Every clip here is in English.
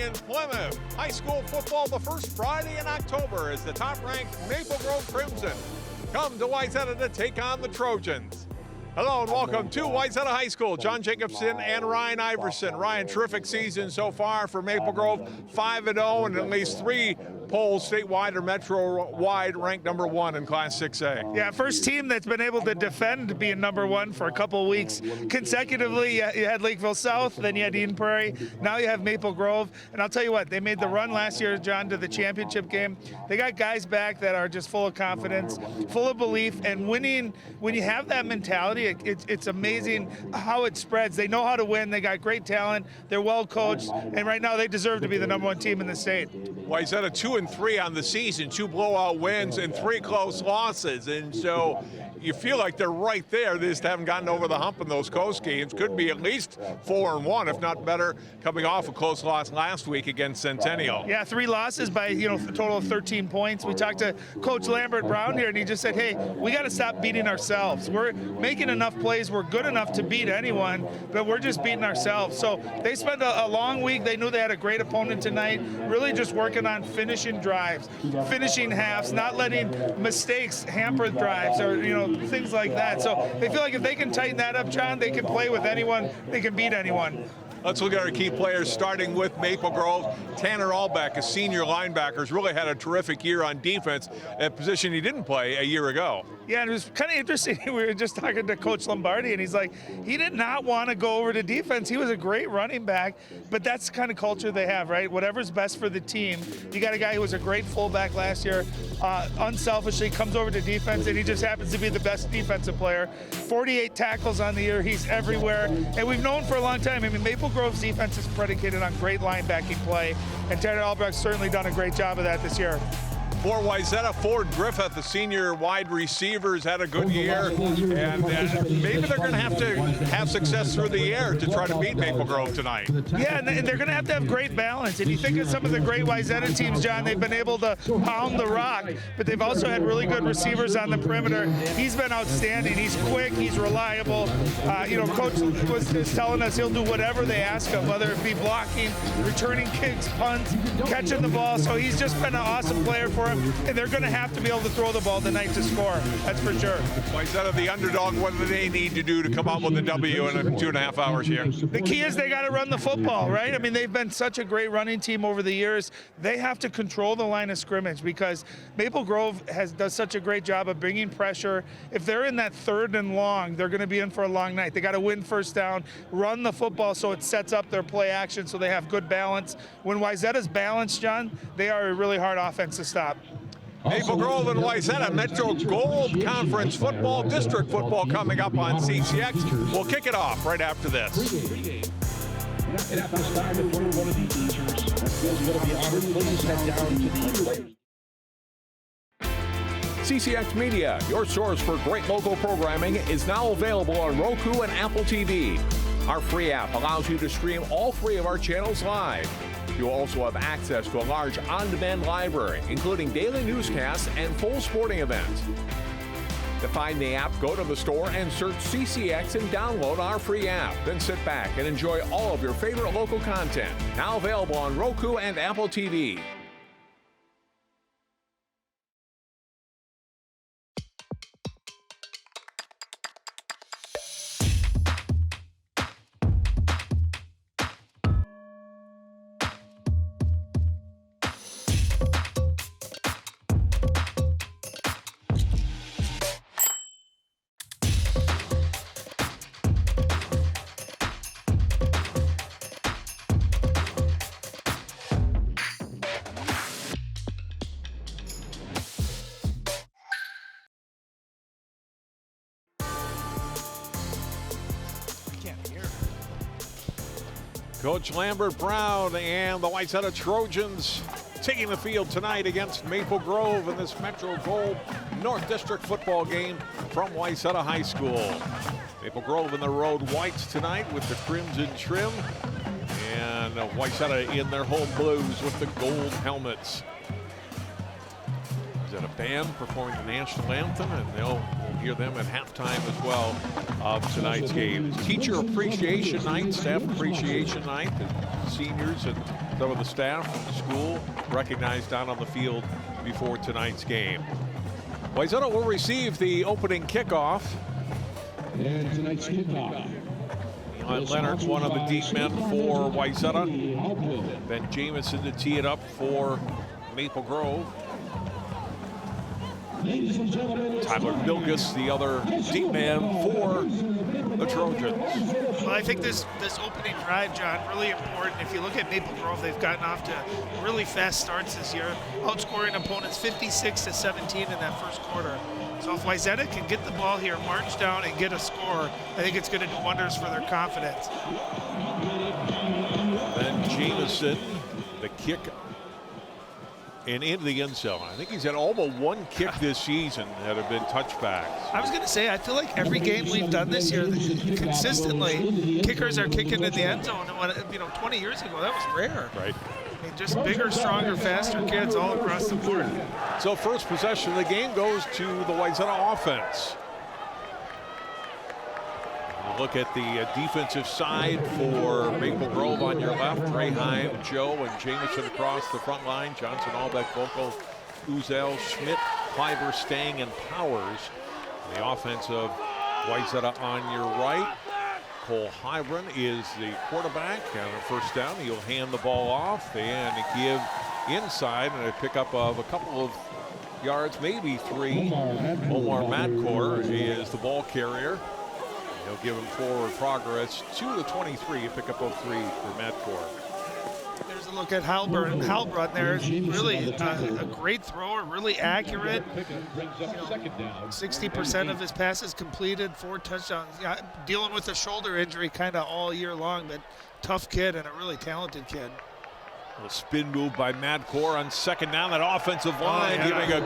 in Plymouth. High school football the first Friday in October as the top-ranked Maple Grove Crimson come to Wayzata to take on the Trojans. Hello and welcome to Wayzata High School. John Jacobson and Ryan Iverson. Ryan, terrific season so far for Maple Grove, 5-0 and at least 3 polls statewide or metro-wide ranked number 1 in Class 6A. Yeah, first team that's been able to defend being number 1 for a couple of weeks consecutively. You had Lakeville South, then you had Eden Prairie, now you have Maple Grove. And I'll tell you what, they made the run last year, John, to the championship game. They got guys back that are just full of confidence, full of belief, and winning. When you have that mentality, it's amazing how it spreads. They know how to win. They got great talent. They're well coached, and right now they deserve to be the number 1 team in the state. Wayzata 2-3 on the season, 2 blowout wins and 3 close losses, and so you feel like they're right there. They just haven't gotten over the hump in those coast games. Could be at least 4-1, if not better, coming off a close loss last week against Centennial. Yeah, 3 losses by a total of 13 points. We talked to Coach Lambert Brown here, and he just said, hey, we got to stop beating ourselves. We're making enough plays. We're good enough to beat anyone, but we're just beating ourselves. So they spent a long week. They knew they had a great opponent tonight, really just working on finishing drives, finishing halves, not letting mistakes hamper drives or, things like that. So they feel like if they can tighten that up, John, they can play with anyone. They can beat anyone. Let's look at our key players, starting with Maple Grove. Tanner Albeck, a senior linebacker, has really had a terrific year on defense, a position he didn't play a year ago. Yeah, and it was kind of interesting. We were just talking to Coach Lombardi, and he's like, he did not want to go over to defense. He was a great running back, but that's the kind of culture they have, right? Whatever's best for the team. You got a guy who was a great fullback last year, unselfishly comes over to defense, and he just happens to be the best defensive player. 48 tackles on the year. He's everywhere, and we've known for a long time. I mean, Maple Grove's defense is predicated on great linebacking play, and Tanner Albeck's certainly done a great job of that this year. For Wayzata, Ford Griffith, the senior wide receiver, has had a good year, and maybe they're going to have success through the air to try to beat Maple Grove tonight. Yeah, and they're going to have great balance. And you think of some of the great Wayzata teams, John, they've been able to pound the rock, but they've also had really good receivers on the perimeter. He's been outstanding. He's quick. He's reliable. Coach was telling us he'll do whatever they ask him, whether it be blocking, returning kicks, punts, catching the ball. So he's just been an awesome player for him. And they're going to have to be able to throw the ball tonight to score. That's for sure. Wayzata, the underdog, what do they need to do to come out with a W in 2.5 hours here? The key is they got to run the football, right? I mean, they've been such a great running team over the years. They have to control the line of scrimmage because Maple Grove does such a great job of bringing pressure. If they're in that 3rd and long, they're going to be in for a long night. They got to win first down, run the football so it sets up their play action so they have good balance. When Wayzata's balanced, John, they are a really hard offense to stop. Maple Grove and Wayzata, Metro Gold Conference football, district football coming up on CCX. We'll kick it off right after this. And at this time, if you're one of the teachers that feels going to be honored, please head down to the CCX Media, your source for great local programming, is now available on Roku and Apple TV. Our free app allows you to stream all 3 of our channels live. You'll also have access to a large on-demand library, including daily newscasts and full sporting events. To find the app, go to the store and search CCX and download our free app. Then sit back and enjoy all of your favorite local content. Now available on Roku and Apple TV. Coach Lambert Brown and the Wayzata Trojans taking the field tonight against Maple Grove in this Metro Gold North District football game from Wayzata High School. Maple Grove in the road whites tonight with the crimson trim, and Wayzata in their home blues with the gold helmets. Is that a band performing the national anthem? And we'll hear them at halftime as well of tonight's game. Teacher Appreciation Night, Staff Appreciation Night. The seniors and some of the staff, school, recognized down on the field before tonight's game. Wayzata will receive the opening kickoff. And tonight's kickoff. Leonard, one of the deep men for Wayzata. Ben Jamison to tee it up for Maple Grove. Ladies and gentlemen, Tyler Bilgus, the other deep man for the Trojans. Well, I think this opening drive, John, really important. If you look at Maple Grove, they've gotten off to really fast starts this year, outscoring opponents 56-17 in that first quarter. So if Wayzata can get the ball here, march down, and get a score, I think it's going to do wonders for their confidence. Ben Jamison, the kick, and into the end zone. I think he's had all but one kick this season that have been touchbacks. I was going to say, I feel like every game we've done this year, consistently, kickers are kicking in the end zone. And 20 years ago, that was rare. Right. I mean, just bigger, stronger, faster kids all across the board. So first possession of the game goes to the Wayzata offense. Look at the defensive side for Maple Grove on your left. Draheim, Joe, and Jamison across the front line. Johnson, Albeck, Vogel, Uzel, Schmidt, Kleiber, Stang, and Powers. The offense of Wayzata on your right. Cole Hybron is the quarterback. On a first down, he'll hand the ball off and give inside, and a pickup of a couple of yards, maybe 3. Omar Madkor is the ball carrier. He'll give him forward progress to the 23, a pickup of 3 for Madkor. There's a look at Halbrun there. Really a great thrower, really accurate. 60% of his passes completed, 4 touchdowns. Yeah, dealing with a shoulder injury kind of all year long, but tough kid and a really talented kid. A spin move by Madkor on second down. That offensive line giving a good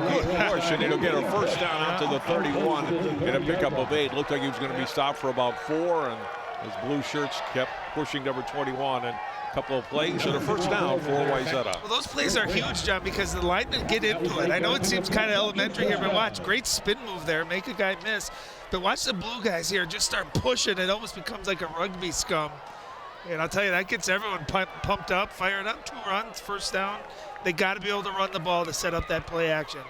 push, and it'll get a first down out to the 31 and a pickup of 8. Looked like he was going to be stopped for about 4, and his blue shirts kept pushing number 21, and a couple of plays and a first down for Wayzata. Well, those plays are huge, John, because the linemen get into it. I know it seems kind of elementary here, but watch, great spin move there, make a guy miss. But watch the blue guys here just start pushing. It almost becomes like a rugby scum. And I'll tell you, that gets everyone pumped up, fired up. 2 runs, first down. They got to be able to run the ball to set up that play action.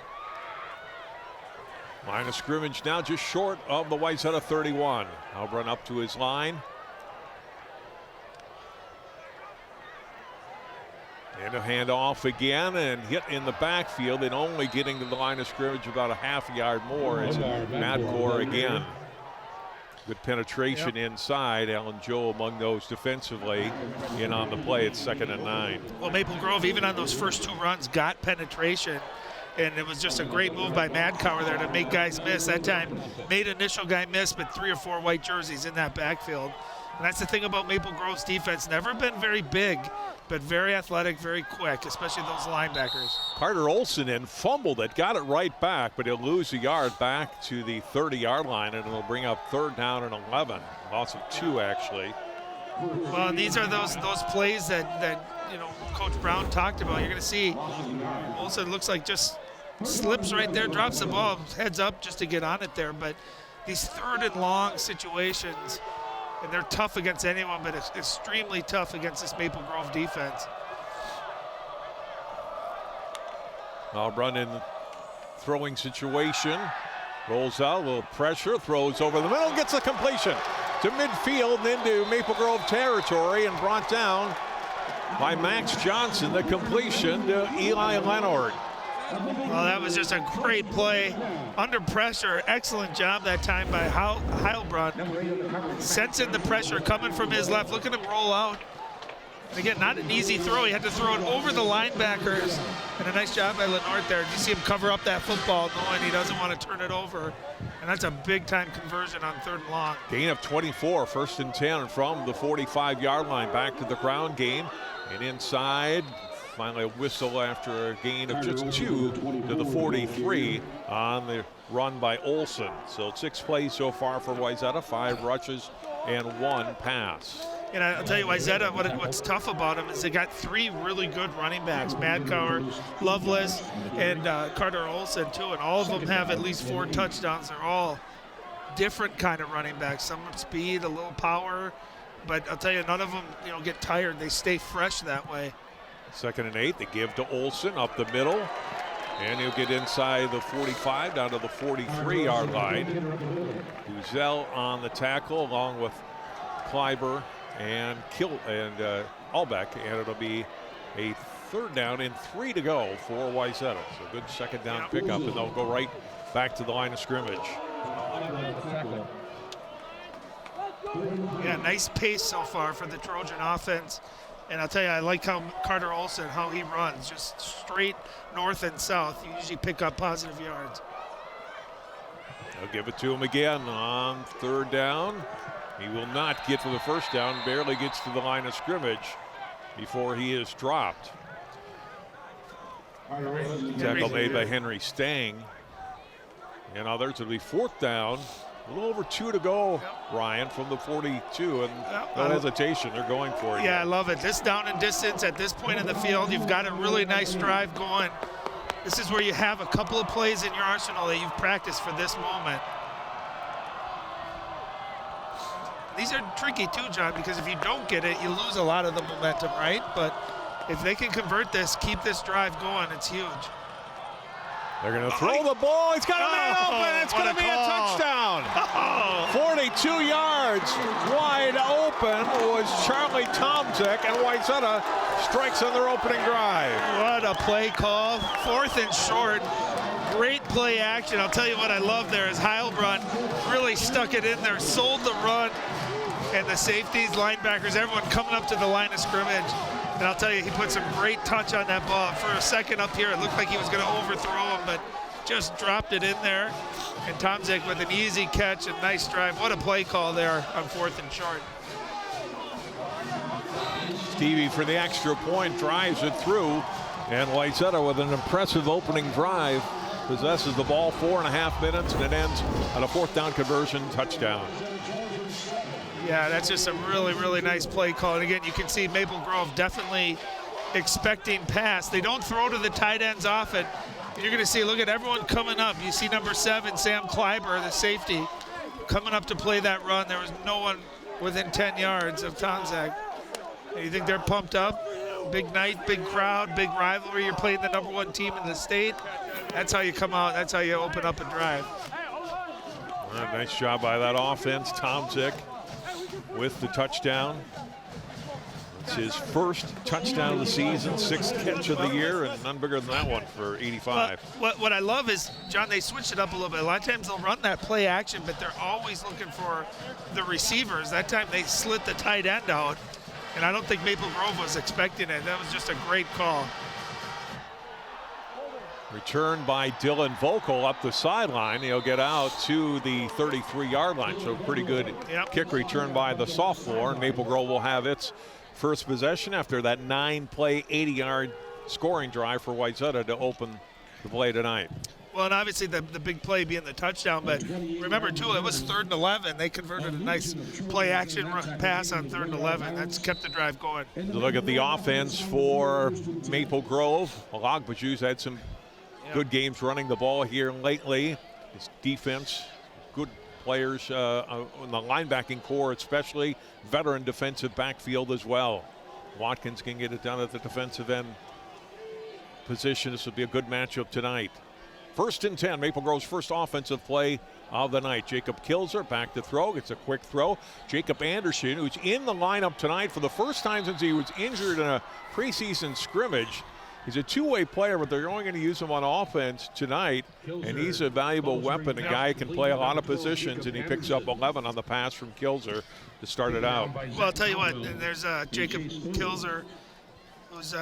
Line of scrimmage now just short of the Wayzata 31. I'll run up to his line. And a handoff again and hit in the backfield, and only getting to the line of scrimmage about a half yard more is Madkor again. Good penetration inside. Alan Joe among those defensively in on the play. It's 2nd and 9. Well, Maple Grove, even on those first 2 runs, got penetration. And it was just a great move by Madkor there to make guys miss. That time, made initial guy miss, but 3 or 4 white jerseys in that backfield. And that's the thing about Maple Grove's defense. Never been very big, but very athletic, very quick, especially those linebackers. Carter Olson and fumbled it, got it right back, but he'll lose a yard back to the 30-yard line, and it'll bring up 3rd down and 11. Loss of 2, actually. Well, and these are those plays that Coach Brown talked about. You're going to see Olson looks like just slips right there, drops the ball, heads up just to get on it there. But these 3rd and long situations, and they're tough against anyone, but it's extremely tough against this Maple Grove defense. I'll run in the throwing situation. Rolls out, a little pressure, throws over the middle, gets a completion to midfield and into Maple Grove territory, and brought down by Max Johnson. The completion to Eli Leonard. Well, that was just a great play. Under pressure, excellent job that time by Heilbrunn. Sensing the pressure coming from his left. Look at him roll out. And again, not an easy throw. He had to throw it over the linebackers. And a nice job by Lenart there. You see him cover up that football knowing he doesn't want to turn it over. And that's a big-time conversion on 3rd and long. Gain of 24, 1st and 10 from the 45-yard line. Back to the ground game. And inside, finally a whistle after a gain of just 2 to the 43 on the run by Olson. So 6 plays so far for Wayzata, 5 rushes and 1 pass. And I'll tell you, Wayzata, what's tough about them is they got 3 really good running backs, Madkor, Lovelace, and Carter Olson, too. And all of them have at least 4 touchdowns. They're all different kind of running backs. Some with speed, a little power. But I'll tell you, none of them get tired. They stay fresh that way. 2nd and 8. They give to Olsen up the middle. And he'll get inside the 45 down to the 43-yard line. Uzel on the tackle along with Kleiber and Albeck. And it'll be a 3rd down and 3 to go for Wayzata. So good 2nd down pickup, and they'll go right back to the line of scrimmage. Yeah, nice pace so far for the Trojan offense. And I'll tell you, I like how Carter Olsen, how he runs, just straight north and south. You usually pick up positive yards. They'll give it to him again on 3rd down. He will not get to the 1st down, barely gets to the line of scrimmage before he is dropped. Tackle made by Henry Stang. And others, it'll be 4th down. A little over 2 to go, Ryan, from the 42, and no hesitation. They're going for it. Yeah, I love it. This down and distance at this point in the field, you've got a really nice drive going. This is where you have a couple of plays in your arsenal that you've practiced for this moment. These are tricky too, John, because if you don't get it, you lose a lot of the momentum, right? But if they can convert this, keep this drive going, it's huge. They're going to throw the ball. He's got a man open. It's going to be a touchdown. 42 yards wide open was Charlie Tomczyk, and Wayzata strikes on their opening drive. What a play call. 4th and short. Great play action. I'll tell you what I love there is Heilbronn really stuck it in there, sold the run, and the safeties, linebackers, everyone coming up to the line of scrimmage. And I'll tell you, he put some great touch on that ball. For a second up here, it looked like he was going to overthrow him, but just dropped it in there. And Tomczyk with an easy catch and nice drive. What a play call there on 4th and short. Stevie for the extra point drives it through. And Wayzata with an impressive opening drive possesses the ball 4.5 minutes, and it ends on a 4th down conversion touchdown. Yeah, that's just a really, really nice play call. And again, you can see Maple Grove definitely expecting pass. They don't throw to the tight ends often. And you're going to see, look at everyone coming up. You see number 7, Sam Kleiber, the safety, coming up to play that run. There was no one within 10 yards of Tomczyk. And you think they're pumped up? Big night, big crowd, big rivalry. You're playing the #1 team in the state. That's how you come out. That's how you open up a drive. Well, nice job by that offense. Tomczyk with the touchdown. It's his 1st touchdown of the season, 6th catch of the year, and none bigger than that one for 85. What I love is, John, they switched it up a little bit. A lot of times they'll run that play action, but they're always looking for the receivers. That time they slit the tight end out, and I don't think Maple Grove was expecting it. That was just a great call. Return by Dylan Vogel up the sideline. He'll get out to the 33-yard line. So pretty good kick return by the sophomore. And Maple Grove will have its first possession after that 9-play, 80-yard scoring drive for Wayzata to open the play tonight. Well, and obviously the big play being the touchdown, but remember too, it was 3rd and 11. They converted a nice play action pass on 3rd and 11. That's kept the drive going. Look at the offense for Maple Grove. Olagbaju's had some good games running the ball here lately. His defense, good players in the linebacking core, especially veteran defensive backfield as well. Watkins can get it done at the defensive end position. This will be a good matchup tonight. 1st and 10, Maple Grove's first offensive play of the night. Jacob Kilzer back to throw. It's a quick throw. Jacob Anderson, who's in the lineup tonight for the first time since he was injured in a preseason scrimmage. He's a two-way player, but they're only going to use him on offense tonight, and he's a valuable weapon. A guy who can play a lot of positions, and he picks up 11 on the pass from Kilzer to start it out. Well, I'll tell you what, there's Jacob Kilzer, who's,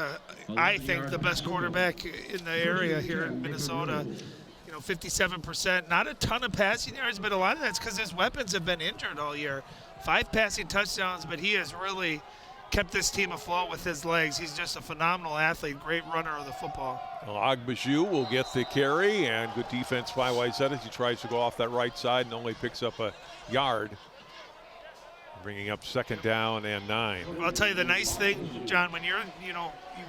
I think, the best quarterback in the area here in Minnesota. You know, 57%, not a ton of passing yards, but a lot of that's because his weapons have been injured all year. 5 passing touchdowns, but he has really kept this team afloat with his legs. He's just a phenomenal athlete, great runner of the football. Olagbaju will get the carry, and good defense by Wayzata as he tries to go off that right side and only picks up a yard, bringing up 2nd down and 9. Well, I'll tell you the nice thing, John, when you're,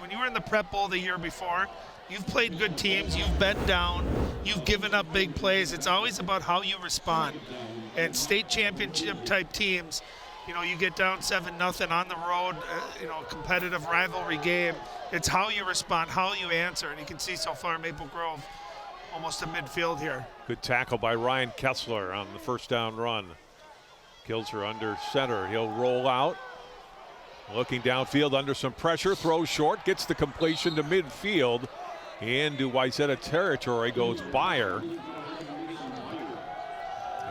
when you were in the Prep Bowl the year before, you've played good teams, you've been down, you've given up big plays. It's always about how you respond. And state championship type teams, you know, you get down 7-0 on the road, you know, competitive rivalry game. It's how you respond, how you answer. And you can see so far Maple Grove almost to midfield here. Good tackle by Ryan Kessler on the first down run. Kilser under center. He'll roll out. Looking downfield under some pressure. Throws short. Gets the completion to midfield. Into Wayzata territory goes Byer.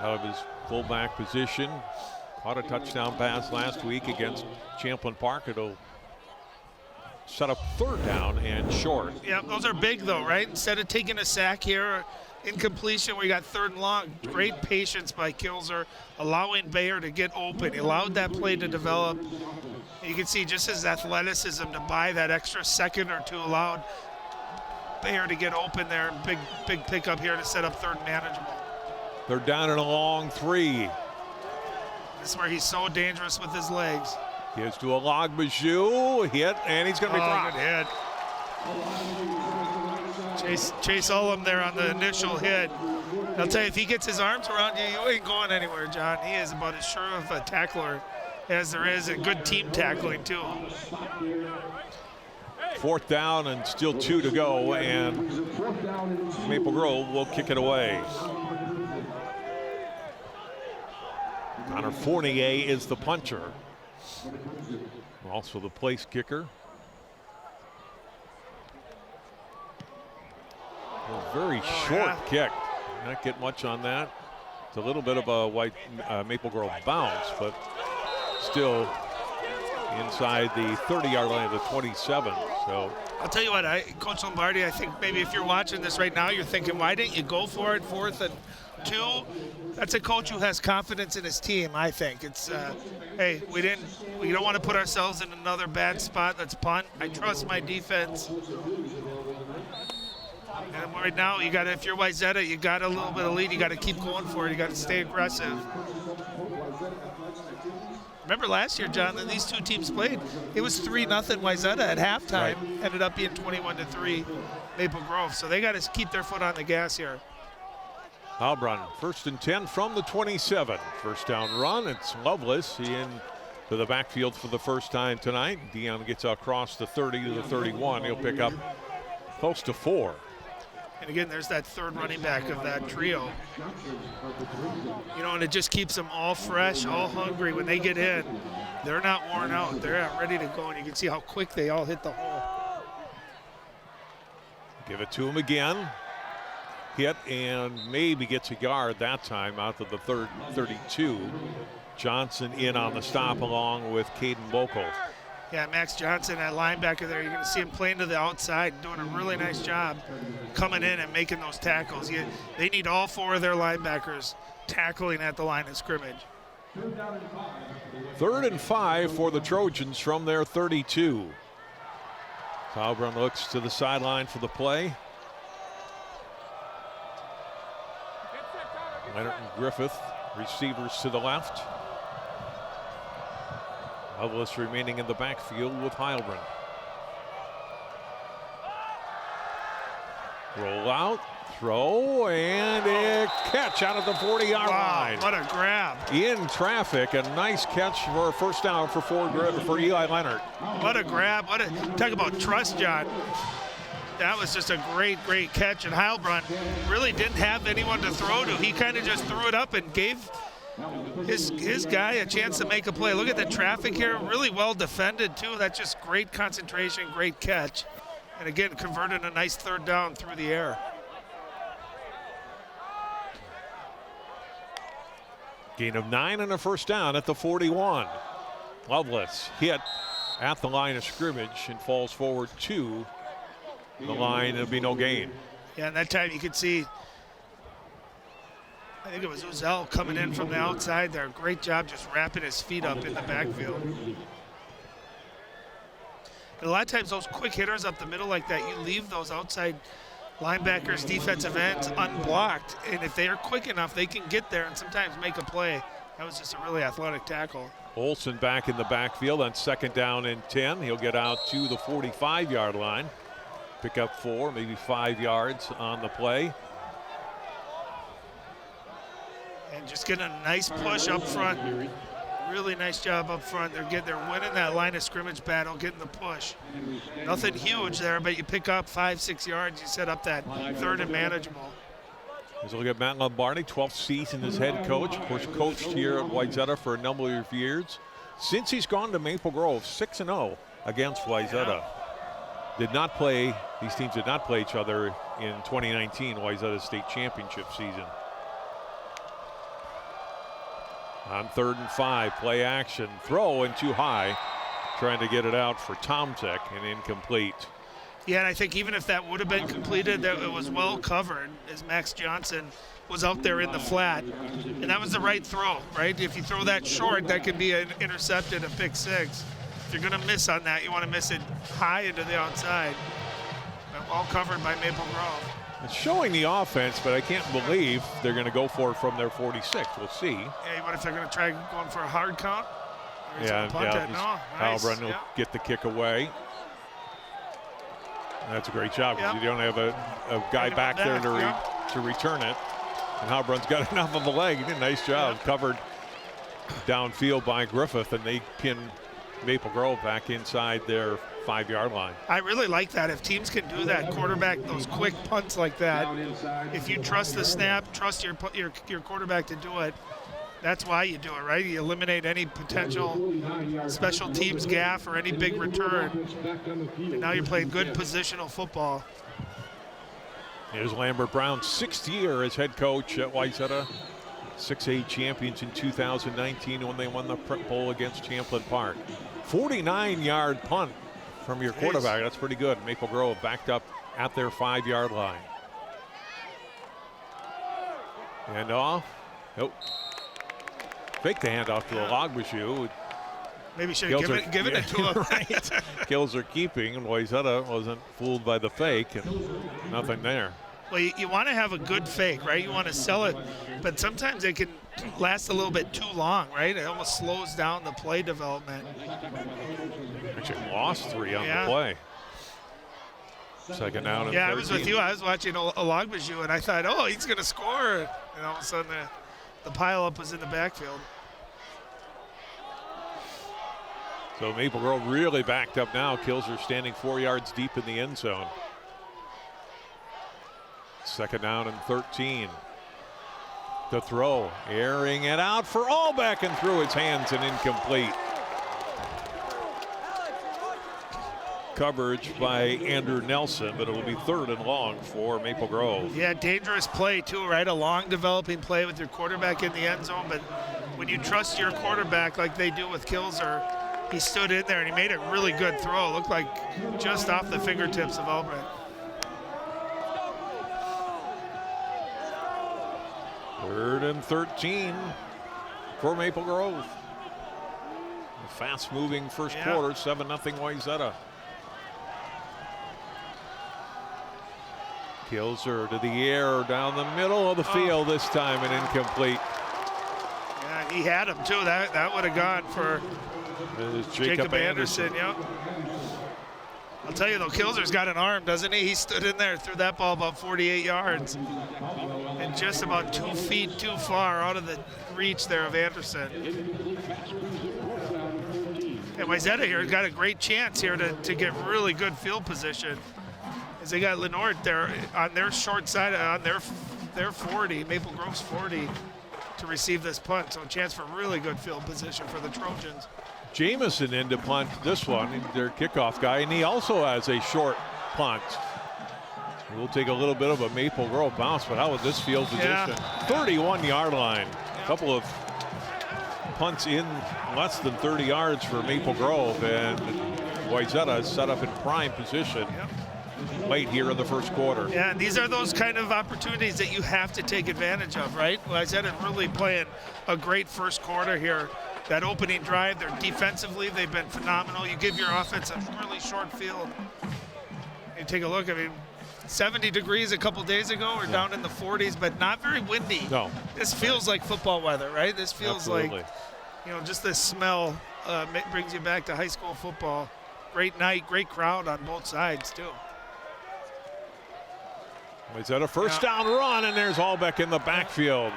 Out of his fullback position. Caught a touchdown pass last week against Champlain Park. It'll set up third down and short. Yeah, those are big though, right? Instead of taking a sack here, incompletion where you got 3rd and long, great patience by Kilser, allowing Bayer to get open. He allowed that play to develop. You can see just his athleticism to buy that extra second or two allowed Bayer to get open there. Big pickup here to set up third manageable. They're down in a long 3. This is where he's so dangerous with his legs. Gives to Olagbaju, hit, and he's going to be dropped. Good hit. Chase Ullum there on the initial hit. I'll tell you, if he gets his arms around you, you ain't going anywhere, John. He is about as sure of a tackler as there is, and good team tackling too. 4th down and still 2 to go, and Maple Grove will kick it away. Connor Fournier is the puncher. Also the place kicker. A very short kick. Not get much on that. It's a little bit of a Maple Grove bounce, but still inside the 30-yard line of the 27. So I'll tell you what, Coach Lombardi, I think maybe if you're watching this right now, you're thinking, why didn't you go for it 4th and 2? That's a coach who has confidence in his team, I think. It's, hey, we don't want to put ourselves in another bad spot. Let's punt. I trust my defense. And right now, you got to, if you're Wayzata, you got a little bit of lead. You got to keep going for it. You got to stay aggressive. Remember last year, John, that these two teams played, it was 3-0 Wayzata at halftime. Right. Ended up being 21-3 Maple Grove. So they got to keep their foot on the gas here. Heilbronn, 1st and 10 from the 27. First down run. It's Loveless in to the backfield for the first time tonight. Dion gets across the 30 to the 31. He'll pick up close to 4. And again, there's that third running back of that trio. You know, and it just keeps them all fresh, all hungry. When they get in, they're not worn out. They're ready to go, and you can see how quick they all hit the hole. Give it to him again. Hit and maybe gets a yard that time out to the 32. Johnson in on the stop along with Caden Bokel. Yeah, Max Johnson, that linebacker there, you're going to see him playing to the outside, doing a really nice job coming in and making those tackles. They need all 4 of their linebackers tackling at the line of scrimmage. 3rd and 5 for the Trojans from their 32. Heilbronn looks to the sideline for the play. Leonard and Griffith, receivers to the left. Loveless remaining in the backfield with Heilbronn. Roll out, throw, and a catch out of the 40-yard line. What a grab. In traffic, a nice catch for a first down for Eli Leonard. What a grab. Talk about trust, John. That was just a great catch, and Heilbronn really didn't have anyone to throw to. He kind of just threw it up and gave his guy a chance to make a play. Look at the traffic here, really well defended too. That's just great concentration, great catch. And again, converted a nice third down through the air. Gain of 9 and a first down at the 41. Loveless hit at the line of scrimmage and falls forward to the line. It'll be no gain. Yeah, and that time you could see, I think it was Osseo coming in from the outside there. Great job just wrapping his feet up in the backfield. And a lot of times those quick hitters up the middle like that, you leave those outside linebackers, defensive ends unblocked. And if they are quick enough, they can get there and sometimes make a play. That was just a really athletic tackle. Olson back in the backfield on 2nd down and 10. He'll get out to the 45-yard line. Pick up 4, maybe 5 yards on the play. And just get a nice push up front. Really nice job up front. They're winning that line of scrimmage battle, getting the push. Nothing huge there, but you pick up 5-6 yards. You set up that third and manageable. Let's look at Matt Lombardi, 12th season as head coach. Of course, coached here at Wayzata for a number of years. Since he's gone to Maple Grove, 6-0 against Wayzata. These teams did not play each other in 2019 Wayzata State Championship season. On 3rd and 5, play action, throw and too high. Trying to get it out for Tomczyk and incomplete. Yeah, and I think even if that would have been completed, that it was well covered as Max Johnson was out there in the flat. And that was the right throw, right? If you throw that short, that could be an intercepted, a pick six. If you're going to miss on that, you want to miss it high into the outside. But well covered by Maple Grove. It's showing the offense, but I can't believe they're going to go for it from their 46. We'll see. Yeah, what if they're going to try going for a hard count? Yeah, punt it? No, nice. Halbrun will get the kick away. That's a great job because you don't have a guy back there to return it. And Halbrun's got enough of a leg. He did a nice job. Covered downfield by Griffith, and they pin Maple Grove back inside their 5-yard line. I really like that. If teams can do that, quarterback, those quick punts like that, if you trust the snap, trust your quarterback to do it, that's why you do it, right? You eliminate any potential special teams gaffe or any big return. And now you're playing good positional football. Here's Lambert Brown, 6th year as head coach at Wayzata. 6A champions in 2019 when they won the Prep Bowl against Champlain Park. 49-yard punt from your quarterback. That's pretty good. Maple Grove backed up at their 5-yard line. And off. Nope. Fake the handoff to Olagbaju. Maybe should have given it to him. Right. Kills are keeping, and Wayzata wasn't fooled by the fake, and nothing there. Well, you want to have a good fake, right? You want to sell it, but sometimes it can last a little bit too long, right? It almost slows down the play development. Actually lost 3 on the play. 2nd down and 13. I was with you. I was watching Olagbaju, and I thought, oh, he's going to score. And all of a sudden, the pileup was in the backfield. So Maple Grove really backed up now. Kills are standing 4 yards deep in the end zone. 2nd down and 13. The throw, airing it out for Allbeck and through his hands and incomplete. Coverage by Andrew Nelson, but it'll be 3rd and long for Maple Grove. Yeah, dangerous play too, right? A long developing play with your quarterback in the end zone, but when you trust your quarterback like they do with Kilzer, he stood in there and he made a really good throw. It looked like just off the fingertips of Albrecht. 3rd and 13 for Maple Grove. A fast-moving first quarter, 7-0 Wayzata. Kilzer to the air down the middle of the field this time and incomplete. Yeah, he had him too. That would have gone for Jacob Anderson. Yep. I'll tell you though, Kilzer's got an arm, doesn't he? He stood in there, threw that ball about 48 yards. And just about 2 feet too far out of the reach there of Anderson. And Wayzata here got a great chance here to get really good field position. As they got Lenore there on their short side, on their 40, Maple Grove's 40, to receive this punt. So a chance for really good field position for the Trojans. Jamison in to punt this one, their kickoff guy, and he also has a short punt. We'll take a little bit of a Maple Grove bounce, but how was this field position? 31-yard line. A couple of punts in less than 30 yards for Maple Grove, and Wayzata is set up in prime position late here in the first quarter. Yeah, and these are those kind of opportunities that you have to take advantage of, right? Wayzata really playing a great first quarter here. That opening drive, they're defensively, they've been phenomenal. You give your offense a really short field. You take a look, I mean, 70 degrees a couple days ago. We're down in the 40s, but not very windy. No. This feels like football weather, right? This feels like, just this smell brings you back to high school football. Great night, great crowd on both sides, too. Is that a first down run? And there's Allbeck in the backfield.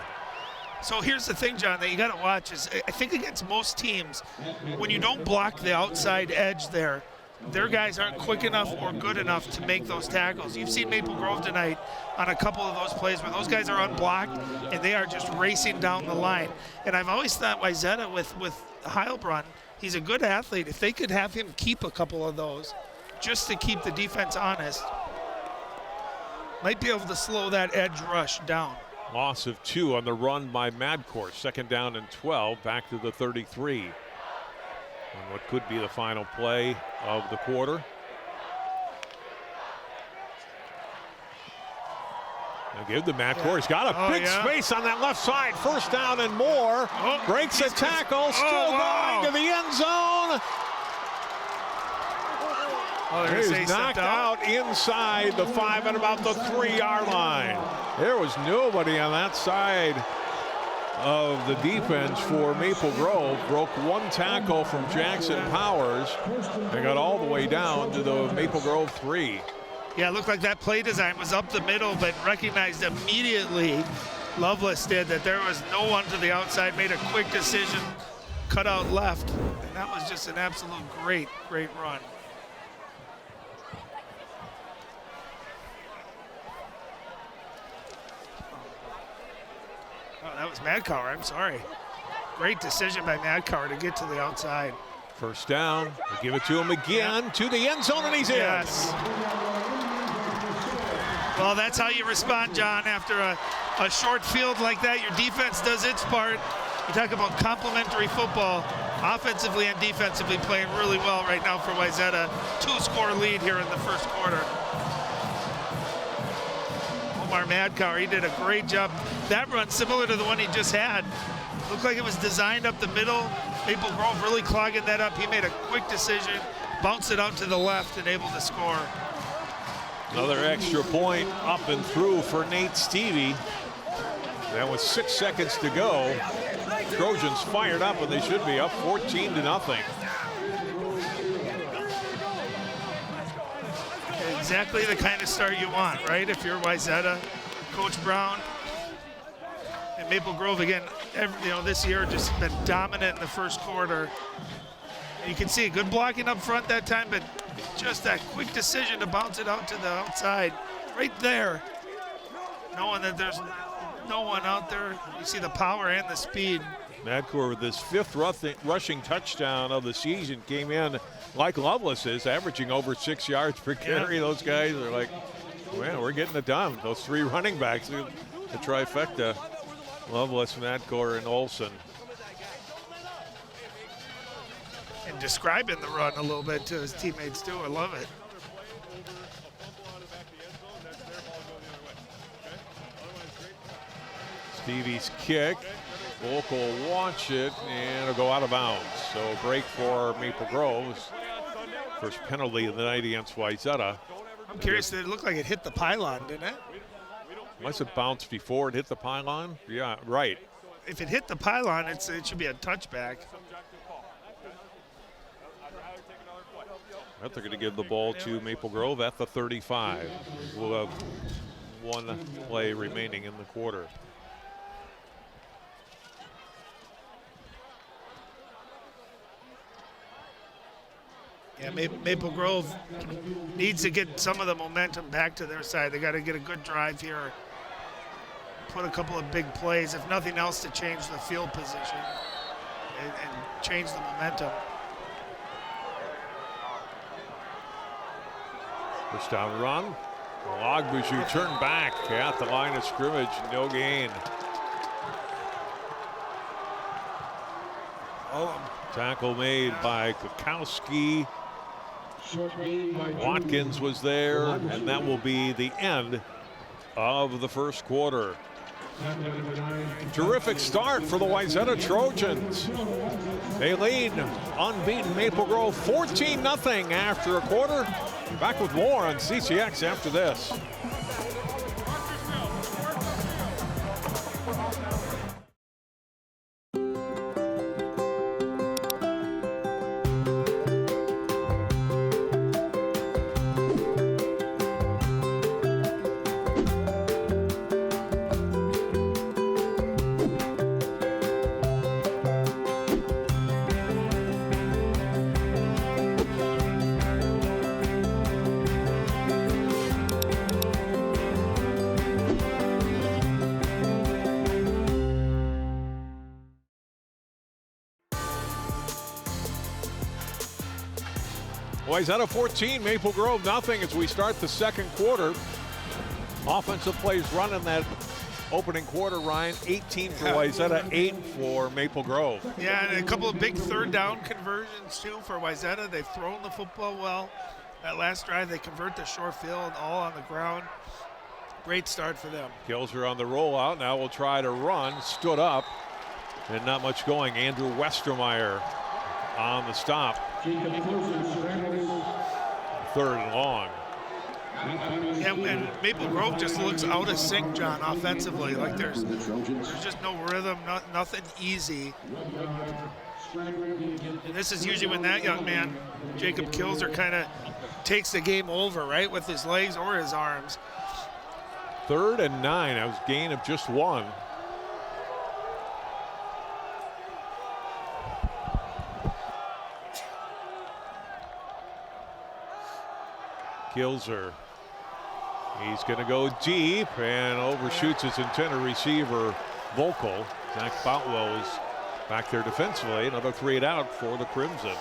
So here's the thing, John, that you got to watch is I think against most teams, when you don't block the outside edge there, their guys aren't quick enough or good enough to make those tackles. You've seen Maple Grove tonight on a couple of those plays where those guys are unblocked and they are just racing down the line. And I've always thought Wayzata with Heilbronn, he's a good athlete. If they could have him keep a couple of those just to keep the defense honest, might be able to slow that edge rush down. Loss of 2 on the run by Madcourt. 2nd down and 12, back to the 33. And what could be the final play of the quarter. Now give to Madcourt. He's got a big space on that left side. 1st down and more. Breaks a tackle, still going to the end zone. He's knocked out inside the 5 at about the 3-yard line. There was nobody on that side of the defense for Maple Grove. Broke 1 tackle from Jackson Powers. They got all the way down to the Maple Grove 3. Yeah, it looked like that play design was up the middle, but recognized immediately, Lovelace did, that there was no one to the outside, made a quick decision, cut out left. And that was just an absolute great run. Oh, that was Madcower, I'm sorry. Great decision by Madcower to get to the outside. 1st down, they give it to him again, to the end zone, and he's in. Yes. Well, that's how you respond, John, after a short field like that. Your defense does its part. You talk about complementary football, offensively and defensively playing really well right now for Wayzata. 2-score lead here in the 1st quarter. Omar Madcower, he did a great job. That run, similar to the one he just had, looked like it was designed up the middle. Maple Grove really clogging that up. He made a quick decision, bounced it out to the left, and able to score. Another extra point up and through for Nate Stevie. That was 6 seconds to go. Trojans fired up, and they should be up 14-0. Exactly the kind of start you want, right? If you're Wayzata, Coach Brown, and Maple Grove again. This year just been dominant in the 1st quarter. You can see good blocking up front that time, but just that quick decision to bounce it out to the outside, right there, knowing that there's no one out there. You see the power and the speed. Madcourt with his 5th rushing touchdown of the season came in like Lovelace is, averaging over 6 yards per carry. Yeah. Those guys are like, well, we're getting it done. Those 3 running backs, the trifecta, Lovelace, Madcourt, and Olsen. And describing the run a little bit to his teammates too. I love it. Stevie's kick. Volk will launch it, and it'll go out of bounds. So break for Maple Grove's first penalty of the night against Wayzata. I'm curious, it looked like it hit the pylon, didn't it? Must have bounced before it hit the pylon. Yeah, right. If it hit the pylon, it should be a touchback. They're going to give the ball to Maple Grove at the 35. We'll have 1 play remaining in the quarter. Yeah, Maple Grove needs to get some of the momentum back to their side. They got to get a good drive here, put a couple of big plays, if nothing else, to change the field position and change the momentum. First down run. Olagbaju turned back at the line of scrimmage, no gain. Tackle made by Kukowski. Watkins was there, and that will be the end of the 1st quarter. Terrific start for the Wayzata Trojans. They lead unbeaten Maple Grove 14-0 after a quarter. Back with more on CCX after this. Wayzata 14, Maple Grove nothing as we start the second quarter. Offensive plays running that opening quarter, Ryan. 18 for Wayzata, 8 for Maple Grove. Yeah, and a couple of big third down conversions too for Wayzata. They've thrown the football well. That last drive, they convert the short field, all on the ground. Great start for them. Kills on the rollout. Now we'll try to run. Stood up and not much going. Andrew Westermeyer on the stop. Third and long. Yeah, and Maple Grove just looks out of sync, John, offensively. Like there's just no rhythm, nothing easy. And this is usually when that young man, Jacob Kilzer, kind of takes the game over, right, with his legs or his arms. 3rd and 9. That was a gain of just 1. Kilzer. He's going to go deep and overshoots his intended receiver, Volkel. Zach Boutwell is back there defensively. Another 3 and out for the Crimson.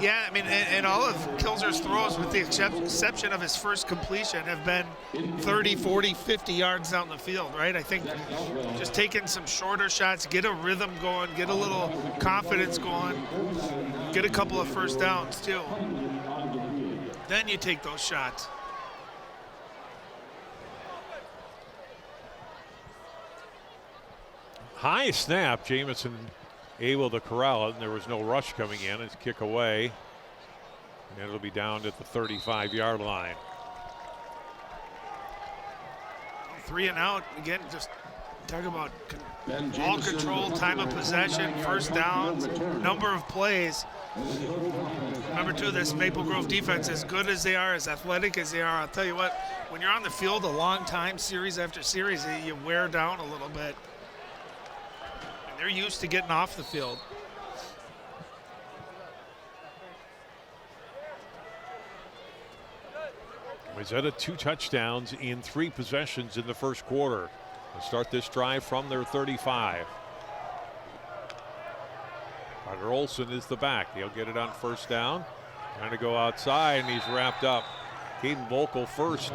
Yeah, I mean, and all of Kilzer's throws, with the exception of his first completion, have been 30, 40, 50 yards down the field, right? I think just taking some shorter shots, get a rhythm going, get a little confidence going, get a couple of first downs too. Then you take those shots. High snap, Jamison able to corral it, and there was no rush coming in. It's kick away, and it'll be down at the 35-yard line. 3 and out again. Just talk about ball control, time of possession, first downs, number of plays. Remember too, this Maple Grove defense, as good as they are, as athletic as they are, I'll tell you what, when you're on the field a long time, series after series, you wear down a little bit. And they're used to getting off the field. Wayzata 2 touchdowns in 3 possessions in the first quarter. They'll start this drive from their 35. Carter Olson is the back. He'll get it on first down. Trying to go outside, and he's wrapped up. Caden Volkel first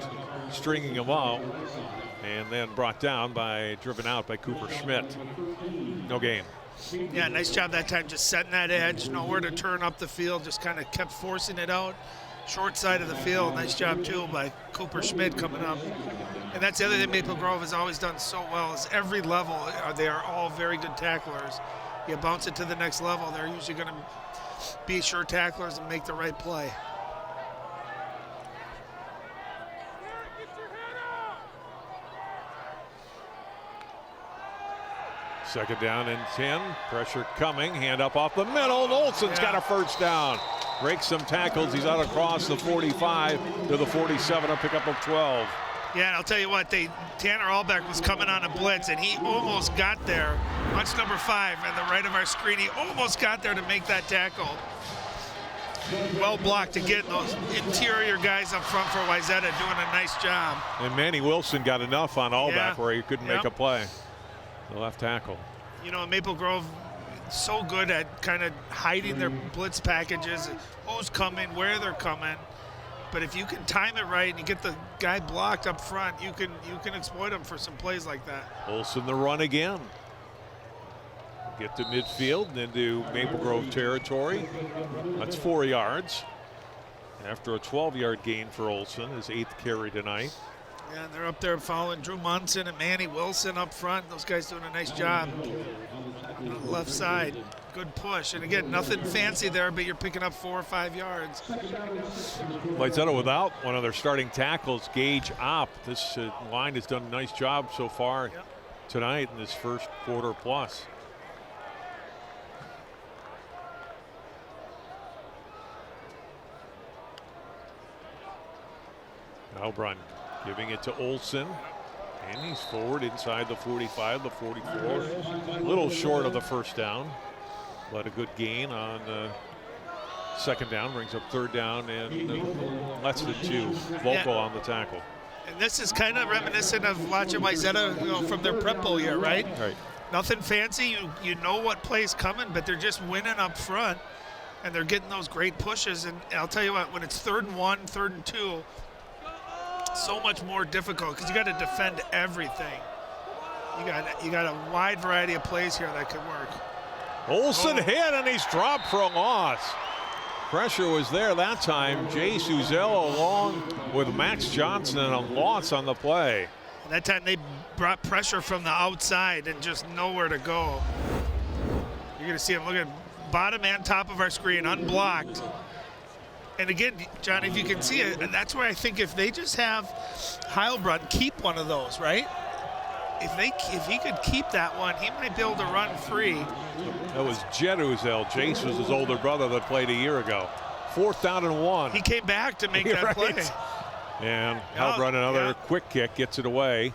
stringing him out, and then brought down driven out by Cooper Schmidt. No gain. Yeah, nice job that time, just setting that edge, nowhere to turn up the field, just kind of kept forcing it out. Short side of the field, nice job too by Cooper Schmidt coming up. And that's the other thing Maple Grove has always done so well, is every level, they are all very good tacklers. You bounce it to the next level, they're usually going to be sure tacklers and make the right play. Second down and 10. Pressure coming. Hand up off the middle. And Olson's got a first down. Breaks some tackles. He's out across the 45 to the 47. A pickup of 12. Yeah, and I'll tell you what, Tanner Allbeck was coming on a blitz, and he almost got there. Watch number 5 at the right of our screen. He almost got there to make that tackle. Well blocked to get those interior guys up front for Wayzata doing a nice job. And Manny Wilson got enough on Allbeck where he couldn't make a play. The left tackle. You know, Maple Grove so good at kind of hiding their blitz packages, who's coming, where they're coming. But if you can time it right and you get the guy blocked up front, you can exploit him for some plays like that. Olson the run again. Get to midfield and into Maple Grove territory. That's 4 yards. After a 12-yard gain for Olson, his 8th carry tonight. Yeah, and they're up there following Drew Munson and Manny Wilson up front. Those guys doing a nice job. On the left side, good push. And again, nothing fancy there, but you're picking up 4 or 5 yards. Wayzata without one of their starting tackles, Gage Opp. This line has done a nice job so far tonight in this first quarter plus. Albrun giving it to Olson, and he's forward inside the 45, the 44. A little short of the first down, but a good gain on second down, brings up third down and less than 2. Volkel on the tackle. And this is kind of reminiscent of watching Wayzata, from their prep bowl year, right? Right. Nothing fancy. You know what play's coming, but they're just winning up front. and they're getting those great pushes. And I'll tell you what, when it's 3rd and 1, 3rd and 2, so much more difficult because you got to defend everything. You got a wide variety of plays here that could work. Olsen hit, and he's dropped for a loss. Pressure was there that time. Jay Suzell along with Max Johnson, and a loss on the play. And that time they brought pressure from the outside and just nowhere to go. You're going to see him, look at bottom and top of our screen, unblocked. And again, John, if you can see it, and that's where I think if they just have Heilbrunn keep one of those, right? If he could keep that one, he might be able to run free. That was Jed Uzel. Jace was his older brother that played a year ago. 4th down and 1. He came back to make that play. And Heilbrunn, another quick kick, gets it away.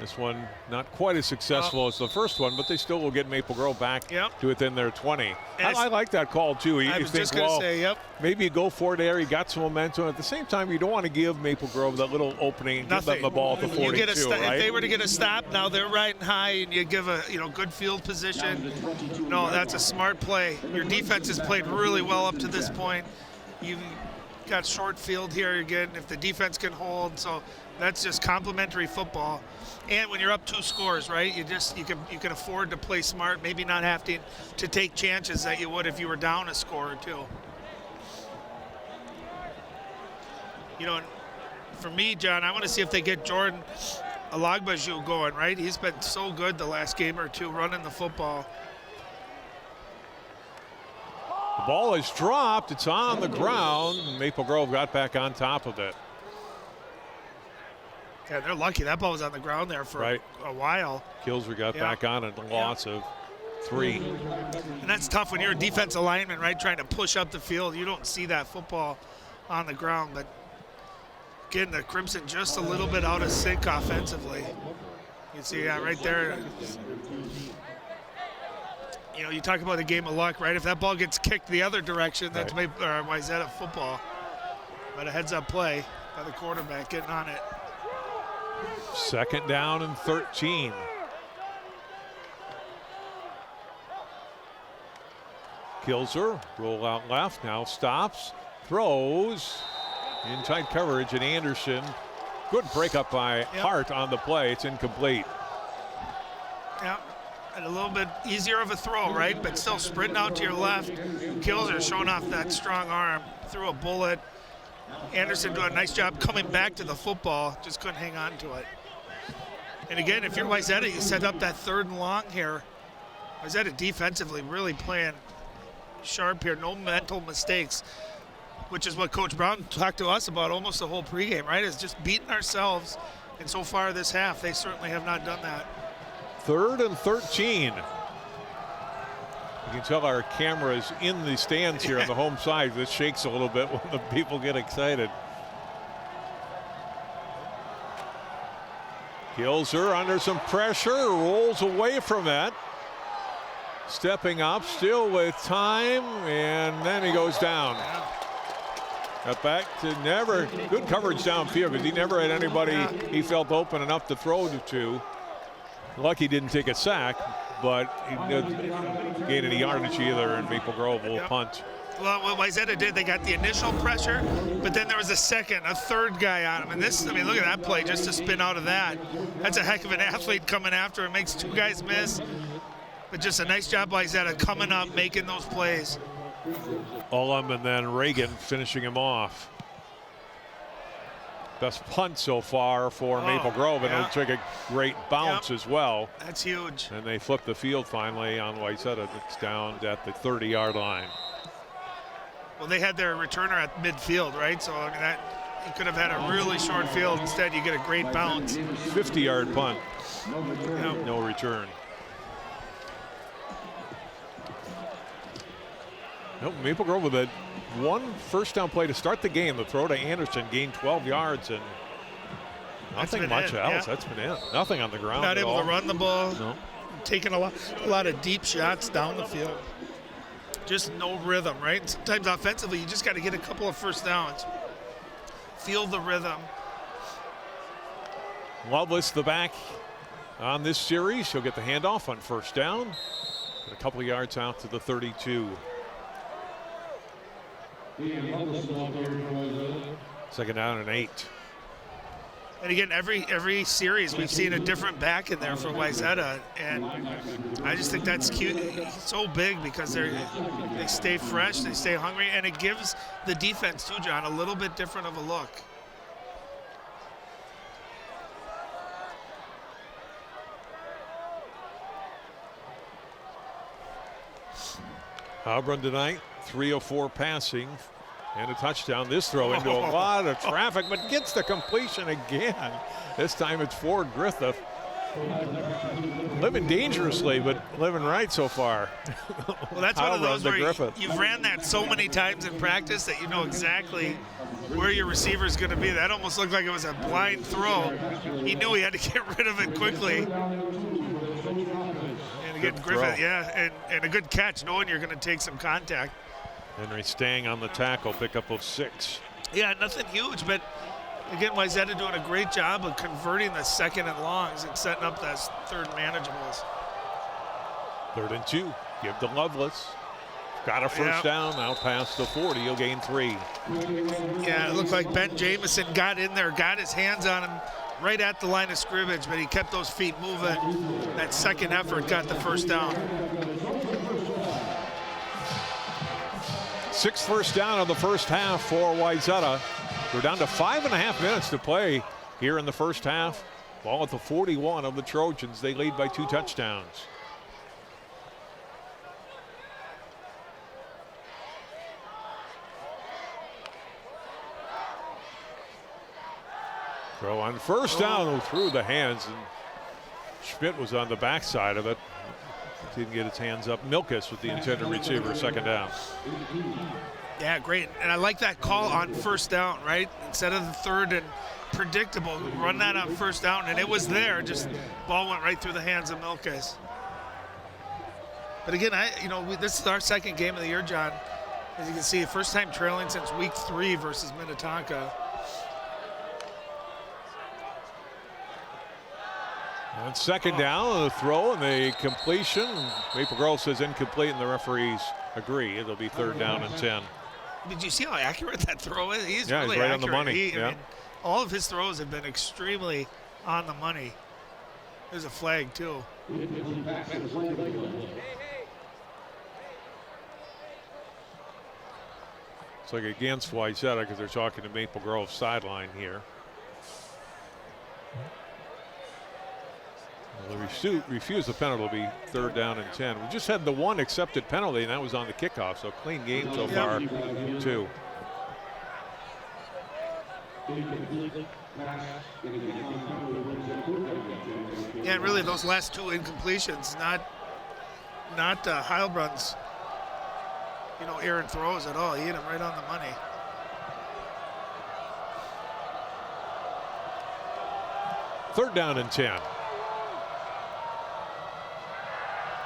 This one not quite as successful as the first one, but they still will get Maple Grove back to within their 20. I like that call, too. I was just going to say, maybe you go for it there. You got some momentum. At the same time, you don't want to give Maple Grove that little opening and give them the ball at the 42, right? If they were to get a stop, now they're riding high, and you give a good field position. No, that's a smart play. Your defense has played really well up to this point. You've got short field here again if the defense can hold. So that's just complimentary football. And when you're up 2 scores, right, you can afford to play smart, maybe not have to take chances that you would if you were down a score or 2. For me, John, I want to see if they get Jordan Olagbaju going, right? He's been so good the last game or 2 running the football. The ball is dropped. It's on the ground. Maple Grove got back on top of it. Yeah, they're lucky. That ball was on the ground there for a while. Kilser got back on it, a loss of 3. And that's tough when you're a defensive lineman, right, trying to push up the field. You don't see that football on the ground. But, again, the Crimson just a little bit out of sync offensively. You can see that right there. You talk about the game of luck, right? If that ball gets kicked the other direction, that's Wayzata football. But a heads-up play by the quarterback getting on it. 2nd down and 13. Kilser, roll out left, now stops, throws in tight coverage, and Anderson, good breakup by Hart on the play. It's incomplete. Yeah, and a little bit easier of a throw, right? But still sprinting out to your left. Kilser showing off that strong arm, threw a bullet. Anderson doing a nice job coming back to the football, just couldn't hang on to it. And again, if you're Wayzata, you set up that 3rd and long here. Wayzata defensively really playing sharp here, no mental mistakes, which is what Coach Brown talked to us about almost the whole pregame, right? Is just beating ourselves. And so far this half, they certainly have not done that. 3rd and 13. You can tell our camera's in the stands here on the home side. This shakes a little bit when the people get excited. Kilser under some pressure, rolls away from it. Stepping up, still with time, and then he goes down. Got back to good coverage downfield, but he never had anybody he felt open enough to throw to. Lucky didn't take a sack, but he didn't gain any yardage either, and Maple Grove will punt. Well, what Wayzata did, they got the initial pressure, but then there was a 3rd guy on him. And look at that play just to spin out of that. That's a heck of an athlete coming after him. Makes 2 guys miss. But just a nice job by Wayzata coming up, making those plays. Ullum and then Reagan finishing him off. Best punt so far for Maple Grove, and it'll take a great bounce as well. That's huge. And they flip the field finally on Wayzata. It's down at the 30-yard line. Well, they had their returner at midfield, right? So you could have had a really short field. Instead, you get a great bounce. 50-yard punt. No return. Nope, Maple Grove with a 1 first down play to start the game. The throw to Anderson gained 12 yards and nothing much else. That's been it. Nothing on the ground. Not able to run the ball. No. Taking a lot of deep shots down the field. Just no rhythm, right? And sometimes offensively, you just got to get a couple of first downs. Feel the rhythm. Loveless the back on this series. He'll get the handoff on first down. A couple of yards out to the 32. Second down and 8. And again, every series we've seen a different back in there for Wayzata, and I just think that's cute. It's so big because they stay fresh, they stay hungry, and it gives the defense too, John, a little bit different of a look. Heilbronn tonight, 3 of 4 passing and a touchdown. This throw into a lot of traffic, but gets the completion again. This time it's Ford Griffith. Living dangerously, but living right so far. Well, that's one of those where you've ran that so many times in practice that you know exactly where your receiver is going to be. That almost looked like it was a blind throw. He knew he had to get rid of it quickly. And again, Griffith, yeah, and a good catch, knowing you're going to take some contact. Henry Stang on the tackle, pickup of 6. Yeah, nothing huge, but again, Wayzata doing a great job of converting the second and longs and setting up those third manageables. 3rd and 2. Give to Lovelace. Got a first down, now past the 40. He'll gain 3. Yeah, it looked like Ben Jamison got in there, got his hands on him right at the line of scrimmage, but he kept those feet moving. That second effort got the first down. 6th first down of the first half for Wayzata. We're down to 5.5 minutes to play here in the first half. Ball at the 41 of the Trojans. They lead by 2 touchdowns. Throw on first down through the hands, and Schmidt was on the backside of it. Didn't get his hands up. Milkus with the intended receiver, 2nd down. Yeah, great. And I like that call on first down, right? Instead of the 3rd and predictable, run that on first down, and it was there. Just ball went right through the hands of Milkus. But again, this is our 2nd game of the year, John. As you can see, first time trailing since week 3 versus Minnetonka. On 2nd down, the throw and the completion. Maple Grove says incomplete, and the referees agree. It'll be 3rd down and 10. Did you see how accurate that throw is? He's really right accurate. On the money. I mean, all of his throws have been extremely on the money. There's a flag, too. It's like against Wayzata because they're talking to Maple Grove sideline here. They'll refuse the penalty. It'll be 3rd down and 10. We just had the one accepted penalty, and that was on the kickoff. So clean game so far, 2. Yeah, really, those last 2 incompletions, not Heilbrunn's, errant throws at all. He hit him right on the money. Third down and 10.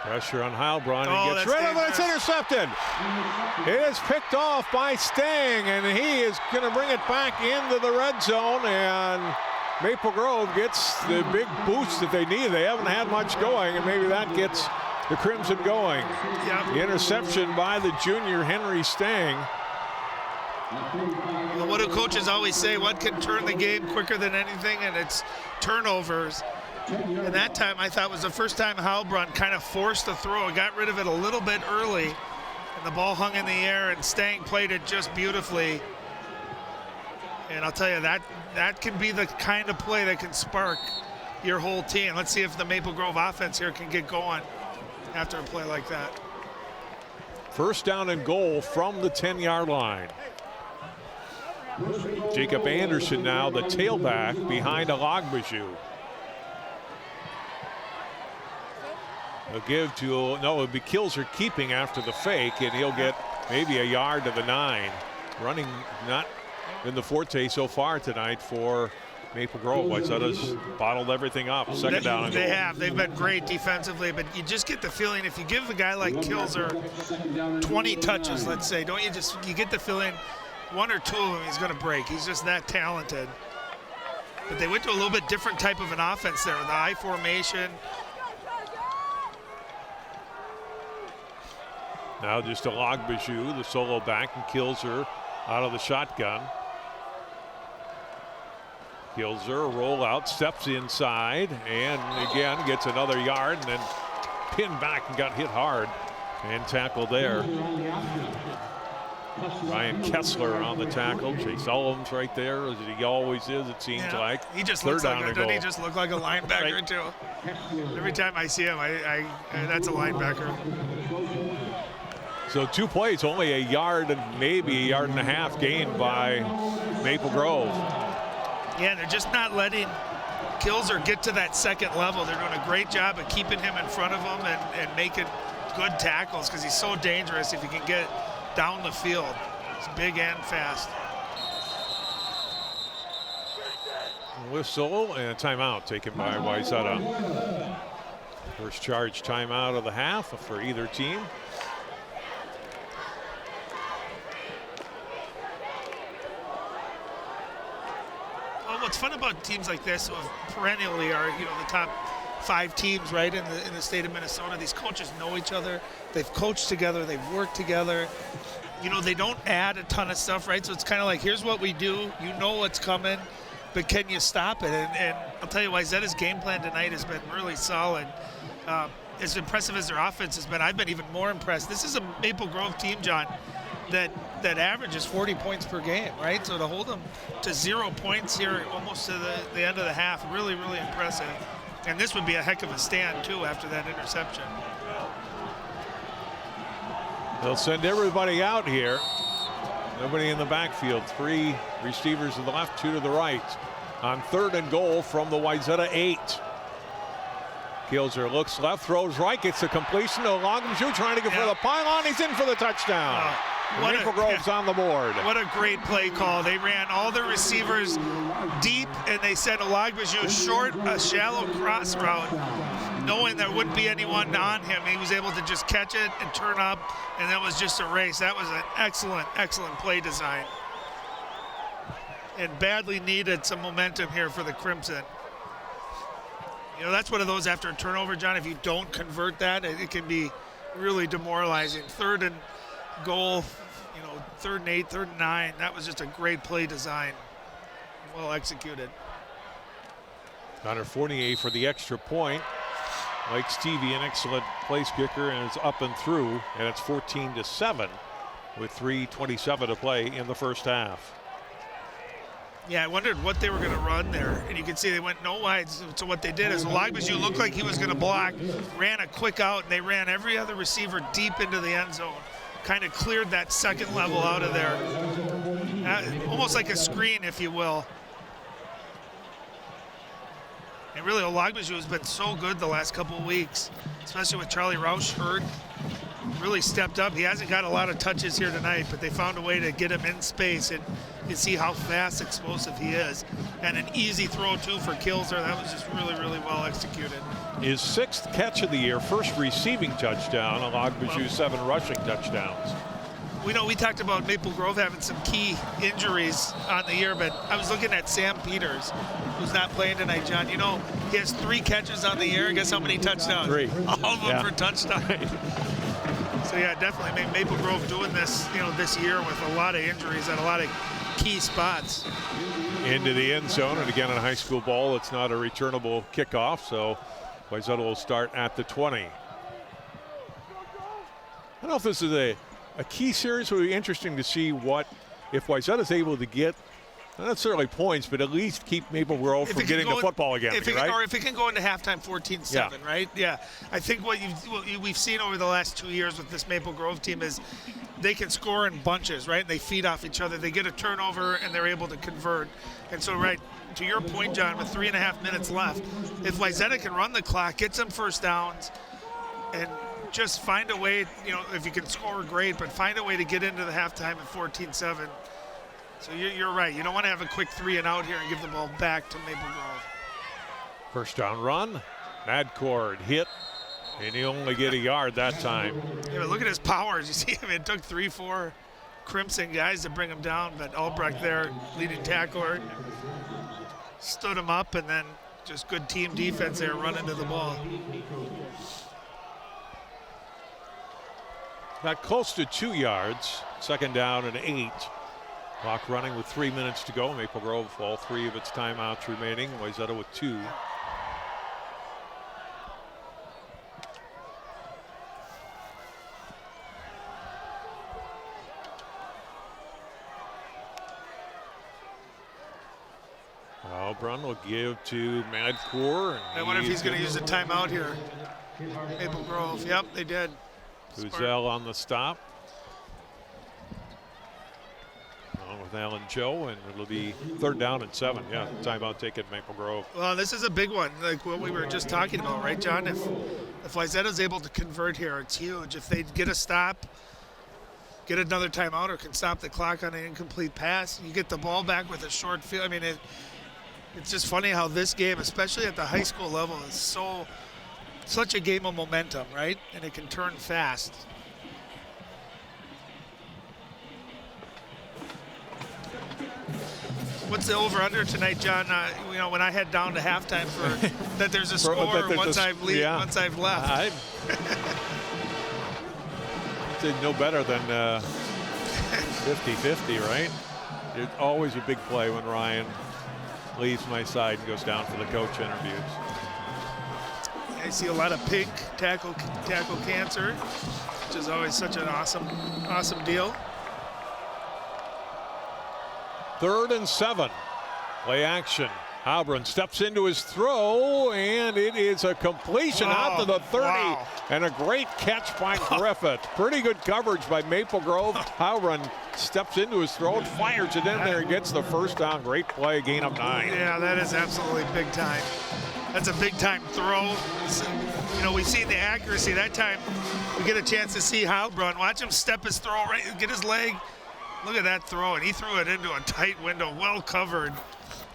Pressure on Heilbronn. He gets rid of it. It's intercepted. It is picked off by Stang, and he is going to bring it back into the red zone. And Maple Grove gets the big boost that they need. They haven't had much going, and maybe that gets the Crimson going. Yep. The interception by the junior Henry Stang. Well, what do coaches always say? What can turn the game quicker than anything? And it's turnovers. And that time I thought was the first time Heilbronn kind of forced the throw. Got rid of it a little bit early. And the ball hung in the air, and Stang played it just beautifully. And I'll tell you, that can be the kind of play that can spark your whole team. Let's see if the Maple Grove offense here can get going after a play like that. First down and goal from the 10-yard line. Jacob Anderson now the tailback behind Olagbaju. He'll give to, it'll be Kilser keeping after the fake, and he'll get maybe a yard to the 9. Running not been the forte so far tonight for Maple Grove. Wayzata's bottled everything up. Second down and goal. They have. They've been great defensively, but you just get the feeling if you give a guy like Kilser 20 touches, let's say, you get the feeling 1 or 2 of them he's going to break. He's just that talented. But they went to a little bit different type of an offense there with the I formation. Now just Olagbaju, the solo back, and Kilzer out of the shotgun. Kilzer, roll out, steps inside, and again gets another yard, and then pinned back and got hit hard and tackled there. Ryan Kessler on the tackle. Chase Ullum's right there, as he always is, it seems like. He just Third looks like down to doesn't goal. he just look like a linebacker Right. too? Every time I see him, I that's a linebacker. So 2 plays, only a yard and maybe a yard and a half gained by Maple Grove. Yeah, they're just not letting Kilzer get to that second level. They're doing a great job of keeping him in front of them and making good tackles because he's so dangerous if he can get down the field. He's big and fast. Whistle and a timeout taken by Wayzata. First charge timeout of the half for either team. Well, what's fun about teams like this perennially are, the top 5 teams, right, in the state of Minnesota. These coaches know each other. They've coached together. They've worked together. They don't add a ton of stuff, right? So it's kind of like, here's what we do. You know what's coming, but can you stop it? And I'll tell you, Wayzata's game plan tonight has been really solid. As impressive as their offense has been, I've been even more impressed. This is a Maple Grove team, John, that averages 40 points per game, right? So to hold them to 0 points here almost to the end of the half, really, really impressive. And this would be a heck of a stand, too, after that interception. They'll send everybody out here. Nobody in the backfield. 3 receivers to the left, 2 to the right. On 3rd and goal from the Wayzata 8. Kilzer looks left, throws right, gets the completion to Olagbaju, trying to get for the pylon. He's in for the touchdown. Maple Grove's on the board. What a great play call. They ran all the receivers deep, and they sent Olagbaju short, a shallow cross route, knowing there wouldn't be anyone on him. He was able to just catch it and turn up, and that was just a race. That was an excellent, excellent play design. And badly needed some momentum here for the Crimson. That's one of those after a turnover, John, if you don't convert that, it can be really demoralizing. 3rd and goal, 3rd and 8, 3rd and 9. That was just a great play design. Well executed. Connor Fournier for the extra point. Mike Stevie, an excellent place kicker, and it's up and through, and it's 14-7 with 3:27 to play in the first half. Yeah, I wondered what they were going to run there, and you can see they went no wides. So what they did is Olagbaju looked like he was going to block, ran a quick out, and they ran every other receiver deep into the end zone. Kind of cleared that second level out of there. Almost like a screen, if you will. And really, Olagbaju has been so good the last couple of weeks, especially with Charlie Roush hurt. Really stepped up. He hasn't got a lot of touches here tonight, but they found a way to get him in space, and you see how fast, explosive he is. And an easy throw, too, for Kilzer. That was just really, really well executed. His 6th catch of the year, 1st receiving touchdown. Olagbaju 7 rushing touchdowns. We talked about Maple Grove having some key injuries on the year, but I was looking at Sam Peters, who's not playing tonight, John. He has 3 catches on the year. Guess how many touchdowns? 3. All of them for touchdowns. So, yeah, definitely Maple Grove doing this, this year with a lot of injuries at a lot of key spots. Into the end zone, and again in high school ball, it's not a returnable kickoff, so Wayzata will start at the 20. I don't know if this is a key series. It would be interesting to see if Wayzata is able to get, not necessarily points, but at least keep Maple Grove from getting the football again, right? Or if it can go into halftime 14-7, right? Yeah. I think what we've seen over the last 2 years with this Maple Grove team is they can score in bunches, right? They feed off each other. They get a turnover, and they're able to convert. And so, right, to your point, John, with 3.5 minutes left, if Wayzata can run the clock, get some first downs, and just find a way, if you can score, great, but find a way to get into the halftime at 14-7. So you're right. You don't want to have a quick 3 and out here and give the ball back to Maple Grove. First down run. Madcord hit, and he only get a yard that time. Yeah, but look at his powers. You see him. It took 3-4 Crimson guys to bring him down, but Albrecht there, leading tackler, stood him up, and then just good team defense there running to the ball. got close to 2 yards. Second down and 8. Clock running with 3 minutes to go. Maple Grove, all 3 of its timeouts remaining. Wayzata with 2. Brun will give to Madcour. I wonder if he's going to use a timeout here. Maple Grove. Yep, they did. Uzel on the stop. Along with Alan Joe, and it'll be 3rd down and 7. Yeah, timeout taken Maple Grove. Well, this is a big one, like what we were just talking about, right, John? If Wayzata's able to convert here, it's huge. If they get a stop, get another timeout, or can stop the clock on an incomplete pass, you get the ball back with a short field. I mean, it's just funny how this game, especially at the high school level, is such a game of momentum, right? And it can turn fast. What's the over/under tonight, John? When I head down to halftime that there's a score once I've left. I did no better than 50-50, right? It's always a big play when Ryan leaves my side and goes down for the coach interviews. I see a lot of pink tackle cancer, which is always such an awesome deal. 3rd and 7. Play action. Halbrun steps into his throw, and it is a completion out to the 30. Wow. And a great catch by Griffith. Pretty good coverage by Maple Grove. Halbrun steps into his throw and fires it in there and gets the 1st down. Great play, gain of 9. Yeah, that is absolutely big time. That's a big time throw. We've seen the accuracy. That time we get a chance to see Halbrun. Watch him step his throw, right, get his leg. Look at that throw, and he threw it into a tight window, well covered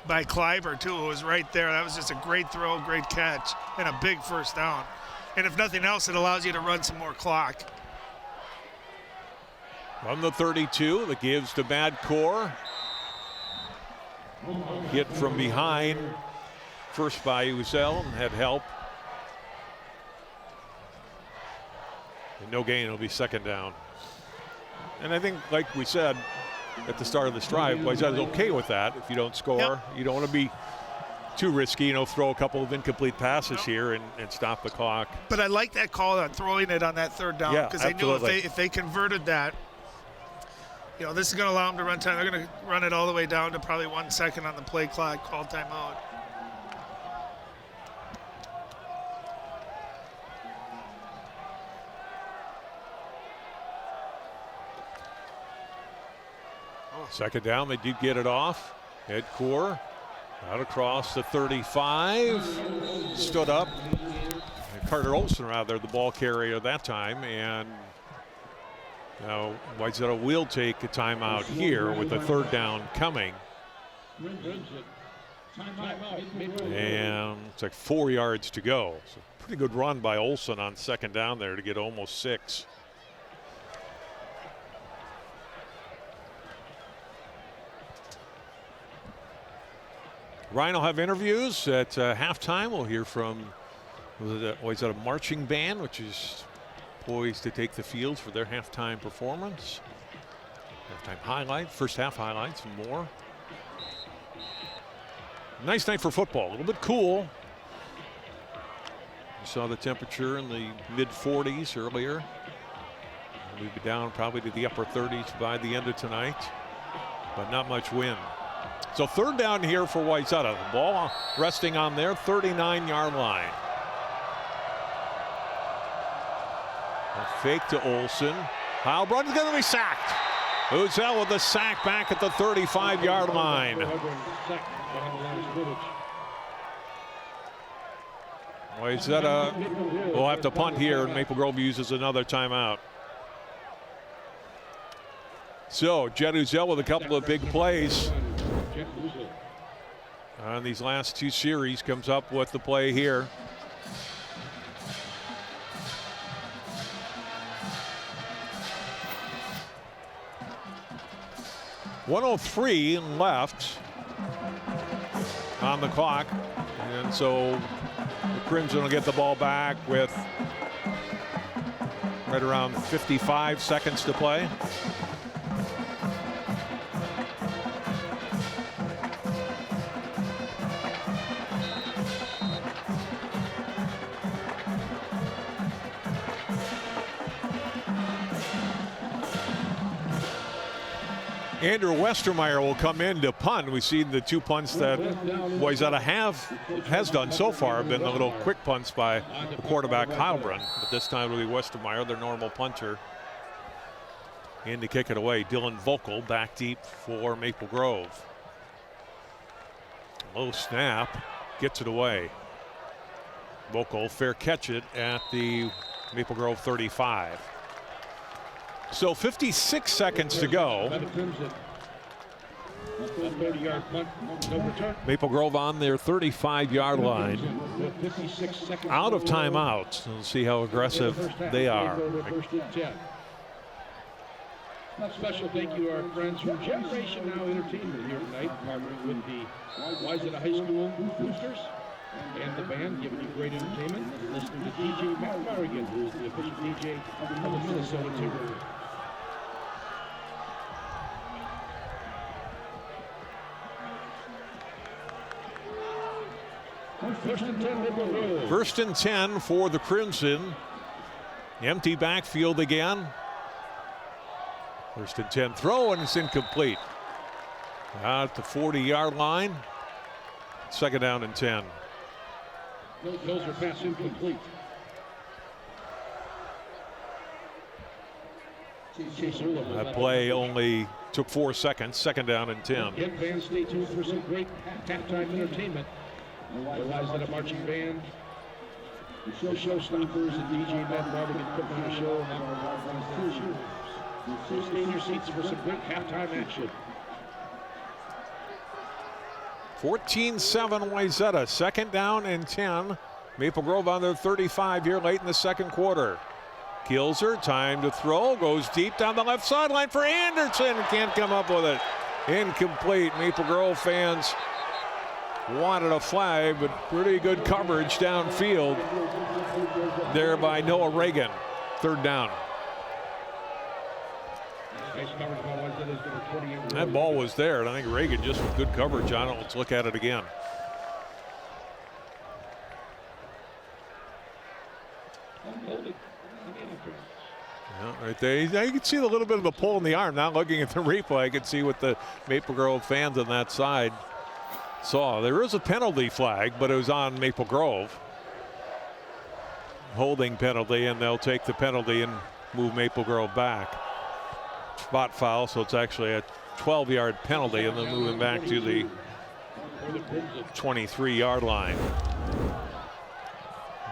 by Kleiber, too, who was right there. That was just a great throw, great catch, and a big 1st down. And if nothing else, it allows you to run some more clock. From the 32, that gives to Madcour. Hit from behind. First by Uzel, and had help. And no gain, it'll be 2nd down. And I think, like we said at the start of this drive, Wayzata's okay with that. If you don't score, Yep. You don't want to be too risky, throw a couple of incomplete passes here and stop the clock. But I like that call on throwing it on that 3rd down, because they knew if they converted that, this is going to allow them to run time. They're going to run it all the way down to probably 1 second on the play clock, call timeout. Second down, they did get it off. Madcour out across the 35, stood up. And Carter Olson, rather, the ball carrier that time, and now Wayzata will take a timeout here with the 3rd down coming. And it's like 4 yards to go. So pretty good run by Olson on 2nd down there to get almost 6. Ryan will have interviews at halftime. We'll hear from Wayzata marching band, which is poised to take the field for their halftime performance. Halftime highlight, 1st half highlights, and more. Nice night for football. A little bit cool. You saw the temperature in the mid-40s earlier. We'll be down probably to the upper 30s by the end of tonight, but not much wind. So 3rd down here for Wayzata. The ball resting on their 39-yard line. A fake to Olson. Halbrun is going to be sacked. Uzel with the sack back at the 35-yard line. Wayzata will have to punt here, and Maple Grove uses another timeout. So Jed Uzel with a couple of big plays on these last 2 series, comes up with the play here. .103 left on the clock, and so the Crimson will get the ball back with Right around 55 seconds to play. Andrew Westermeyer will come in to punt. We've seen the 2 punts that Wayzata has done so far have been the little quick punts by the quarterback Heilbrunn. But this time it'll be Westermeyer, their normal punter, in to kick it away. Dylan Vogel back deep for Maple Grove. Low snap, gets it away. Vogel fair catch it at the Maple Grove 35. So 56 seconds to go. Maple Grove on their 35-yard line. Out of timeouts. We'll see how aggressive they are. A special thank you to our friends from Generation Now Entertainment here tonight, partnering with the Wayzata High School Boosters and the band, giving you great entertainment. Listening to DJ Matt Morrigan, who is the official DJ of the Minnesota Timberwolves. First and 10 for the Crimson. Empty backfield again. First and 10 throw, and it's incomplete. Out at the 40-yard line. Second down and 10. Those are pass incomplete. That play only took 4 seconds. Second down and 10. Again, fans, stay tuned for some great halftime entertainment. Wayzata marching band, the showstoppers, and DJ Matt Morrigan putting on a show. So stay in your seats for some great halftime action. 14-7 Wayzata. Second down and 10. Maple Grove on their 35 here late in the second quarter. Kilzer, time to throw, goes deep down the left sideline for Anderson. Can't come up with it. Incomplete. Maple Grove fans wanted a flag, but pretty good coverage downfield there by Noah Reagan. Third down. That ball was there, and I think Reagan just with good coverage on it. Let's look at it again. Yeah, right there. You can see a little bit of the pull in the arm. Now looking at the replay, I can see what the Maple Grove fans on that side saw. There is a penalty flag, but it was on Maple Grove. Holding penalty, and they'll take the penalty and move Maple Grove back. Spot foul, so it's actually a 12-yard penalty, and they'll move him back to the 23-yard line.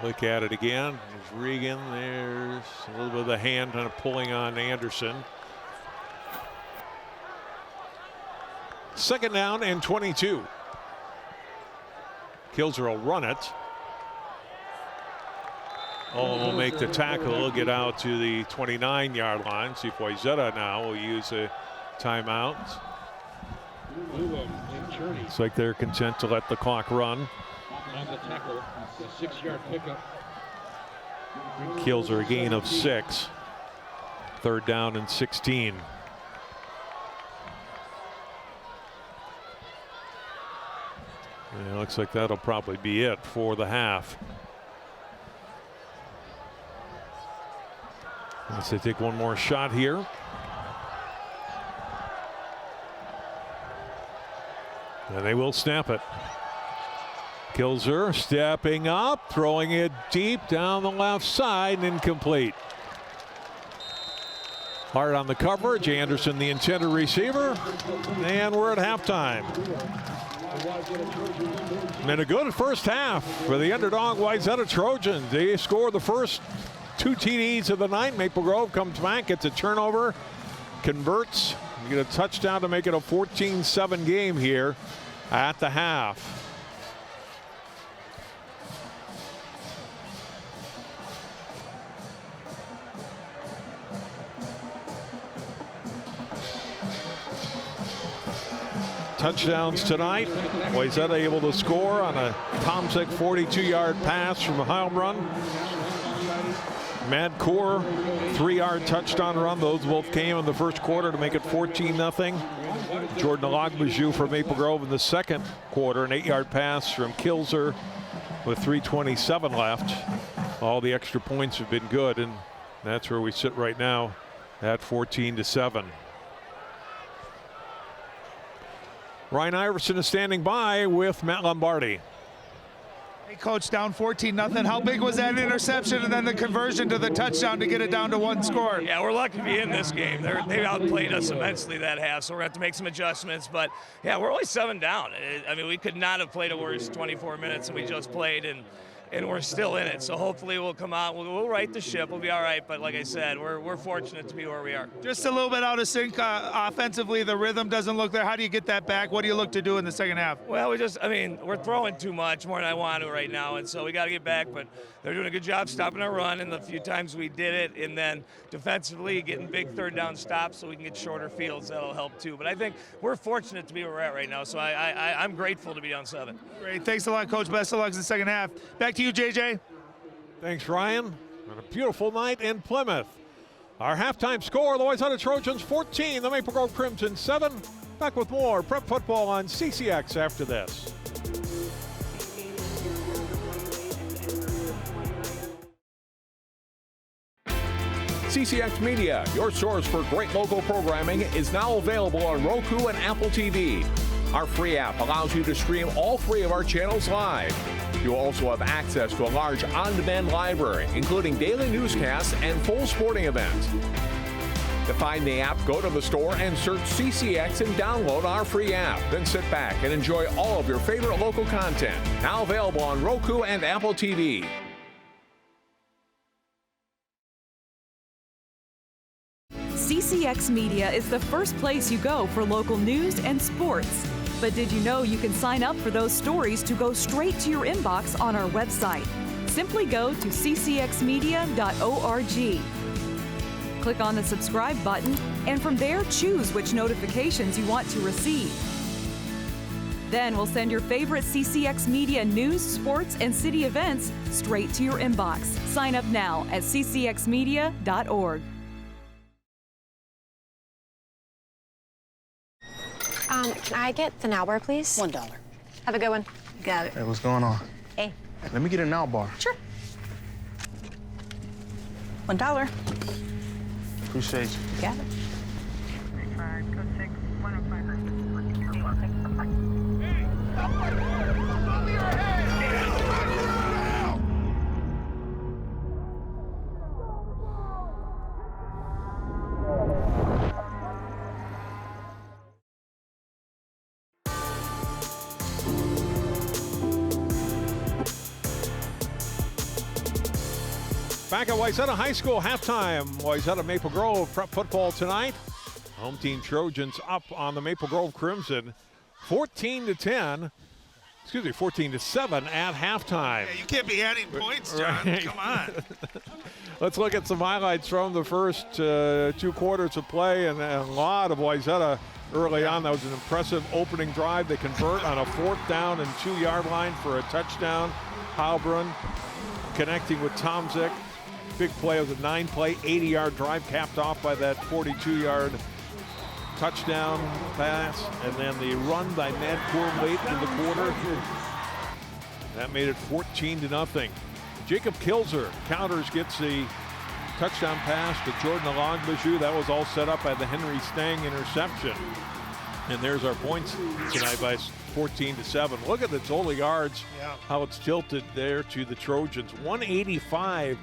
Look at it again. There's Regan. There's a little bit of the hand kind of pulling on Anderson. Second down and 22. Kilzer will run it. Olin will make the tackle. He'll get out to the 29-yard line. See if Wayzata now will use a timeout. Looks like they're content to let the clock run. On the tackle, a 6-yard pickup. Kilzer a gain of 6. Third down and 16. Yeah, looks like that'll probably be it for the half. Let's say take one more shot here. And they will snap it. Kilzer stepping up, throwing it deep down the left side, and incomplete. Hard on the coverage. Anderson, the intended receiver. And we're at halftime. And a good first half for the underdog Wayzata Trojans. They score the first 2 TDs of the night. Maple Grove comes back, gets a turnover, converts, get a touchdown to make it a 14-7 game here at the half. Touchdowns tonight. Wayzata able to score on a Tomczyk 42-yard pass from Heilbrunn. Madcour, 3-yard touchdown run. Those both came in the first quarter to make it 14-0. Jordan Olagbaju for Maple Grove in the second quarter, an 8-yard pass from Kilzer with 3:27 left. All the extra points have been good, and that's where we sit right now at 14-7. Ryan Iverson is standing by with Matt Lombardi. Hey, Coach, down 14-0. How big was that interception and then the conversion to the touchdown to get it down to 1 score? Yeah, we're lucky to be in this game. They outplayed us immensely that half, so we're going to have to make some adjustments. But, yeah, we're only 7 down. I mean, we could not have played a worse 24 minutes than we just played, and we're still in it. So hopefully we'll come out. We'll right the ship. We'll be all right. But like I said, we're fortunate to be where we are. Just a little bit out of sync offensively. The rhythm doesn't look there. How do you get that back? What do you look to do in the second half? Well, we're throwing too much, more than I want to right now. And so we got to get back. But they're doing a good job stopping our run and the few times we did it. And then defensively getting big third down stops so we can get shorter fields. That'll help too. But I think we're fortunate to be where we're at right now. So I'm grateful to be down 7. Great. Thanks a lot, Coach. Best of luck in the second half. Back to you, JJ. Thanks, Ryan. And a beautiful night in Plymouth. Our halftime score, the Wayzata Trojans 14, the Maple Grove Crimson 7. Back with more prep football on CCX after this. CCX Media, your source for great local programming, is now available on Roku and Apple TV. Our free app allows you to stream all 3 of our channels live. You'll also have access to a large on-demand library, including daily newscasts and full sporting events. To find the app, go to the store and search CCX and download our free app. Then sit back and enjoy all of your favorite local content. Now available on Roku and Apple TV. CCX Media is the first place you go for local news and sports. But did you know you can sign up for those stories to go straight to your inbox on our website? Simply go to ccxmedia.org. Click on the subscribe button, and from there choose which notifications you want to receive. Then we'll send your favorite CCX Media news, sports, and city events straight to your inbox. Sign up now at ccxmedia.org. Can I get the now bar, please? $1. Have a good one. Got it. Hey, what's going on? Hey. Let me get a now bar. Sure. $1. Appreciate you. Got it. Back at Wayzata High School halftime. Wayzata Maple Grove prep football tonight. Home team Trojans up on the Maple Grove Crimson 14-7 at halftime. Yeah, you can't be adding points, John. Right. Come on. Let's look at some highlights from the first 2 quarters of play, and a lot of Wayzata early on. That was an impressive opening drive. They convert on a 4th down and 2-yard line for a touchdown. Halbrun connecting with Tomzik. Big play was a 9-play, 80-yard drive capped off by that 42-yard touchdown pass. And then the run by Madcour late in the quarter. That made it 14-0. Jacob Kilzer counters, gets the touchdown pass to Jordan Olagbaju. That was all set up by the Henry Stang interception. And there's our points tonight by 14-7. Look at the total yards, how it's tilted there to the Trojans. 185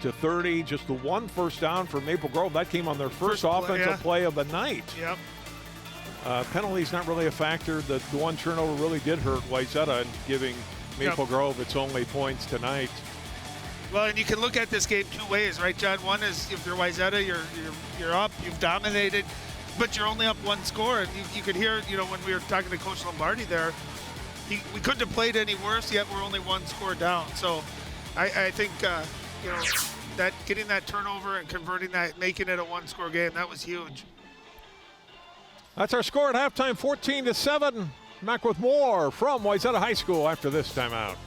to 30, just the 1 first down for Maple Grove. That came on their first offensive play of the night. Yep. Penalties not really a factor. The one turnover really did hurt Wayzata in giving Maple Grove its only points tonight. Well, and you can look at this game 2 ways, right, John? One is if you're Wayzata, you're up, you've dominated, but you're only up 1 score. And you could hear, when we were talking to Coach Lombardi there, we couldn't have played any worse, yet we're only 1 score down. So I think, that getting that turnover and converting that, making it a 1-score game, that was huge. That's our score at halftime, 14-7. Back with more from Wayzata High School after this timeout.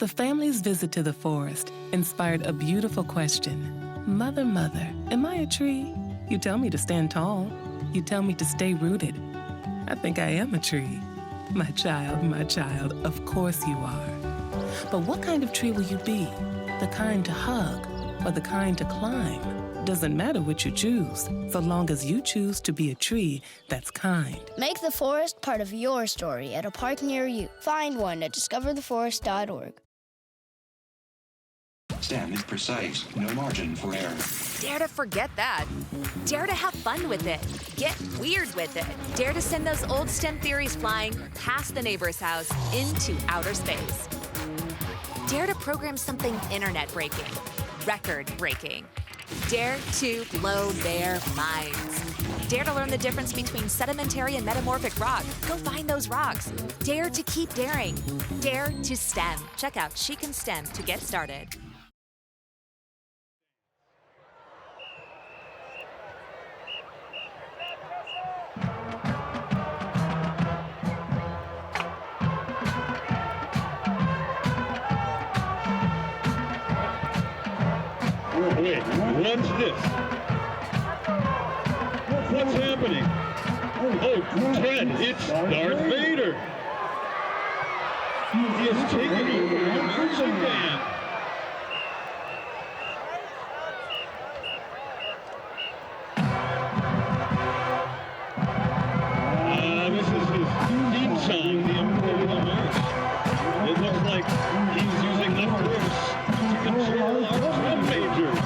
The family's visit to the forest inspired a beautiful question. Mother, mother, am I a tree? You tell me to stand tall. You tell me to stay rooted. I think I am a tree. My child, of course you are. But what kind of tree will you be? The kind to hug or the kind to climb? Doesn't matter what you choose, so long as you choose to be a tree that's kind. Make the forest part of your story at a park near you. Find one at discovertheforest.org. STEM is precise, no margin for error. Dare to forget that. Dare to have fun with it. Get weird with it. Dare to send those old STEM theories flying past the neighbor's house into outer space. Dare to program something internet-breaking, record-breaking. Dare to blow their minds. Dare to learn the difference between sedimentary and metamorphic rock. Go find those rocks. Dare to keep daring. Dare to STEM. Check out She Can STEM to get started. Wait, what's this? What's happening? Oh, Ted, it's Darth Vader. He has taken over the marching band. This is his theme song, the Imperial March. It looks like he's using the Force to control our drum majors.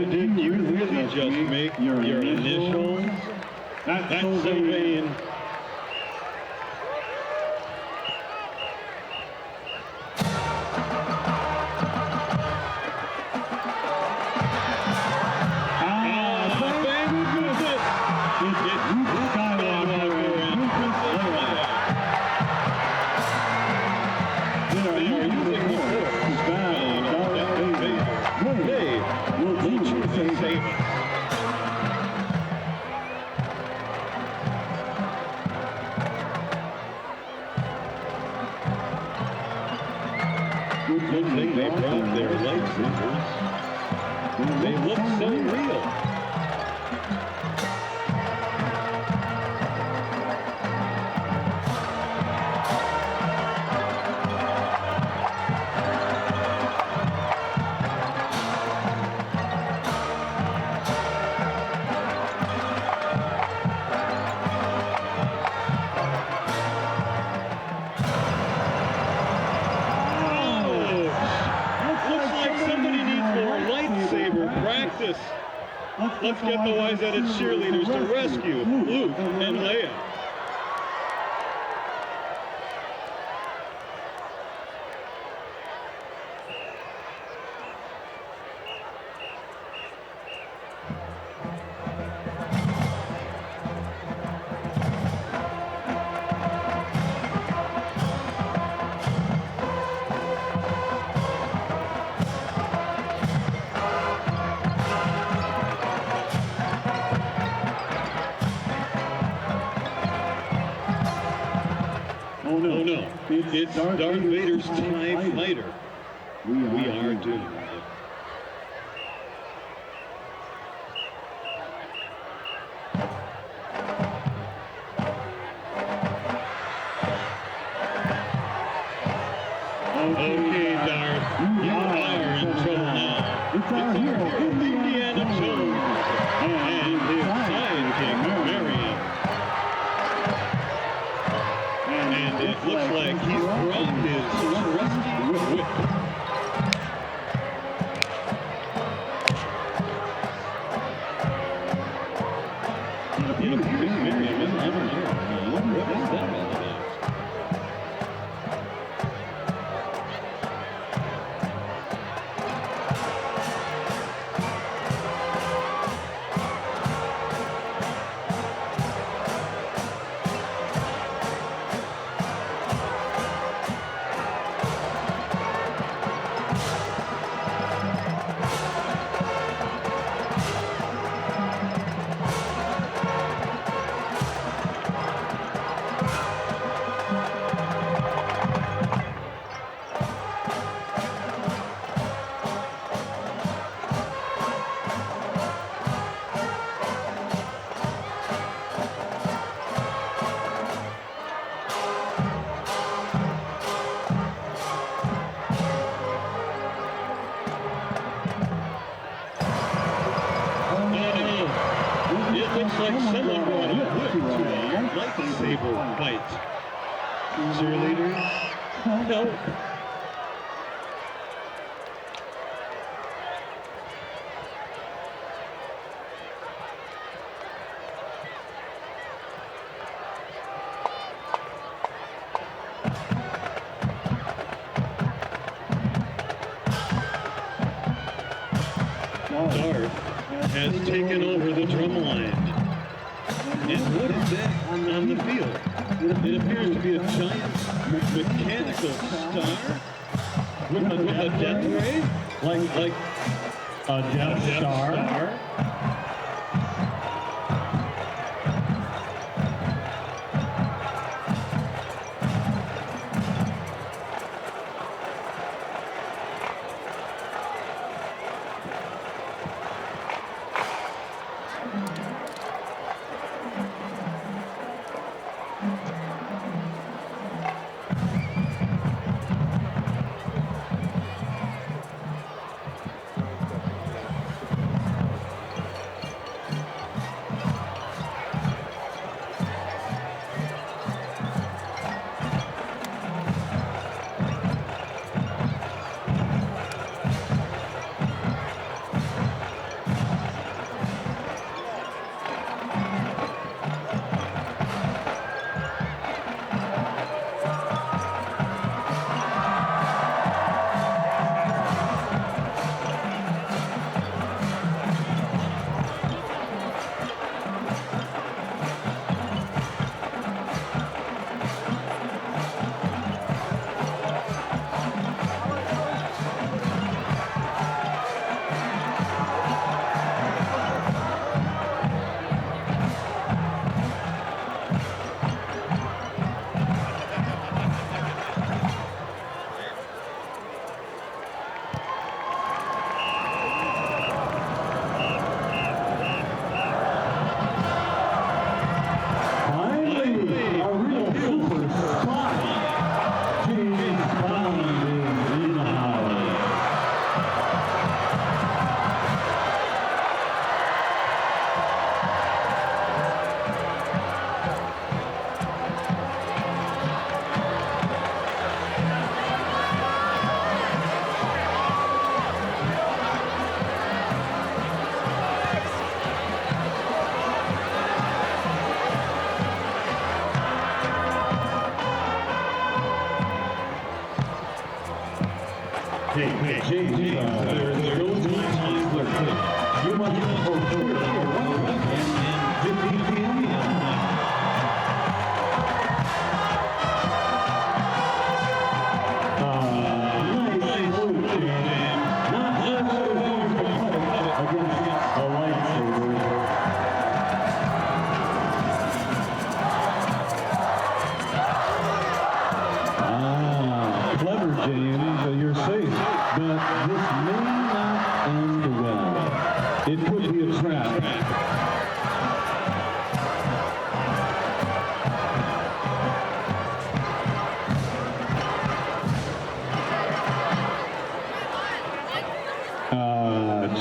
Didn't you really just make your initials? That's so vain. Good thing they brought their lightsabers. They look so real. Let's get the Wayzata cheerleaders to rescue Luke and Leia. Oh no, it's Darth Vader's TIE Fighter. We are doomed. Okay, Darth, you are in trouble now. It's our hero, Indiana Jones, and his sidekick, Marion. And it looks like he's brought his trusty whip. lightsaber fight. Cheerleaders? No. Has taken over the drum line. And what is that on the field? It appears to be a giant mechanical star with a death ray, like a Death Star.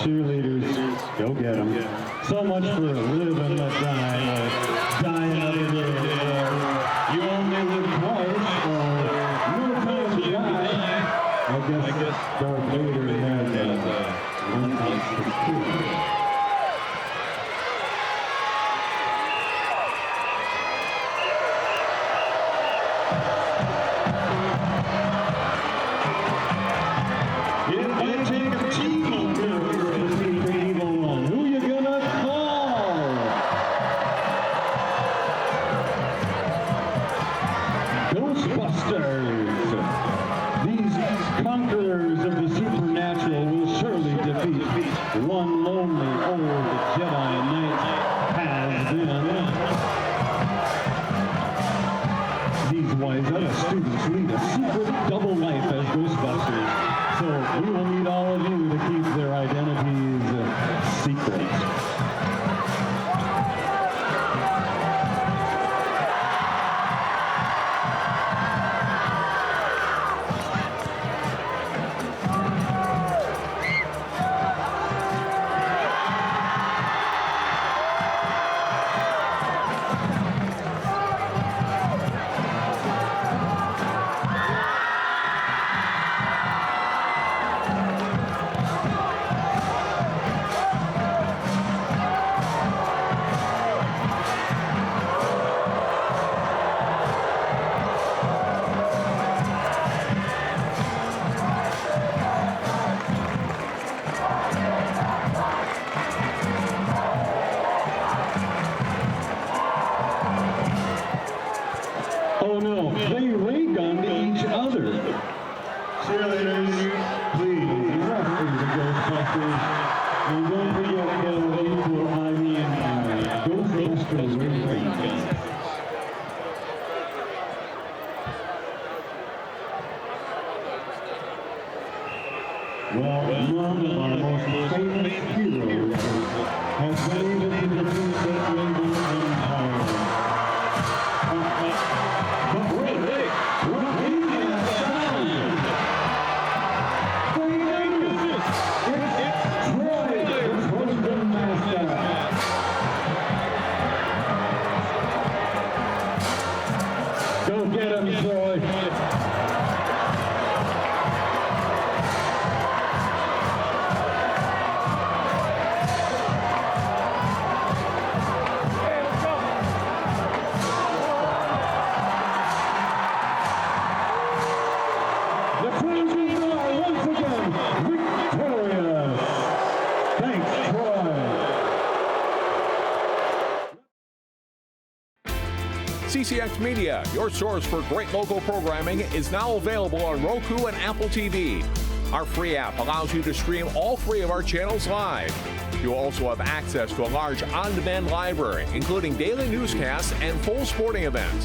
Cheerleaders, go get them. So much for live and let die. Die another day. You only live twice, or no time to die. I guess Darth Vader has one chance to one lonely old Jedi Knight has been. These Wayzata students lead a secret double life as Ghostbusters, so we will need all of you to keep their identities secret. And don't forget Kelly for Ivy and Aaron. Go Extras. Well, none of our most famous heroes has been able to defeat that Rainbow Empire. But wait, what is that sound? It's Troy, the Trojan mascot. Go get him, Troy. CCX Media, your source for great local programming, is now available on Roku and Apple TV. Our free app allows you to stream all 3 of our channels live. You also have access to a large on-demand library, including daily newscasts and full sporting events.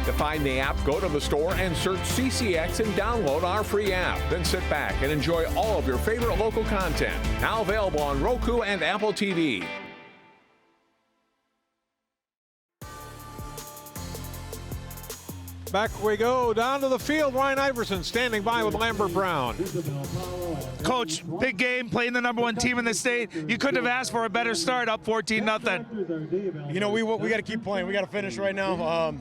To find the app, go to the store and search CCX and download our free app. Then sit back and enjoy all of your favorite local content. Now available on Roku and Apple TV. Back we go down to the field. Ryan Iverson standing by with Lambert Brown. Coach, big game, playing the #1 team in the state. You couldn't have asked for a better start, up 14-0. You know, we got to keep playing. We got to finish right now.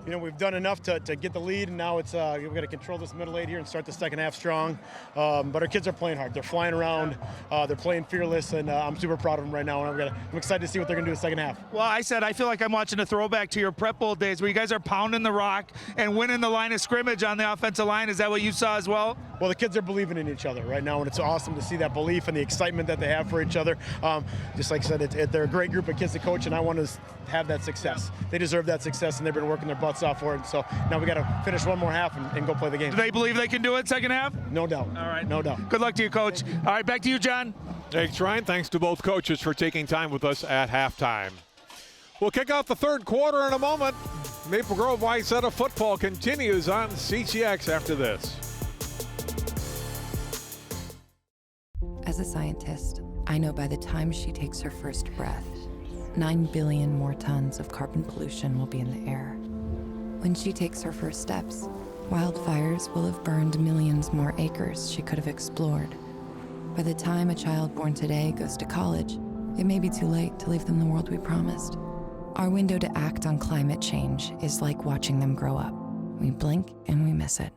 You know, we've done enough to get the lead, and now it's we've got to control this middle 8 here and start the second half strong. But our kids are playing hard. They're flying around. They're playing fearless, and I'm super proud of them right now. And I'm excited to see what they're going to do in the second half. Well, I feel like I'm watching a throwback to your prep bowl days where you guys are pounding the rock and winning the line of scrimmage on the offensive line. Is that what you saw as well? Well, the kids are believing in each other right now, and it's awesome to see that belief and the excitement that they have for each other. Just like I said, they're a great group of kids to coach, and I want to have that success. They deserve that success, and they've been working their butts off for it. So now we got to finish one more half and go play the game. Do they believe they can do it second half? No doubt. All right. No doubt. Good luck to you, Coach. All right, back to you, John. Thanks, Ryan. Thanks to both coaches for taking time with us at halftime. We'll kick off the third quarter in a moment. Maple Grove Wayzata football continues on CCX after this. As a scientist, I know by the time she takes her first breath, 9 billion more tons of carbon pollution will be in the air. When she takes her first steps, wildfires will have burned millions more acres she could have explored. By the time a child born today goes to college, it may be too late to leave them the world we promised. Our window to act on climate change is like watching them grow up. We blink and we miss it.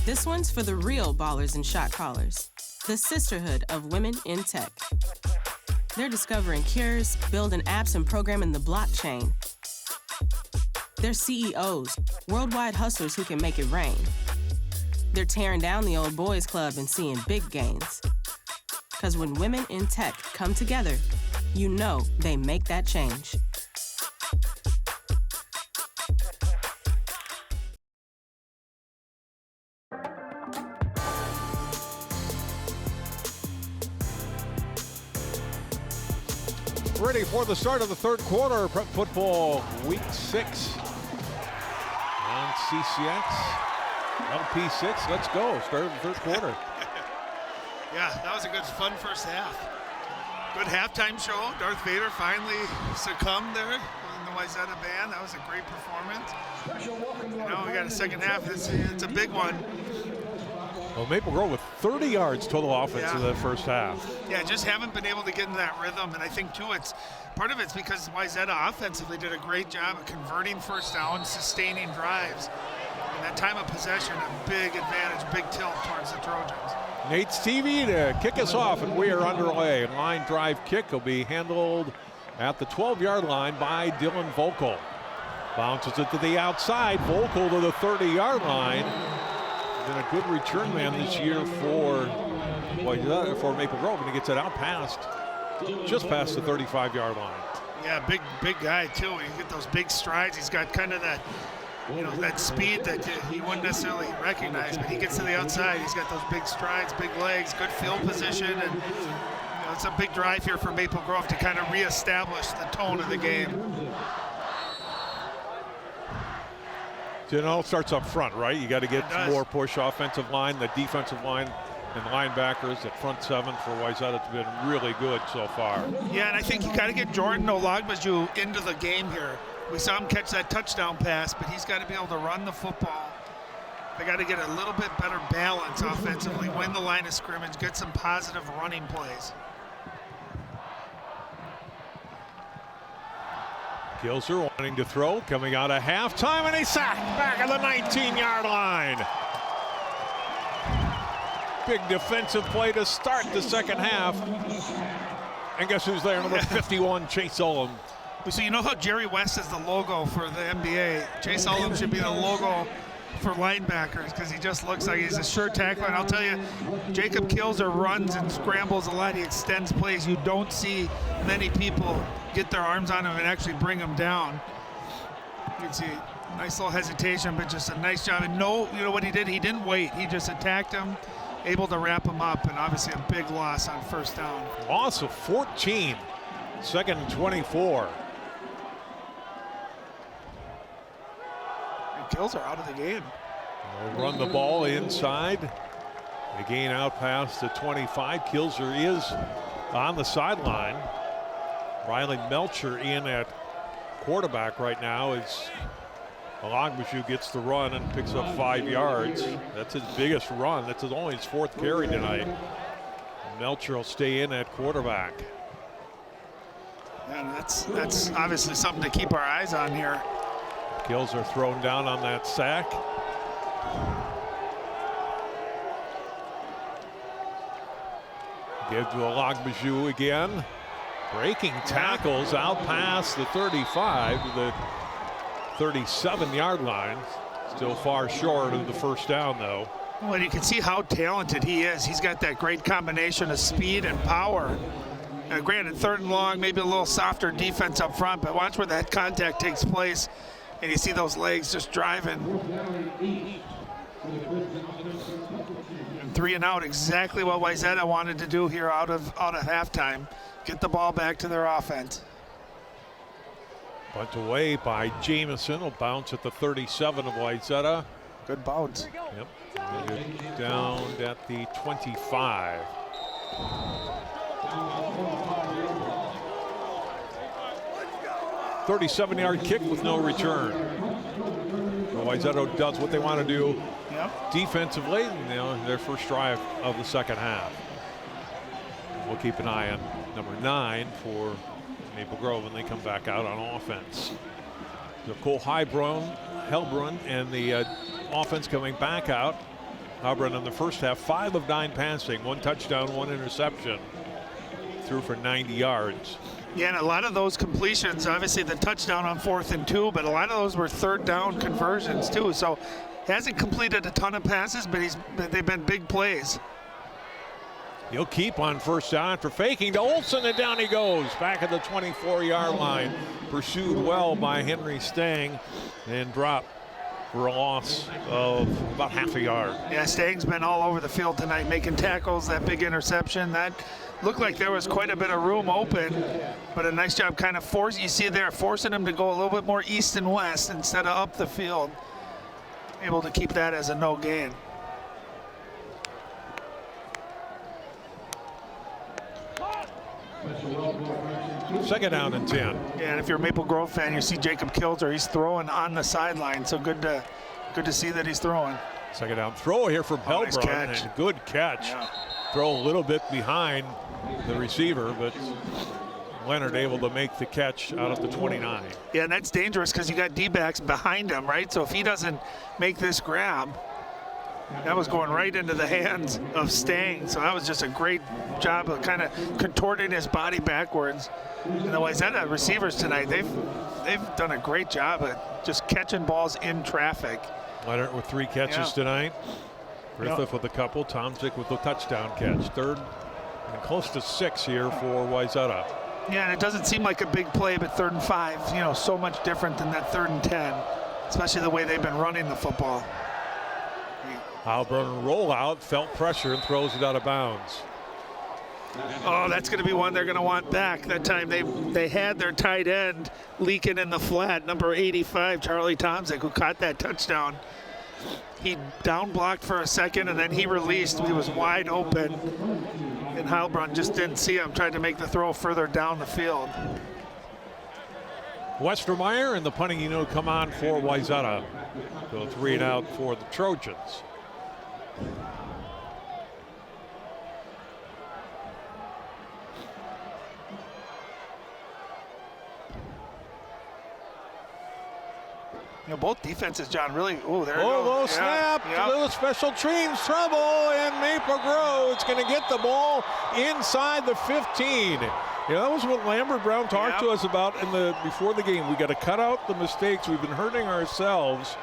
This one's for the real ballers and shot callers, the sisterhood of women in tech. They're discovering cures, building apps, and programming the blockchain. They're CEOs, worldwide hustlers who can make it rain. They're tearing down the old boys club and seeing big gains. 'Cause when women in tech come together, you know they make that change. Ready for the start of the third quarter. Prep football week 6 on CCX. LP6, let's go. Start of the third quarter. Yeah, that was a good, fun first half. Good halftime show. Darth Vader finally succumbed there in the Wayzata band. That was a great performance. Now we got a second half. It's a big one. Well, Maple Grove with 30 yards total offense in the first half. Yeah, just haven't been able to get into that rhythm. And I think, too, part of it's because Wayzata offensively did a great job of converting first downs, sustaining drives. And that time of possession, a big advantage, big tilt towards the Trojans. Nate's TV to kick us off, and we are underway. Line drive kick will be handled at the 12-yard line by Dylan Volkel. Bounces it to the outside. Volkel to the 30-yard line. Been a good return man this year for Maple Grove, and he gets it out just past the 35-yard line. Yeah, big guy too. You get those big strides. He's got kind of that that speed that he wouldn't necessarily recognize, but he gets to the outside. He's got those big strides, big legs, good field position, and it's a big drive here for Maple Grove to kind of reestablish the tone of the game. It all starts up front, right? You got to get more push offensive line. The defensive line and linebackers at front seven for Wayzata has been really good so far. Yeah, and I think you got to get Jordan Olagbaju into the game here. We saw him catch that touchdown pass, but he's got to be able to run the football. They got to get a little bit better balance offensively, win the line of scrimmage, get some positive running plays. Gilzer wanting to throw, coming out of halftime, and he sacked back at the 19-yard line. Big defensive play to start the second half. And guess who's there? Number 51, Chase Ullum. So you know how Jerry West is the logo for the NBA? Chase Ullum should be the logo for linebackers because he just looks like he's a sure tackler. And I'll tell you, Jacob Kilzer runs and scrambles a lot. He extends plays. You don't see many people get their arms on him and actually bring him down. You can see nice little hesitation, but just a nice job. And you know what he did? He didn't wait. He just attacked him, able to wrap him up, and obviously a big loss on first down. Loss of 14, second and 24. Kills are out of the game. They'll run the ball inside. They gain out past the 25. Kilzer is on the sideline. Riley Melcher in at quarterback right now as Olagbaju gets the run and picks up 5 yards. That's his biggest run. That's only his fourth carry tonight. Melcher will stay in at quarterback. And that's obviously something to keep our eyes on here. Kills are thrown down on that sack. Give to Olagbaju again. Breaking tackles out past the 35 to the 37-yard line. Still far short of the first down, though. Well, you can see how talented he is. He's got that great combination of speed and power. Granted, third and long, maybe a little softer defense up front, but watch where that contact takes place. And you see those legs just driving. And 3 and out, exactly what Wayzata wanted to do here out of halftime. Get the ball back to their offense. Bunt away by Jamison. Will bounce at the 37 of Wayzata. Good bounce. Yep. Down at the 25. 37-yard kick with no return. Wayzata does what they want to do defensively, their first drive of the second half. We'll keep an eye on number 9 for Maple Grove when they come back out on offense. So Cole Helbrun and the offense coming back out. Helbrun in the first half, 5 of 9 passing, 1 touchdown, 1 interception. Threw for 90 yards. Yeah, and a lot of those completions, obviously the touchdown on 4th and 2, but a lot of those were third down conversions too. So he hasn't completed a ton of passes, but they've been big plays. He'll keep on first down after faking to Olsen, and down he goes back at the 24-yard line. Pursued well by Henry Stang and dropped for a loss of about half a yard. Yeah, Stang's been all over the field tonight, making tackles. That big interception, that looked like there was quite a bit of room open, but a nice job kind of forcing him to go a little bit more east and west instead of up the field. Able to keep that as a no gain. Second down and 10. Yeah, and if you're a Maple Grove fan, you see Jacob Kilzer. He's throwing on the sideline, so good to see that he's throwing. Second down throw here from Helbrun. Nice catch. And good catch. Yeah. Throw a little bit behind the receiver, but Leonard able to make the catch out of the 29. Yeah, and that's dangerous because you got D-backs behind him, right? So if he doesn't make this grab, that was going right into the hands of Stang. So that was just a great job of kind of contorting his body backwards. And the Wayzata receivers tonight, they've done a great job at just catching balls in traffic. Leonard with 3 catches tonight. Griffith with a couple. Tomczyk with the touchdown catch. Third and close to 6 here for Wayzata. Yeah, and it doesn't seem like a big play, but 3rd and 5, so much different than that 3rd and 10. especially the way they've been running the football. Heilbronn rollout, felt pressure and throws it out of bounds. Oh, that's going to be one they're going to want back. That time they had their tight end leaking in the flat, number 85, Charlie Tomczyk, who caught that touchdown. He down blocked for a second, and then he released. He was wide open, and Heilbronn just didn't see him, tried to make the throw further down the field. Westermeyer and the punting unit come on for Wayzata. So 3 and out for the Trojans. You know, both defenses, John, really, there low snap, little special teams trouble, and Maple Grove's going to get the ball inside the 15. You know, that was what Lambert Brown talked to us about before the game. We got to cut out the mistakes. We've been hurting ourselves,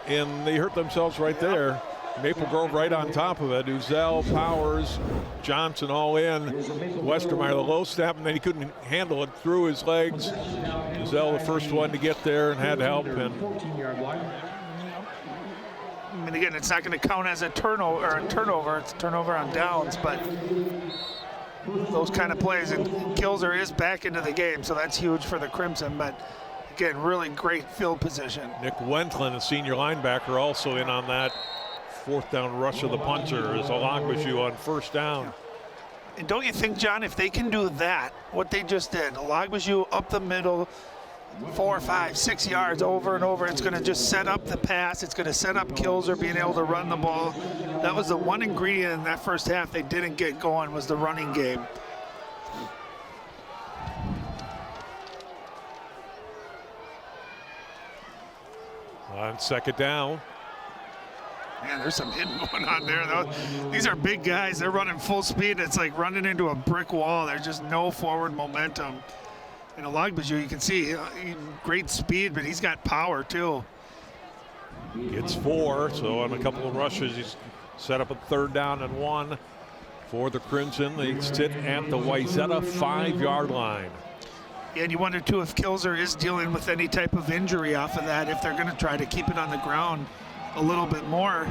and they hurt themselves right there. Maple Grove right on top of it. Uzel, Powers, Johnson all in. Westermeyer the low snap, and then he couldn't handle it through his legs. Uzel the first one to get there and had help. And I mean, again, it's not going to count as a turnover. It's a turnover on downs, but those kind of plays. And Kilzer is back into the game, so that's huge for the Crimson. But again, really great field position. Nick Wendland, a senior linebacker, also in on that. 4th down rush of the punter is Olagbaju on 1st down. And don't you think, John, if they can do that, what they just did, Olagbaju up the middle, 4, 5, 6 yards over and over, it's going to just set up the pass. It's going to set up Kilzer being able to run the ball. That was the one ingredient in that first half they didn't get going, was the running game. On 2nd down. Man, there's some hitting going on there, though. These are big guys. They're running full speed. It's like running into a brick wall. There's just no forward momentum. And Olagbaju, you can see, great speed, but he's got power, too. Gets 4, so on a couple of rushes, he's set up a 3rd down and 1 for the Crimson. They sit at the Wayzata 5-yard line. Yeah, and you wonder, too, if Kilzer is dealing with any type of injury off of that, if they're going to try to keep it on the ground a little bit more,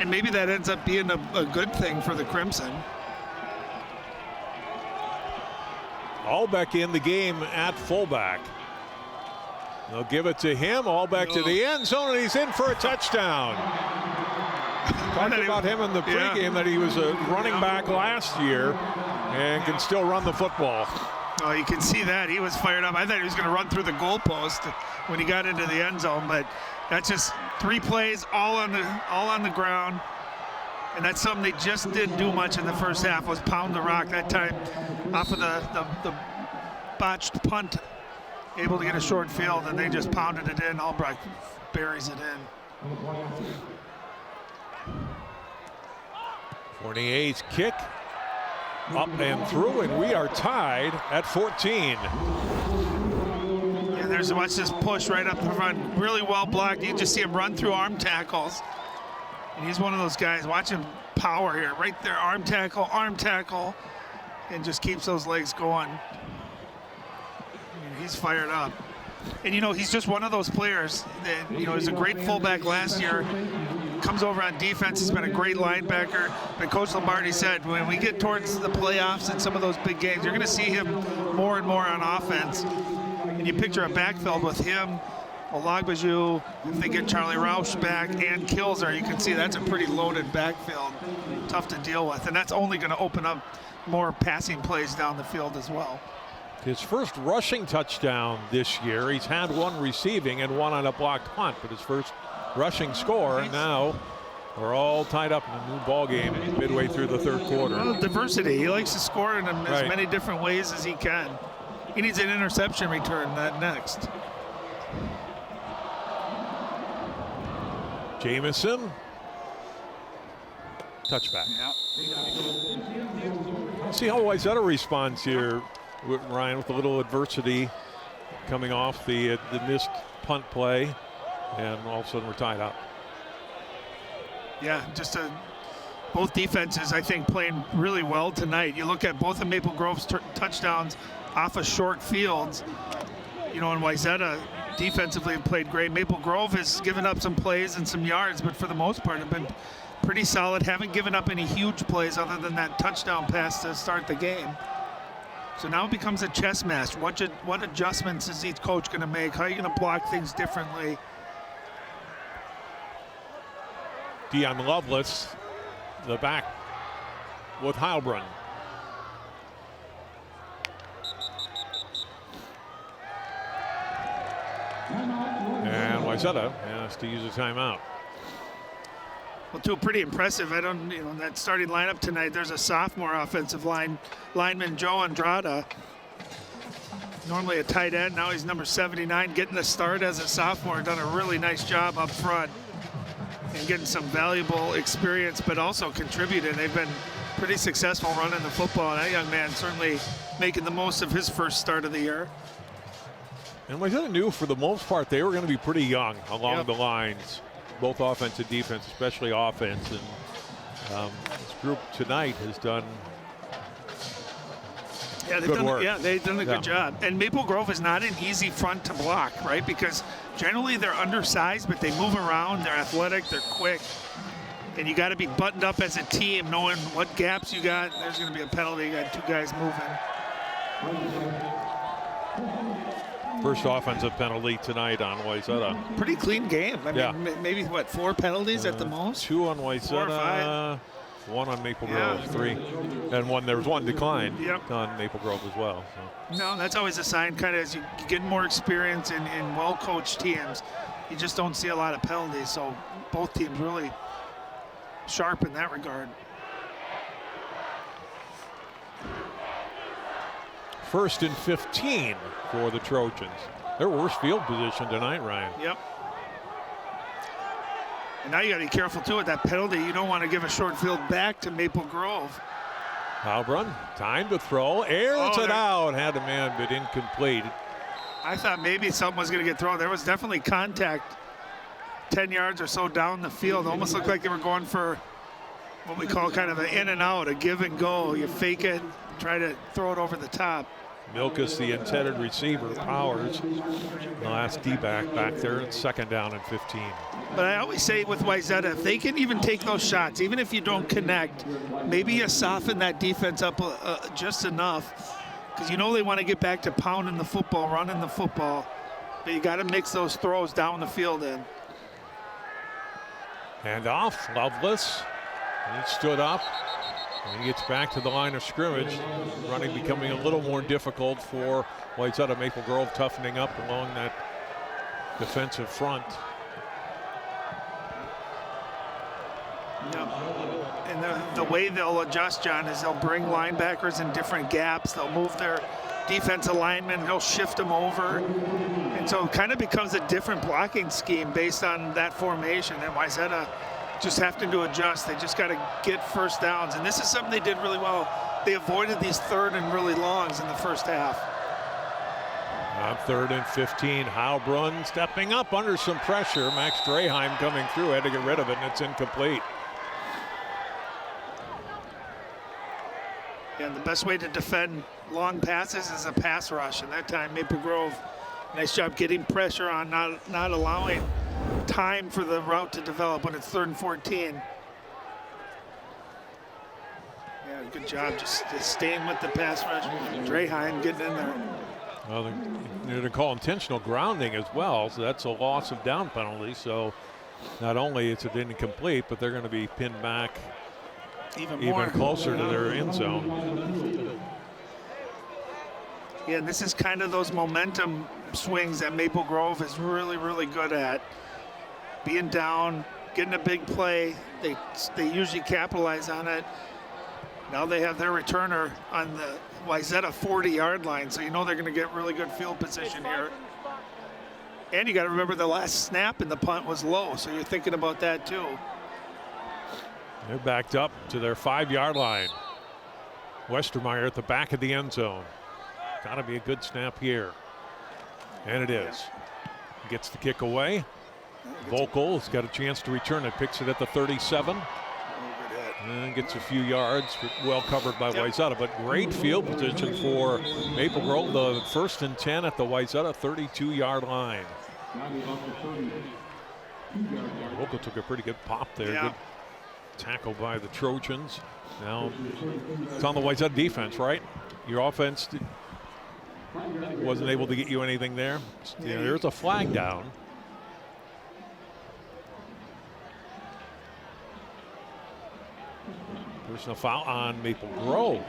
and maybe that ends up being a good thing for the Crimson. Allbeck in the game at fullback. They'll give it to him. Allbeck to the end zone, and he's in for a touchdown. Talked about him in the pregame that he was a running back last year and can still run the football. Oh, you can see that. He was fired up. I thought he was going to run through the goalpost when he got into the end zone, but that's just 3 plays all on the ground. And that's something they just didn't do much in the first half, was pound the rock. That time off of the botched punt, able to get a short field, and they just pounded it in. Albrecht buries it in. 48's kick up and through, and we are tied at 14. Yeah, watch this push right up the front, really well blocked. You just see him run through arm tackles. And he's one of those guys. Watch him power here, right there, arm tackle, and just keeps those legs going. He's fired up. And, you know, he's just one of those players that, you know, he's a great fullback last year. Comes over on defense. He's been a great linebacker. But Coach Lombardi said when we get towards the playoffs and some of those big games, you're going to see him more and more on offense. And you picture a backfield with him, Olagbaju, if they get Charlie Rausch back, and Kilzer, you can see that's a pretty loaded backfield. Tough to deal with. And that's only going to open up more passing plays down the field as well. His first rushing touchdown this year. He's had 1 receiving and 1 on a blocked punt, but his first rushing score. And now we're all tied up in a new ball game midway through the 3rd quarter. Well, diversity. He likes to score in as many different ways as he can. He needs an interception return next. Jamison. Touchback. See how Wayzata responds here, Ryan, with a little adversity coming off the missed punt play, and all of a sudden we're tied up. Yeah, just both defenses, I think, playing really well tonight. You look at both of Maple Grove's touchdowns off of short fields. You know, and Wayzata defensively have played great. Maple Grove has given up some plays and some yards, but for the most part have been pretty solid. Haven't given up any huge plays other than that touchdown pass to start the game. So now it becomes a chess match. What adjustments is each coach going to make? How are you going to block things differently? Dion Lovelace, the back with Heilbrunn. And Wayzata has to use a timeout. Well, too, pretty impressive. In that starting lineup tonight, there's a sophomore offensive lineman, Joe Andrada. Normally a tight end, now he's number 79, getting the start as a sophomore. Done a really nice job up front and getting some valuable experience, but also contributed. They've been pretty successful running the football. And that young man certainly making the most of his first start of the year. And Wayzata knew for the most part they were going to be pretty young along the lines, both offense and defense, especially offense. And this group tonight has done good work. They've done a good job. And Maple Grove is not an easy front to block, right? Because generally they're undersized, but they move around. They're athletic. They're quick. And you got to be buttoned up as a team, knowing what gaps you got. There's going to be a penalty. You got two guys moving. First offensive penalty tonight on Wayzata. Pretty clean game. I mean, maybe, 4 penalties at the most? 2 on Wayzata, 1 on Maple Grove, 3. And there was 1 declined on Maple Grove as well. So. No, that's always a sign, kind of as you get more experience in well-coached teams, you just don't see a lot of penalties. So both teams really sharp in that regard. First and 15 for the Trojans. Their worst field position tonight, Ryan. Yep. And now you got to be careful too with that penalty. You don't want to give a short field back to Maple Grove. Heilbrunn, time to throw, airs it out, had a man but incomplete. I thought maybe something was going to get thrown. There was definitely contact 10 yards or so down the field. Almost looked like they were going for what we call kind of an in and out, a give and go. You fake it, try to throw it over the top. Milkus, the intended receiver, Powers, the last D-back back there. It's 2nd down and 15. But I always say with Wayzata, if they can even take those shots, even if you don't connect, maybe you soften that defense up just enough, because you know they want to get back to pounding the football, running the football, but you got to mix those throws down the field in. Hand off, Lovelace. He stood up. And he gets back to the line of scrimmage. Running becoming a little more difficult for Wayzata. Maple Grove toughening up along that defensive front. Yeah. And the way they'll adjust, John, is they'll bring linebackers in different gaps. They'll move their defensive linemen. They'll shift them over. And so it kind of becomes a different blocking scheme based on that formation. And Wayzata just having to adjust. They just got to get first downs. And this is something they did really well. They avoided these 3rd and really longs in the first half. On 3rd and 15, Heilbrunn stepping up under some pressure. Max Draheim coming through, had to get rid of it, and it's incomplete. Yeah, and the best way to defend long passes is a pass rush. And that time, Maple Grove, nice job getting pressure on, not allowing time for the route to develop when it's 3rd and 14. Yeah, good job just staying with the pass rush. Draheim getting in there. Well, they're going to call intentional grounding as well, so that's a loss of down penalty. So not only is it incomplete, but they're going to be pinned back even closer to their end zone. Yeah, and this is kind of those momentum swings that Maple Grove is really, really good at. Being down, getting a big play, they usually capitalize on it. Now they have their returner on the Wayzata 40-yard line, so you know they're going to get really good field position here. And you got to remember the last snap in the punt was low, so you're thinking about that too. They're backed up to their 5-yard line. Westermeyer at the back of the end zone. Got to be a good snap here. And it is. Gets the kick away. Volkel has got a chance to return it. Picks it at the 37. And gets a few yards, well covered by Wayzata, but great field position for Maple Grove. The 1st and 10 at the Wayzata 32-yard line. Vocal took a pretty good pop there. Yeah. Good tackle by the Trojans. Now it's on the Wayzata defense, right? Your offense wasn't able to get you anything there. Yeah, there's a flag down. Personal foul on Maple Grove.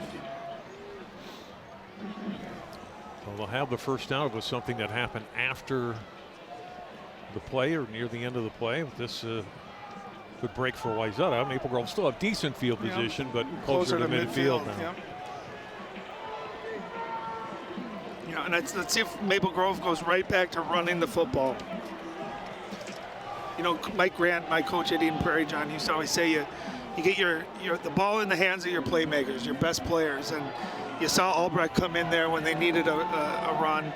So they'll have the first down. It was something that happened after the play or near the end of the play. This good break for Wayzata. Maple Grove still have decent field position, but closer to midfield now. Yeah. Yeah, and let's see if Maple Grove goes right back to running the football. You know, Mike Grant, my coach at Eden Prairie, John, used to always say you get the ball in the hands of your playmakers, your best players, and you saw Albrecht come in there when they needed a run.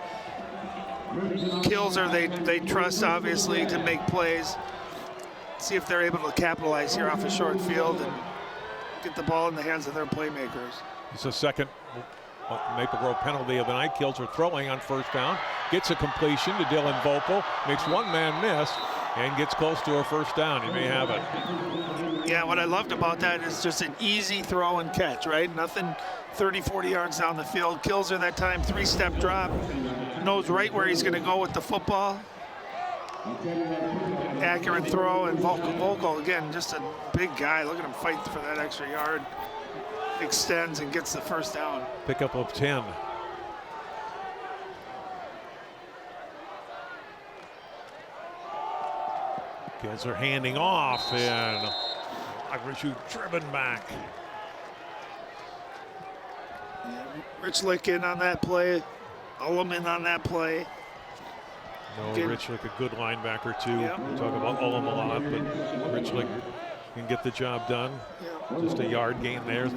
Kilser, they trust obviously to make plays. See if they're able to capitalize here off a short field and get the ball in the hands of their playmakers. It's the second Maple Grove penalty of the night. Kilser throwing on first down, gets a completion to Dylan Vocal, makes one man miss, and gets close to a first down. He may have it. Yeah, what I loved about that is just an easy throw and catch, right? Nothing 30, 40 yards down the field. Kilser that time, 3-step drop, knows right where he's going to go with the football. Accurate throw, and Vocal again, just a big guy. Look at him fight for that extra yard. Extends and gets the first down. Pickup of 10. Kids are handing off, and Olagbaju driven back. Richlick in on that play. Ullum in on that play. No, Richlick a good linebacker too. Yep. We talk about Ullum a lot, but Richlick can get the job done. Yep. Just a yard gain there,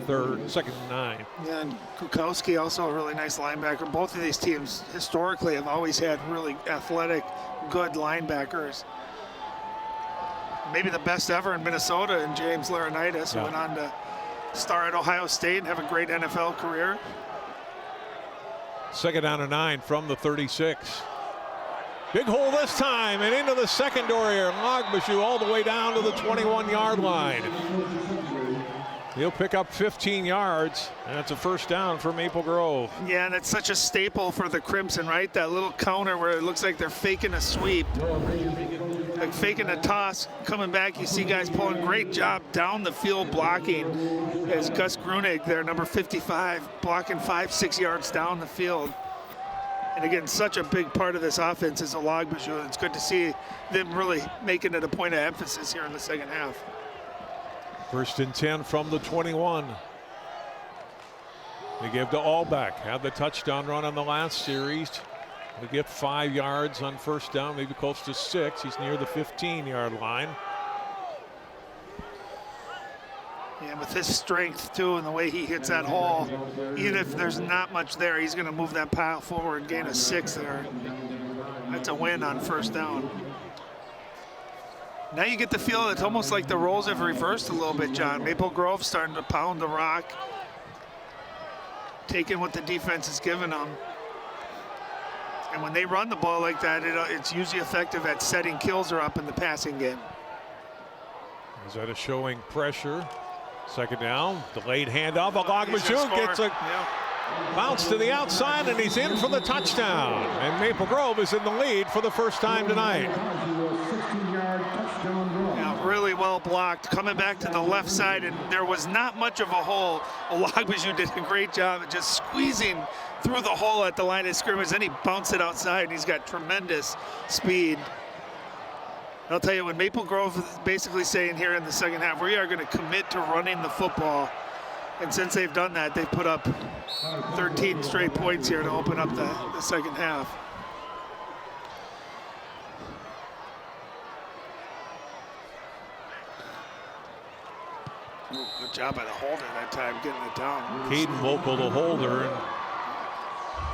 second and 9. Yeah, and Kukowski also a really nice linebacker. Both of these teams historically have always had really athletic, good linebackers. Maybe the best ever in Minnesota, and James Laurinaitis, who went on to star at Ohio State and have a great NFL career. Second down and 9 from the 36. Big hole this time and into the secondary. Olagbaju all the way down to the 21-yard line. He'll pick up 15 yards, and that's a first down for Maple Grove. Yeah, and it's such a staple for the Crimson, right? That little counter where it looks like they're faking a sweep. Like faking a toss, coming back, you see guys pulling. Great job down the field blocking as Gus Grunig there, number 55, blocking 5-6 yards down the field. And again, such a big part of this offense is Olagbaju. It's good to see them really making it a point of emphasis here in the second half. First and 10 from the 21. They give to Allbeck. Had the touchdown run on the last series. They get 5 yards on first down, maybe close to 6. He's near the 15-yard line. Yeah, with his strength too, and the way he hits that hole, even if there's not much there, he's going to move that pile forward, gain a 6 there. That's a win on first down. Now you get the feel it's almost like the roles have reversed a little bit, John. Maple Grove starting to pound the rock, taking what the defense is giving them. And when they run the ball like that, it's usually effective at setting Kilser up in the passing game. Is that a showing pressure? Second down, delayed handoff. Olagbaju gets a bounce to the outside, and he's in for the touchdown. And Maple Grove is in the lead for the first time tonight. Yeah, really well blocked. Coming back to the left side, and there was not much of a hole. Olagbaju did a great job at just squeezing through the hole at the line of scrimmage. Then he bounced it outside, and he's got tremendous speed. I'll tell you, when Maple Grove is basically saying here in the second half, we are going to commit to running the football. And since they've done that, they've put up 13 straight points here to open up the second half. Ooh, good job by the holder that time, getting it down. Caden Vocal, the holder, and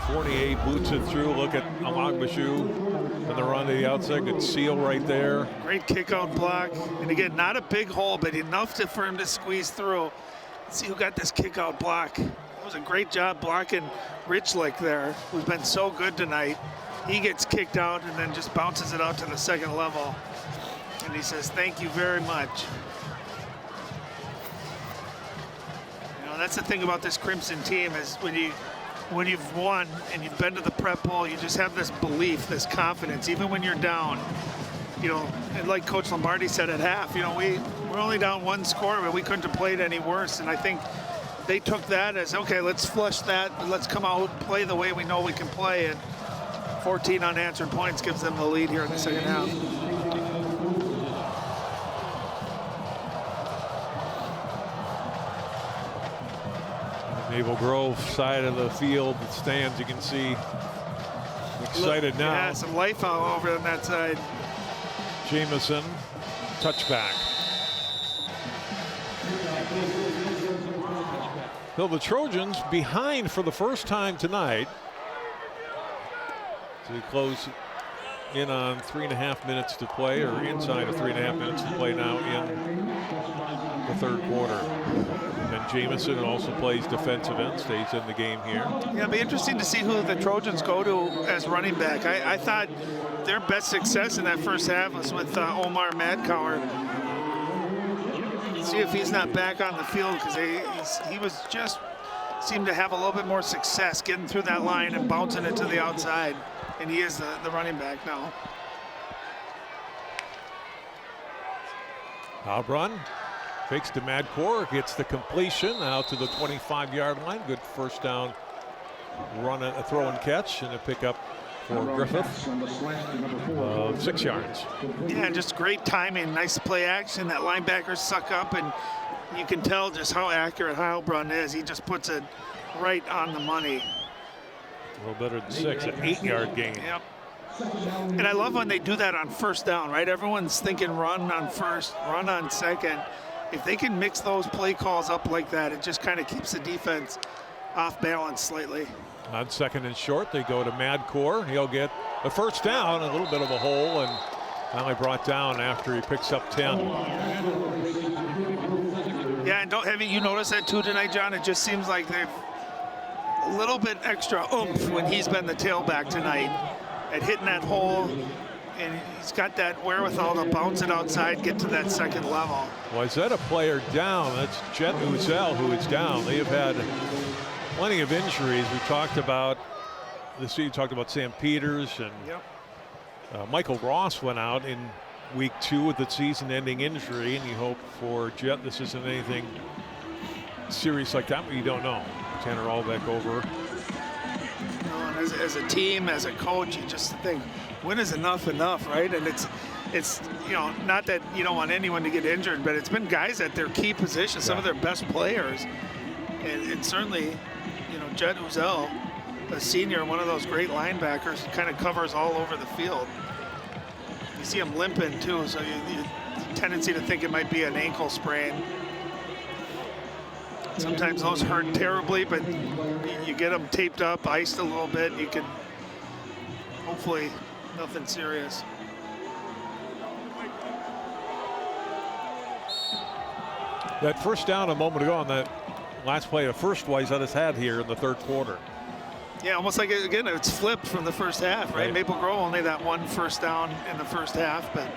Fournier boots it through. Look at Olagbaju and the run to the outside. Good seal right there. Great kick out block. And again, not a big hole, but enough for him to squeeze through. Let's see who got this kick out block. That was a great job blocking Richlick there, who's been so good tonight. he gets kicked out and then just bounces it out to the second level. And he says, thank you very much. You know, that's the thing about this Crimson team is when you've won and you've been to the Prep Bowl, you just have this belief, this confidence, even when you're down. You know, and like Coach Lombardi said at half, you know, we're only down 1 score, but we couldn't have played any worse. And I think they took that as, okay, let's flush that, and let's come out, play the way we know we can play. And 14 unanswered points gives them the lead here in the second half. Maple Grove side of the field, the stands, you can see excited now. Yeah, some life all over on that side. Jamison, touchback. So the Trojans behind for the first time tonight. So we close in on 3.5 minutes to play, or inside of 3.5 minutes to play now in the third quarter. And Jamison also plays defensive end, stays in the game here. Yeah, it'll be interesting to see who the Trojans go to as running back. I thought their best success in that first half was with Omar Madkauer. See if he's not back on the field, because he was just seemed to have a little bit more success getting through that line and bouncing it to the outside. And he is the running back now. Albrun fakes to Madcore, gets the completion out to the 25-yard line. Good first down run, a throw and catch, and a pickup for Griffith of 6 yards. Yeah, just great timing, nice play action. That linebacker suck up, and you can tell just how accurate Heilbrunn is. He just puts it right on the money. A little better than 6, an 8-yard gain. Yep. And I love when they do that on first down, right? Everyone's thinking run on first, run on second. If they can mix those play calls up like that, it just kind of keeps the defense off balance slightly. On second and short, they go to Madcore. He'll get a first down, a little bit of a hole, and finally brought down after he picks up 10. Yeah, and haven't you noticed that too tonight, John? It just seems like they've a little bit extra oomph when he's been the tailback tonight at hitting that hole, and he's got that wherewithal to bounce it outside, get to that second level. Wayzata player down. That's Jet Uzel who is down. They have had plenty of injuries. We talked about Sam Peters, and Michael Ross went out in week 2 with the season-ending injury, and you hope for Jet this isn't anything serious like that, but you don't know. Tanner Albeck over. As a team, as a coach, you just think, when is enough, right? And it's you know, not that you don't want anyone to get injured, but it's been guys at their key positions, some of their best players. And certainly, you know, Jet Uzel, a senior, one of those great linebackers, kind of covers all over the field. You see him limping too, so you tendency to think it might be an ankle sprain. Sometimes those hurt terribly, but you get them taped up, iced a little bit, you can hopefully nothing serious. That first down a moment ago on that last play, the first Wayzata's had here in the third quarter. Yeah, almost like, again, it's flipped from the first half, right? Maple Grove only that one first down in the first half, but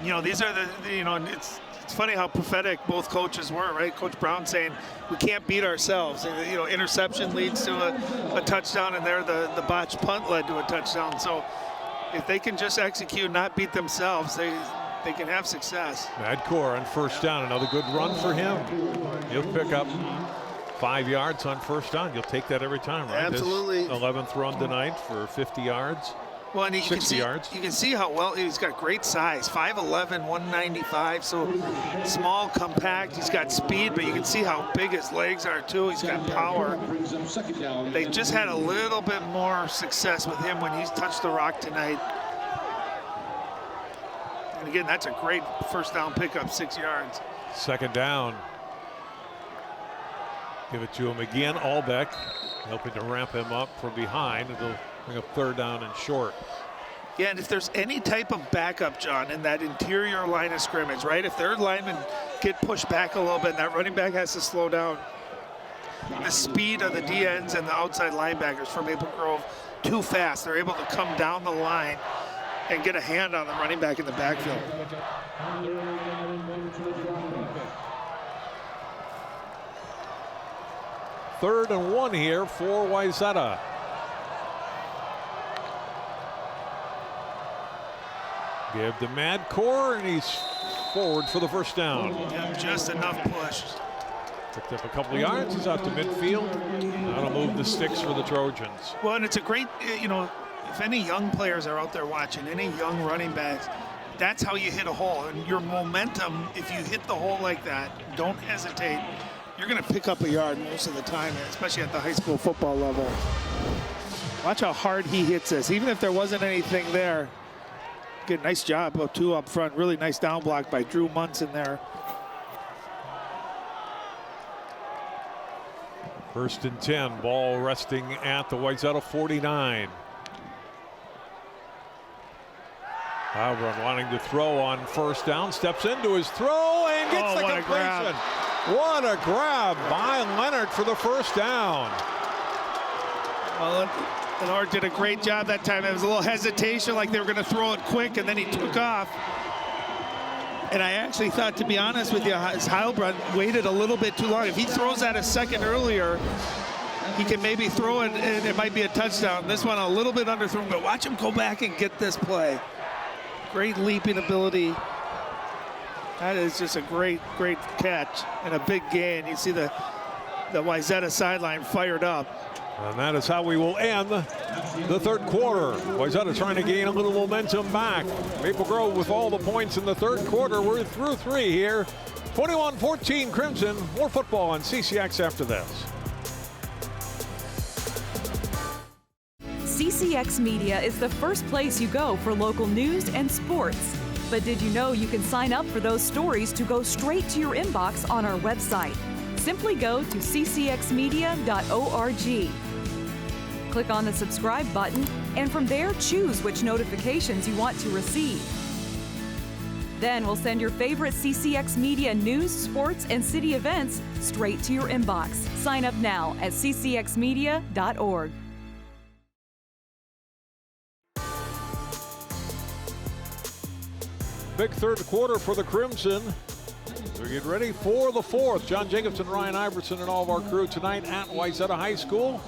you know, these are you know, it's funny how prophetic both coaches were, right? Coach Brown saying we can't beat ourselves. And, you know, interception leads to a touchdown, and there the botched punt led to a touchdown. So if they can just execute, not beat themselves, they can have success. Madcore on first down, another good run for him. He'll pick up 5 yards on first down. You'll take that every time, right? Absolutely. His 11th run tonight for 50 yards. Well, and 60 yards. You can see how well he's got great size, 5'11", 195, so small, compact. He's got speed, but you can see how big his legs are too. He's got power. They just had a little bit more success with him when he's touched the rock tonight. And again, that's a great first down pickup, 6 yards. Second down. Give it to him again. Albeck helping to ramp him up from behind. It'll bring up third down and short. Yeah, and if there's any type of backup, John, in that interior line of scrimmage, right? If their linemen get pushed back a little bit and that running back has to slow down, the speed of the D-ends and the outside linebackers for Maple Grove too fast. They're able to come down the line and get a hand on the running back in the backfield. Third and 1 here for Wayzata. Give to Madcore, and he's forward for the first down. Yeah, just enough push. Picked up a couple of yards. He's out to midfield. That'll move the sticks for the Trojans. Well, and it's a great, you know, if any young players are out there watching, any young running backs, that's how you hit a hole. And your momentum, if you hit the hole like that, don't hesitate. You're going to pick up a yard most of the time, especially at the high school football level. Watch how hard he hits this. Even if there wasn't anything there, good, nice job of 2 up front. Really nice down block by Drew Munson there. First and 10, ball resting at the Wayzata 49. Albron wanting to throw on first down, steps into his throw and gets the completion. What a grab by Leonard for the first down. Well, Leonard did a great job that time. There was a little hesitation, like they were going to throw it quick, and then he took off. And I actually thought, to be honest with you, Heilbronn waited a little bit too long. If he throws that a second earlier, he can maybe throw it, and it might be a touchdown. This one a little bit underthrown, but watch him go back and get this play. Great leaping ability. That is just a great, great catch and a big gain. You see the Wayzata sideline fired up. And that is how we will end the third quarter. Wayzata trying to gain a little momentum back. Maple Grove with all the points in the third quarter. We're through 3 here. 21-14 Crimson. More football on CCX after this. CCX Media is the first place you go for local news and sports. But did you know you can sign up for those stories to go straight to your inbox on our website? Simply go to ccxmedia.org. Click on the subscribe button, and from there, choose which notifications you want to receive. Then we'll send your favorite CCX Media news, sports, and city events straight to your inbox. Sign up now at ccxmedia.org. Big third quarter for the Crimson. We get ready for the fourth. John Jacobson, Ryan Iverson, and all of our crew tonight at Wayzata High School.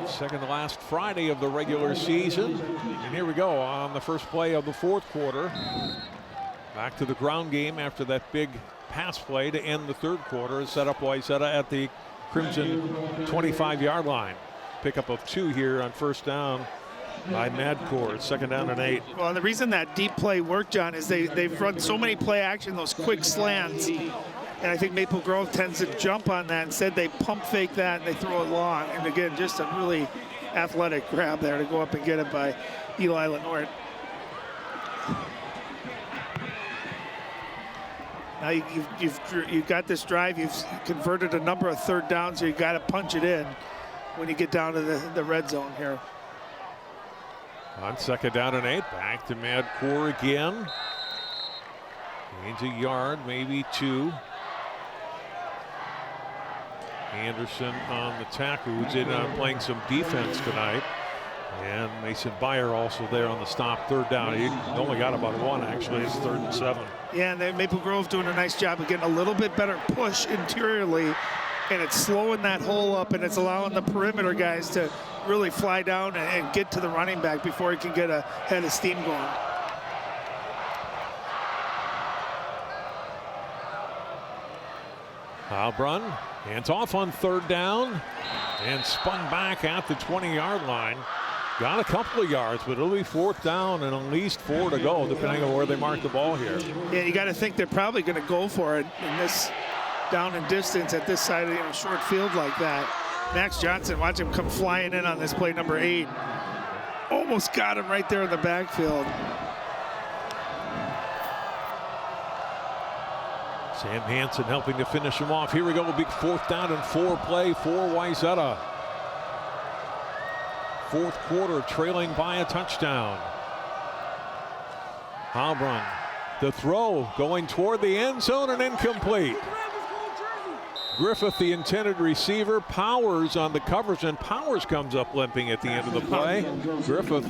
Second to last Friday of the regular season. And here we go on the first play of the fourth quarter. Back to the ground game after that big pass play to end the third quarter. Set up Wayzata at the Crimson 25-yard line. Pickup of 2 here on first down by Madcore. Second down and 8. Well, the reason that deep play worked, John, is they've run so many play action, those quick slants. And I think Maple Grove tends to jump on that. Instead, they pump fake that and they throw it long. And again, just a really athletic grab there to go up and get it by Eli Lenort. Now you've got this drive. You've converted a number of third downs, so you got to punch it in when you get down to the red zone here. On second down and 8, back to Madcore again. Gains a yard, maybe 2. Anderson on the tackle, who's in playing some defense tonight. And Mason Byer also there on the stop, third down. He only got about 1, actually. It's 3rd and 7. Yeah, and Maple Grove doing a nice job of getting a little bit better push interiorly, and it's slowing that hole up, and it's allowing the perimeter guys to really fly down and get to the running back before he can get a head of steam going. Heilbronn hands off on third down and spun back at the 20-yard line. Got a couple of yards, but it'll be 4th down and at least 4 to go, depending on where they mark the ball here. Yeah, you got to think they're probably going to go for it in this down and distance at this side of the short field like that. Max Johnson, watch him come flying in on this play, number 8. Almost got him right there in the backfield. Sam Hansen helping to finish him off. Here we go, a big 4th down and 4 play for Wayzata. Fourth quarter, trailing by a touchdown. Heilbronn, the throw going toward the end zone and incomplete. Griffith, the intended receiver. Powers on the coverage, and Powers comes up limping at the end of the play. Griffith,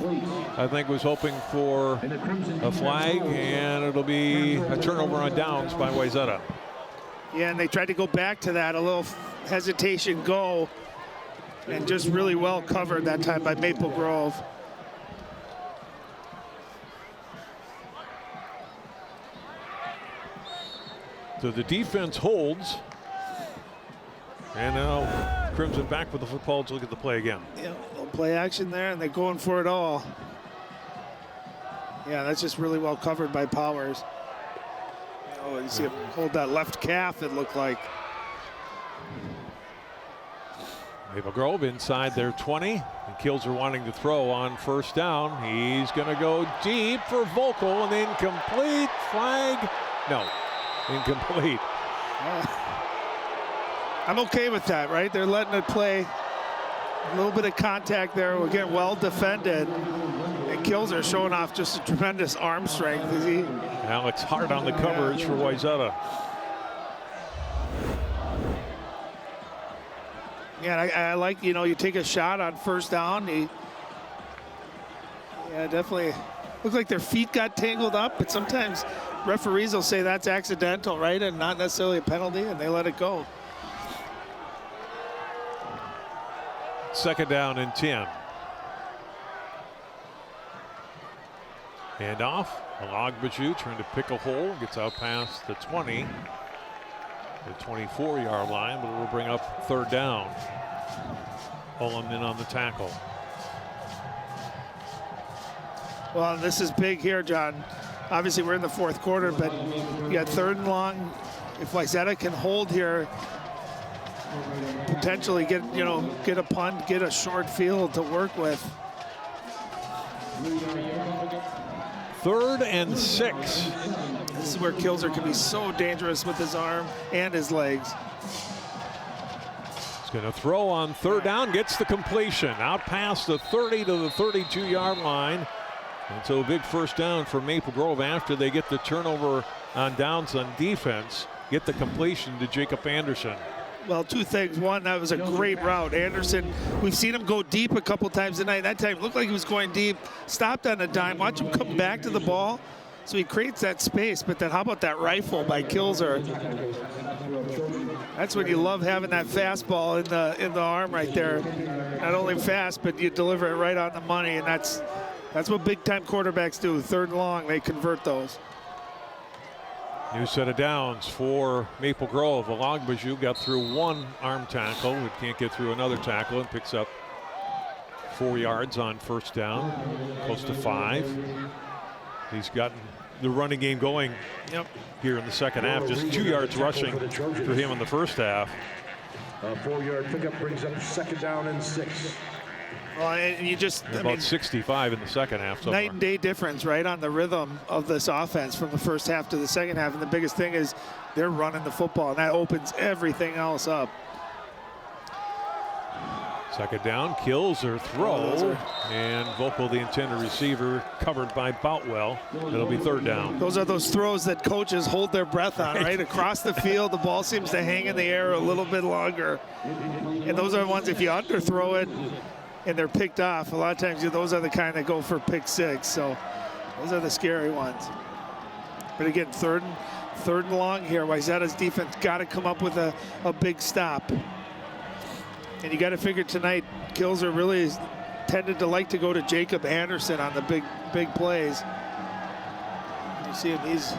I think, was hoping for a flag, and it'll be a turnover on downs by Wayzata. Yeah, and they tried to go back to that, a little hesitation go, and just really well covered that time by Maple Grove. So the defense holds. And now Crimson back with the football to look at the play again. Yeah, little play action there, and they're going for it all. Yeah, that's just really well covered by Powers. Oh, you see him hold that left calf, it looked like. Maple Grove inside their 20. And Kilzer wanting to throw on first down. He's going to go deep for Volkel, and incomplete. Flag. No, incomplete. I'm okay with that, right? They're letting it play. A little bit of contact there. We're getting well defended. And Kilzer showing off just a tremendous arm strength. Alex hard on the coverage for Wayzata. Yeah, I like, you take a shot on first down. Yeah, definitely. Looked like their feet got tangled up, but sometimes referees will say that's accidental, right? And not necessarily a penalty, and they let it go. Second down and 10. Hand off. Olagbaju trying to pick a hole. Gets out past the 20. The 24-yard line, but it will bring up third down. Ullman in on the tackle. Well, this is big here, John. Obviously, we're in the fourth quarter, but you got third and long. If Wayzata can hold here, potentially get a punt, get a short field to work with. 3rd and 6. This is where Kilzer can be so dangerous with his arm and his legs. He's going to throw on third down, gets the completion. Out past the 30 to the 32-yard line. And so a big first down for Maple Grove after they get the turnover on downs on defense. Get the completion to Jacob Anderson. Well, two things. One, that was a great route. Anderson, we've seen him go deep a couple times tonight. That time looked like he was going deep, stopped on a dime. Watch him come back to the ball. So he creates that space. But then how about that rifle by Kilzer? That's when you love having that fastball in the arm right there. Not only fast, but you deliver it right on the money. And that's what big-time quarterbacks do. Third and long, they convert those. New set of downs for Maple Grove. Olagbaju got through one arm tackle, but can't get through another tackle, and picks up 4 yards on first down, close to 5. He's gotten the running game going here in the second half. Just 2 yards rushing for him in the first half. A 4-yard pickup brings up second down and 6. Well, and you just about 65 in the second half so night far. and day difference, right, on the rhythm of this offense from the first half to the second half. And the biggest thing is they're running the football, and that opens everything else up. Second down, Kilzer throw, and Volkel, the intended receiver, covered by Boutwell. It'll be third down. Those are those throws that coaches hold their breath on, right? Across the field, the ball seems to hang in the air a little bit longer. And those are the ones, if you underthrow it and they're picked off, a lot of times those are the kind that go for pick 6. So those are the scary ones. But again, third and long here. Wayzata's defense got to come up with a big stop. And you got to figure tonight, Kilzer really tended to like to go to Jacob Anderson on the big plays. You see him, he's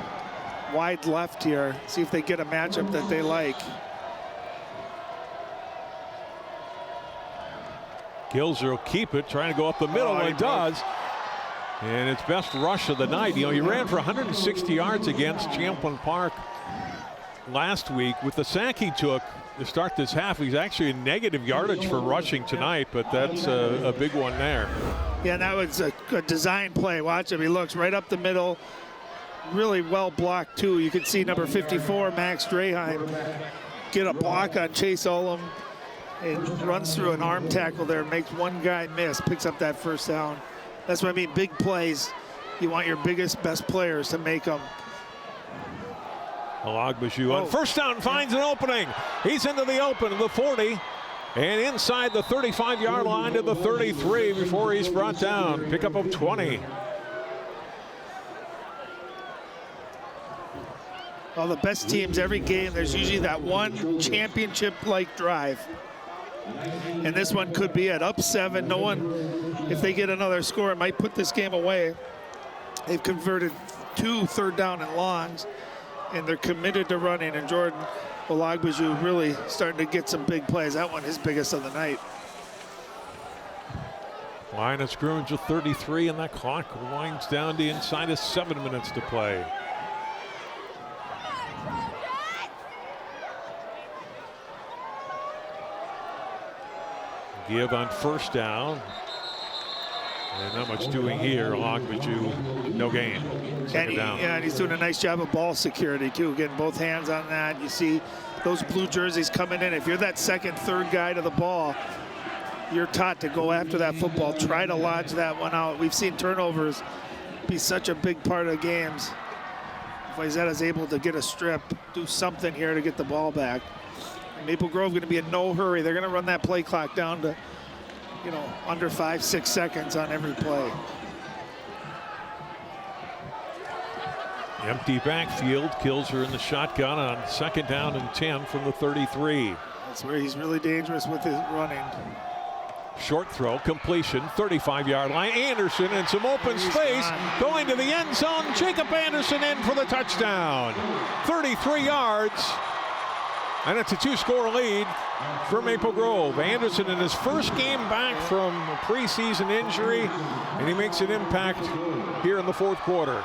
wide left here. See if they get a matchup that they like. Kilzer will keep it, trying to go up the middle, and does. And it's best rush of the night. You know, he ran for 160 yards against Champlain Park last week. With the sack he took to start this half, he's actually in negative yardage for rushing tonight, but that's a big one there. Yeah, that was a design play. Watch him, he looks right up the middle. Really well blocked too. You can see number 54, Max Draheim, get a block on Chase Ullman. It runs through an arm tackle there, makes one guy miss, picks up that first down. That's what I mean, big plays. You want your biggest, best players to make them. Olagbaju on first down finds an opening. He's into the open, the 40, and inside the 35-yard line to the 33 before he's brought down. Pickup of 20. Well, the best teams, every game, there's usually that one championship-like drive. And this one could be it. Up 7. No one, if they get another score, it might put this game away. They've converted 2 third down and longs, and they're committed to running. And Jordan Olagbaju really starting to get some big plays. That one his biggest of the night. Line of scrimmage of 33, and that clock winds down to inside of 7 minutes to play. Give on first down. And not much doing here. Olagbaju, no gain. Second down. Yeah, and he's doing a nice job of ball security, too, getting both hands on that. You see those blue jerseys coming in. If you're that second, third guy to the ball, you're taught to go after that football. Try to lodge that one out. We've seen turnovers be such a big part of games. If Wayzata's able to get a strip, do something here to get the ball back. Maple Grove going to be in no hurry. They're going to run that play clock down to, under 5-6 seconds on every play. Empty backfield. Kilser in the shotgun on second down and 10 from the 33. That's where he's really dangerous with his running. Short throw, completion, 35-yard line. Anderson in some open space, going to the end zone. Jacob Anderson in for the touchdown. 33 yards. And it's a 2-score lead for Maple Grove. Anderson in his first game back from a preseason injury, and he makes an impact here in the fourth quarter.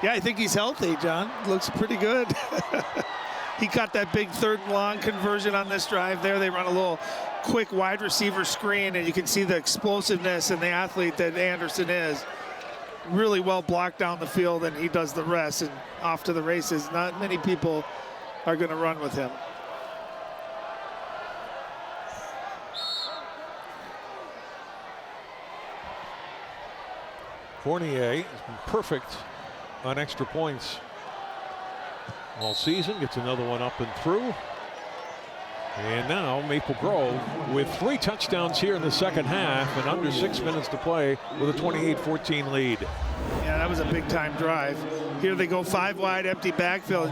Yeah, I think he's healthy, John. Looks pretty good. He caught that big third and long conversion on this drive there. They run a little quick wide receiver screen, and you can see the explosiveness and the athlete that Anderson is. Really well blocked down the field, and he does the rest, and off to the races. Not many people are going to run with him. Fournier has been perfect on extra points all season. Gets another one up and through. And now Maple Grove with 3 touchdowns here in the second half and under 6 minutes to play with a 28-14 lead. Yeah, that was a big time drive. Here they go 5 wide, empty backfield.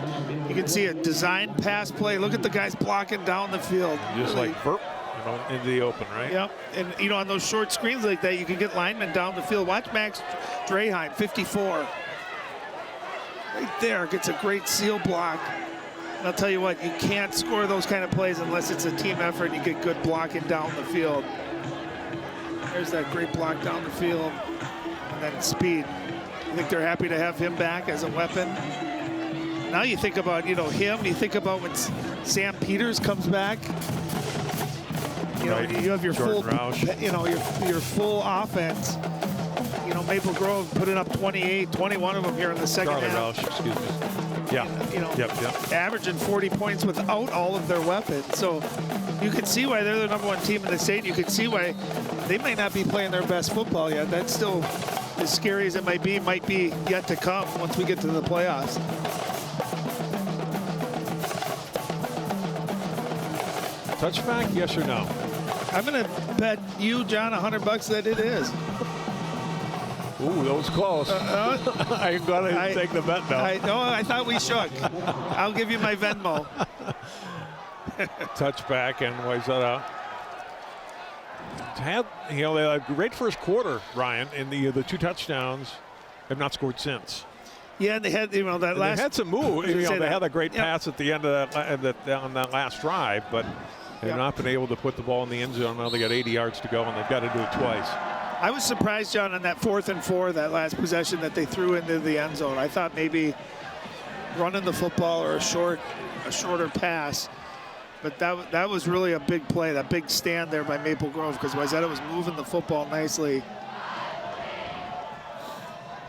You can see a design pass play. Look at the guys blocking down the field. Just really, like burp. Into the open, right? Yep. And on those short screens like that, you can get linemen down the field. Watch Max Draheim, 54. Right there, gets a great seal block. And I'll tell you what, you can't score those kind of plays unless it's a team effort and you get good blocking down the field. There's that great block down the field. And then speed. I think they're happy to have him back as a weapon. Now you think about, him. You think about when Sam Peters comes back. Right. You have your Jordan full, Roush. your full offense. Maple Grove putting up 28, 21 of them here in the second half. Roush, excuse me. Yeah. Yep. Averaging 40 points without all of their weapons. So you can see why they're the #1 team in the state. You can see why they may not be playing their best football yet. That's still, as scary as it might be yet to come once we get to the playoffs. Touchback, yes or no? I'm going to bet you, John, $100 that it is. Ooh, that was close. I'm going to take the bet now. I thought we shook. I'll give you my Venmo. Touchback, and Wayzata had they had a great first quarter, Ryan, and the 2 touchdowns have not scored since. Yeah, they had that last. They had some move. They had a great pass at the end of on that last drive, but they've not been able to put the ball in the end zone. Now they got 80 yards to go, and they've got to do it twice. I was surprised, John, on that 4th and 4, that last possession that they threw into the end zone. I thought maybe running the football or a shorter pass, but that was really a big play, that big stand there by Maple Grove, because Wayzata was moving the football nicely.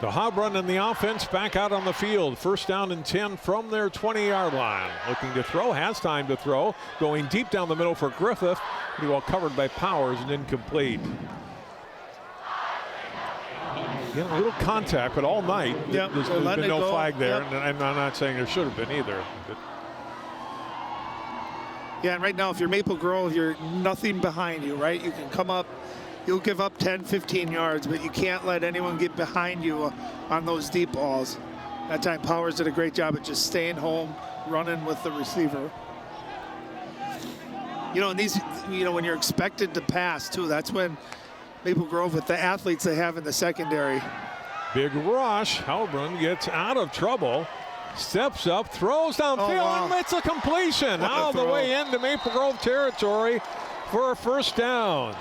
The Hob run and the offense back out on the field. First down and 10 from their 20-yard line. Looking to throw, has time to throw. Going deep down the middle for Griffith. Pretty well covered by Powers and incomplete. You know, a little contact, but all night there's been no flag there, and I'm not saying there should have been either. But yeah, and right now, if you're Maple Grove, you're nothing behind you, right? You can come up, you'll give up 10, 15 yards, but you can't let anyone get behind you on those deep balls. That time, Powers did a great job at just staying home, running with the receiver. You know, and these, you know, when you're expected to pass, too, that's when Maple Grove, with the athletes they have in the secondary. Big rush. Halbrun gets out of trouble. Steps up, throws downfield, and it's a completion all the way into Maple Grove territory for a first down.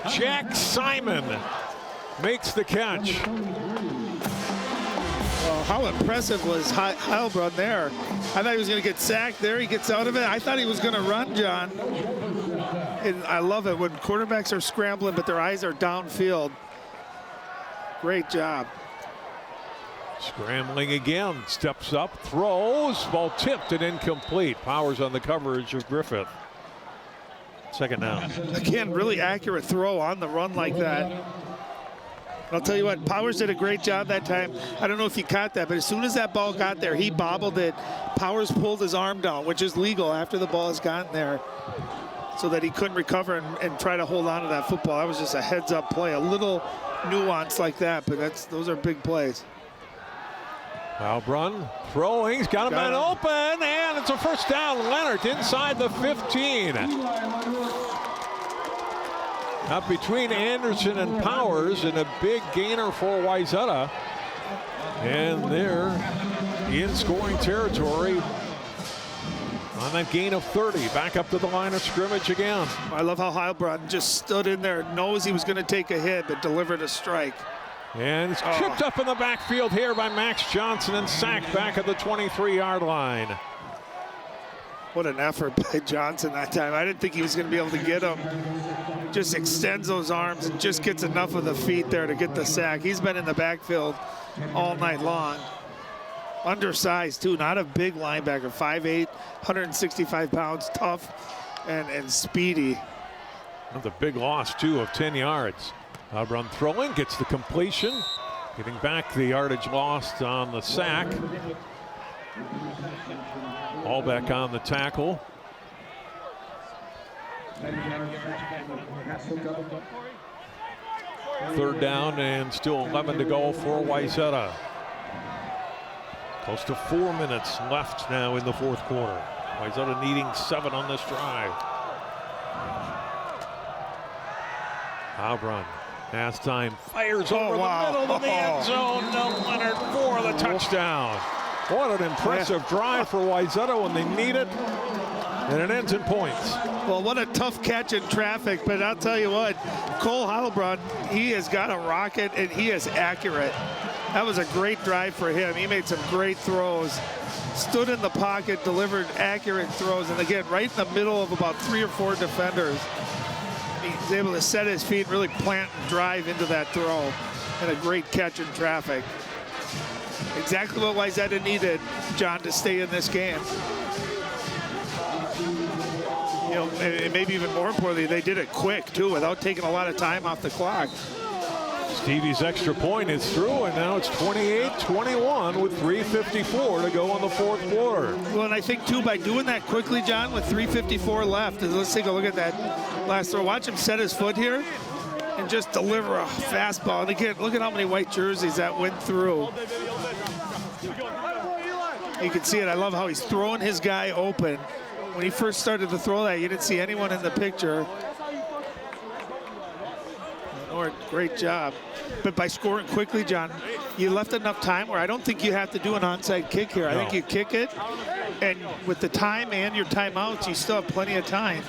Jack Simon makes the catch. Well, how impressive was Heilbrunn there? I thought he was going to get sacked there. He gets out of it. I thought he was going to run, John. And I love it when quarterbacks are scrambling, but their eyes are downfield. Great job. Scrambling again, steps up, throws, ball tipped and incomplete. Powers on the coverage of Griffith. Second down. Again, really accurate throw on the run like that. I'll tell you what, Powers did a great job that time. I don't know if you caught that, but as soon as that ball got there, he bobbled it. Powers pulled his arm down, which is legal after the ball has gotten there, so that he couldn't recover and try to hold on to that football. That was just a heads-up play, a little nuance like that, but those are big plays. Halbrunn throwing, he's got him open, and it's a first down. Leonard inside the 15. Up between Anderson and Powers, and a big gainer for Wayzata. And they're in scoring territory on that gain of 30. Back up to the line of scrimmage again. I love how Heilbrunn just stood in there, knows he was going to take a hit, but delivered a strike. And it's tripped up in the backfield here by Max Johnson and sacked back at the 23-yard line. What an effort by Johnson that time. I didn't think he was going to be able to get him. Just extends those arms and just gets enough of the feet there to get the sack. He's been in the backfield all night long. Undersized, too. Not a big linebacker. 5'8", 165 pounds, tough and speedy. Another big loss, too, of 10 yards. Halbrunn throwing, gets the completion. Getting back the yardage lost on the sack. All back on the tackle. Third down and still 11 to go for Wayzata. Close to 4 minutes left now in the fourth quarter. Wayzata needing 7 on this drive. Halbrunn, halftime, fires over the middle of the end zone to Leonard for the touchdown. What an impressive drive for Wayzata when they need it, and it ends in points. Well, what a tough catch in traffic, but I'll tell you what, Cole Heilbrunn, he has got a rocket, and he is accurate. That was a great drive for him. He made some great throws, stood in the pocket, delivered accurate throws, and again, right in the middle of about 3 or 4 defenders. He's able to set his feet, really plant and drive into that throw, and a great catch in traffic. Exactly what Wayzata needed, John, to stay in this game. You know, and maybe even more importantly, they did it quick, too, without taking a lot of time off the clock. Stevie's extra point is through, and now it's 28-21 with 3:54 to go in the fourth quarter. Well, and I think, too, by doing that quickly, John, with 3:54 left, let's take a look at that last throw. Watch him set his foot here and just deliver a fastball. And again, look at how many white jerseys that went through. You can see it. I love how he's throwing his guy open. When he first started to throw that, you didn't see anyone in the picture. Great job. But by scoring quickly, John, you left enough time where I don't think you have to do an onside kick here. I think you kick it, and with the time and your timeouts, you still have plenty of time.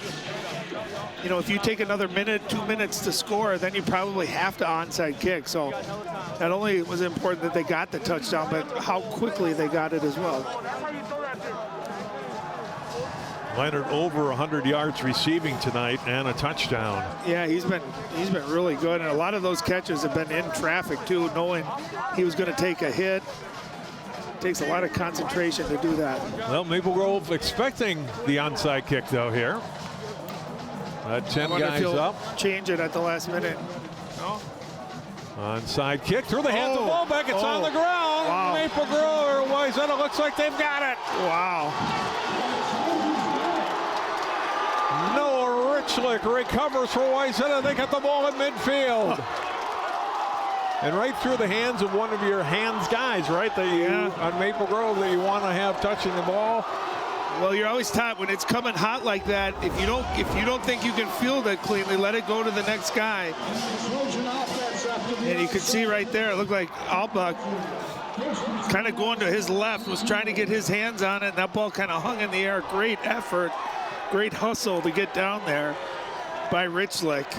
You know, if you take another minute, 2 minutes to score, then you probably have to onside kick. So not only was it important that they got the touchdown, but how quickly they got it as well. Leonard over 100 yards receiving tonight and a touchdown. Yeah, he's been really good, and a lot of those catches have been in traffic too, knowing he was going to take a hit. Takes a lot of concentration to do that. Well, Maple Grove expecting the onside kick though here. 10 guys up. Change it at the last minute. No? Onside kick through the hands of Wolbeck. It's on the ground. Wow. Maple Grove or Wayzata looks like they've got it. Wow. Noah Richlick recovers for Wayzata. They got the ball in midfield. And right through the hands of one of your hands guys, right? On Maple Grove that you want to have touching the ball. Well, you're always taught when it's coming hot like that, if you don't think you can field it cleanly, let it go to the next guy. And you could see right there, it looked like Albach kind of going to his left, was trying to get his hands on it, and that ball kind of hung in the air. Great effort, great hustle to get down there by Richlick.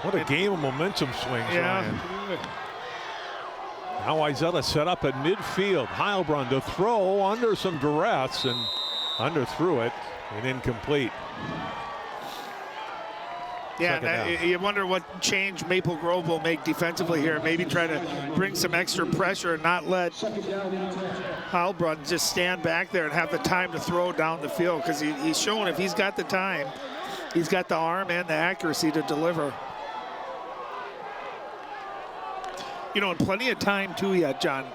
What a game of momentum swings, Ryan. Now Wayzata set up at midfield. Heilbronn to throw under some duress and underthrew it and incomplete. Yeah, you wonder what change Maple Grove will make defensively here. Maybe try to bring some extra pressure and not let Heilbronn just stand back there and have the time to throw down the field, because he's showing if he's got the time, he's got the arm and the accuracy to deliver. You know, and plenty of time too yet, John,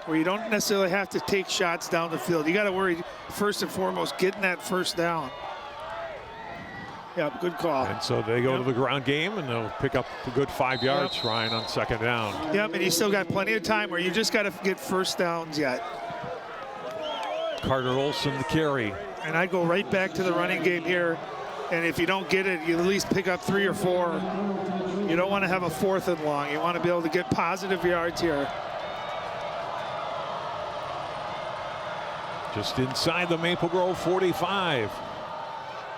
where you don't necessarily have to take shots down the field. You got to worry first and foremost getting that first down. Yeah, good call. And so they go to the ground game, and they'll pick up a good 5 yards, Ryan, on second down. Yep, and you still got plenty of time where you just got to get first downs yet. Carter Olson the carry. And I go right back to the running game here. And if you don't get it, you at least pick up 3 or 4. You don't want to have a 4th and long. You want to be able to get positive yards here. Just inside the Maple Grove 45.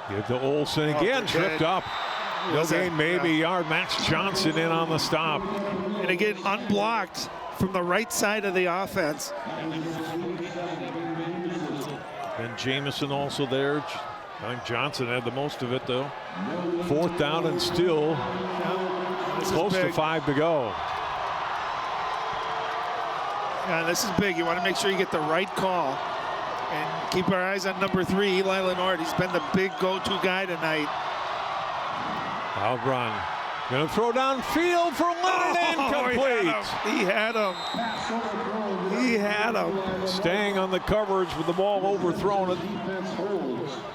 Give to Olson again, tripped up. He'll gain maybe a yard. Max Johnson in on the stop. And again, unblocked from the right side of the offense. And Jamison also there. I think Johnson had the most of it, though. 4th down and still close to 5 to go. Yeah, this is big. You want to make sure you get the right call. And keep our eyes on number 3, Eli Lenord. He's been the big go-to guy tonight. Heilbronn going to throw downfield for Lennon, incomplete. He had him. He had him. Staying on the coverage with the ball overthrown.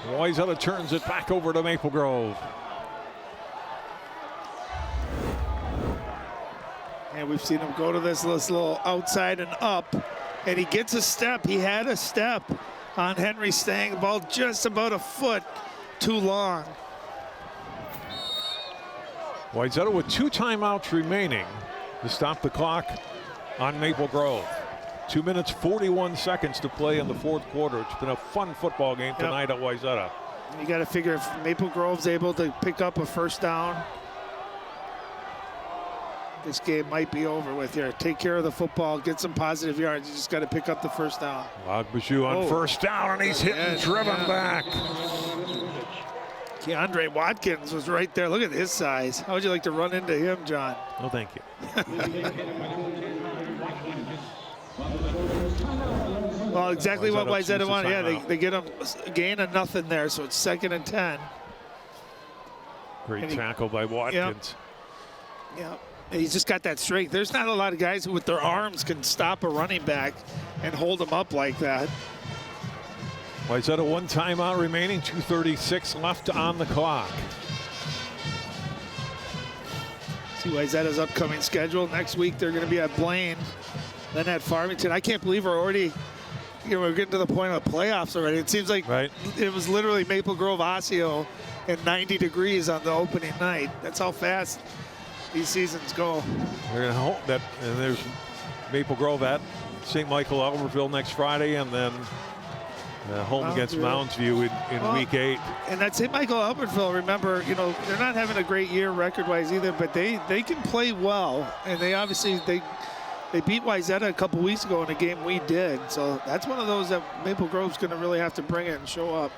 Wayzata turns it back over to Maple Grove. And we've seen him go to this little outside and up. And he gets a step. He had a step on Henry Stang. The ball just about a foot too long. Wayzata with 2 timeouts remaining to stop the clock on Maple Grove. 2 minutes, 41 seconds to play in the 4th quarter. It's been a fun football game tonight at Wayzata. You got to figure if Maple Grove's able to pick up a first down, this game might be over with here. Take care of the football, get some positive yards. You just got to pick up the first down. Olagbaju on first down, and he's hit and driven back. Keandre Watkins was right there. Look at his size. How would you like to run into him, John? Oh, thank you. Well, exactly what Wayzata wanted. Yeah, they get him a gain of nothing there, so it's 2nd and 10. Great tackle by Watkins. Yeah, he's just got that strength. There's not a lot of guys who with their arms can stop a running back and hold him up like that. Wayzata 1 timeout remaining, 2:36 left on the clock. See Wayzata's upcoming schedule. Next week they're going to be at Blaine, then at Farmington. I can't believe we're already, we're getting to the point of the playoffs already. It seems like it was literally Maple Grove, Osseo, and 90 degrees on the opening night. That's how fast these seasons go. We're going to hope that, and there's Maple Grove at St. Michael, Albertville next Friday, and then home against Mounds View in week 8. And that St. Michael Albertville, remember, they're not having a great year record-wise either, but they can play well. And they obviously, they beat Wayzata a couple weeks ago in a game we did. So that's one of those that Maple Grove's going to really have to bring it and show up.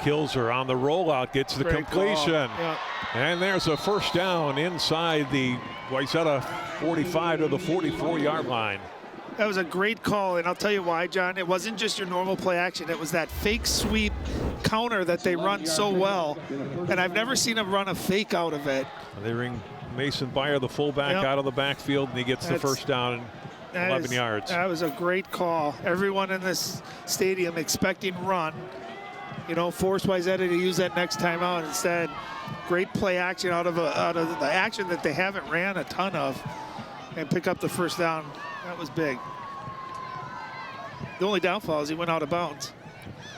Kilser on the rollout, gets the completion. Yeah. And there's a first down inside the Wayzata 45 to the 44-yard line. That was a great call, and I'll tell you why, John. It wasn't just your normal play action. It was that fake sweep counter that they run so well, and I've never seen them run a fake out of it. They bring Mason Byer, the fullback, out of the backfield, and he gets the first down and 11 yards. That was a great call. Everyone in this stadium expecting run. You know, force Wayzata to use that next time out. Instead, great play action out of the action that they haven't ran a ton of, and pick up the first down. That was big. The only downfall is he went out of bounds.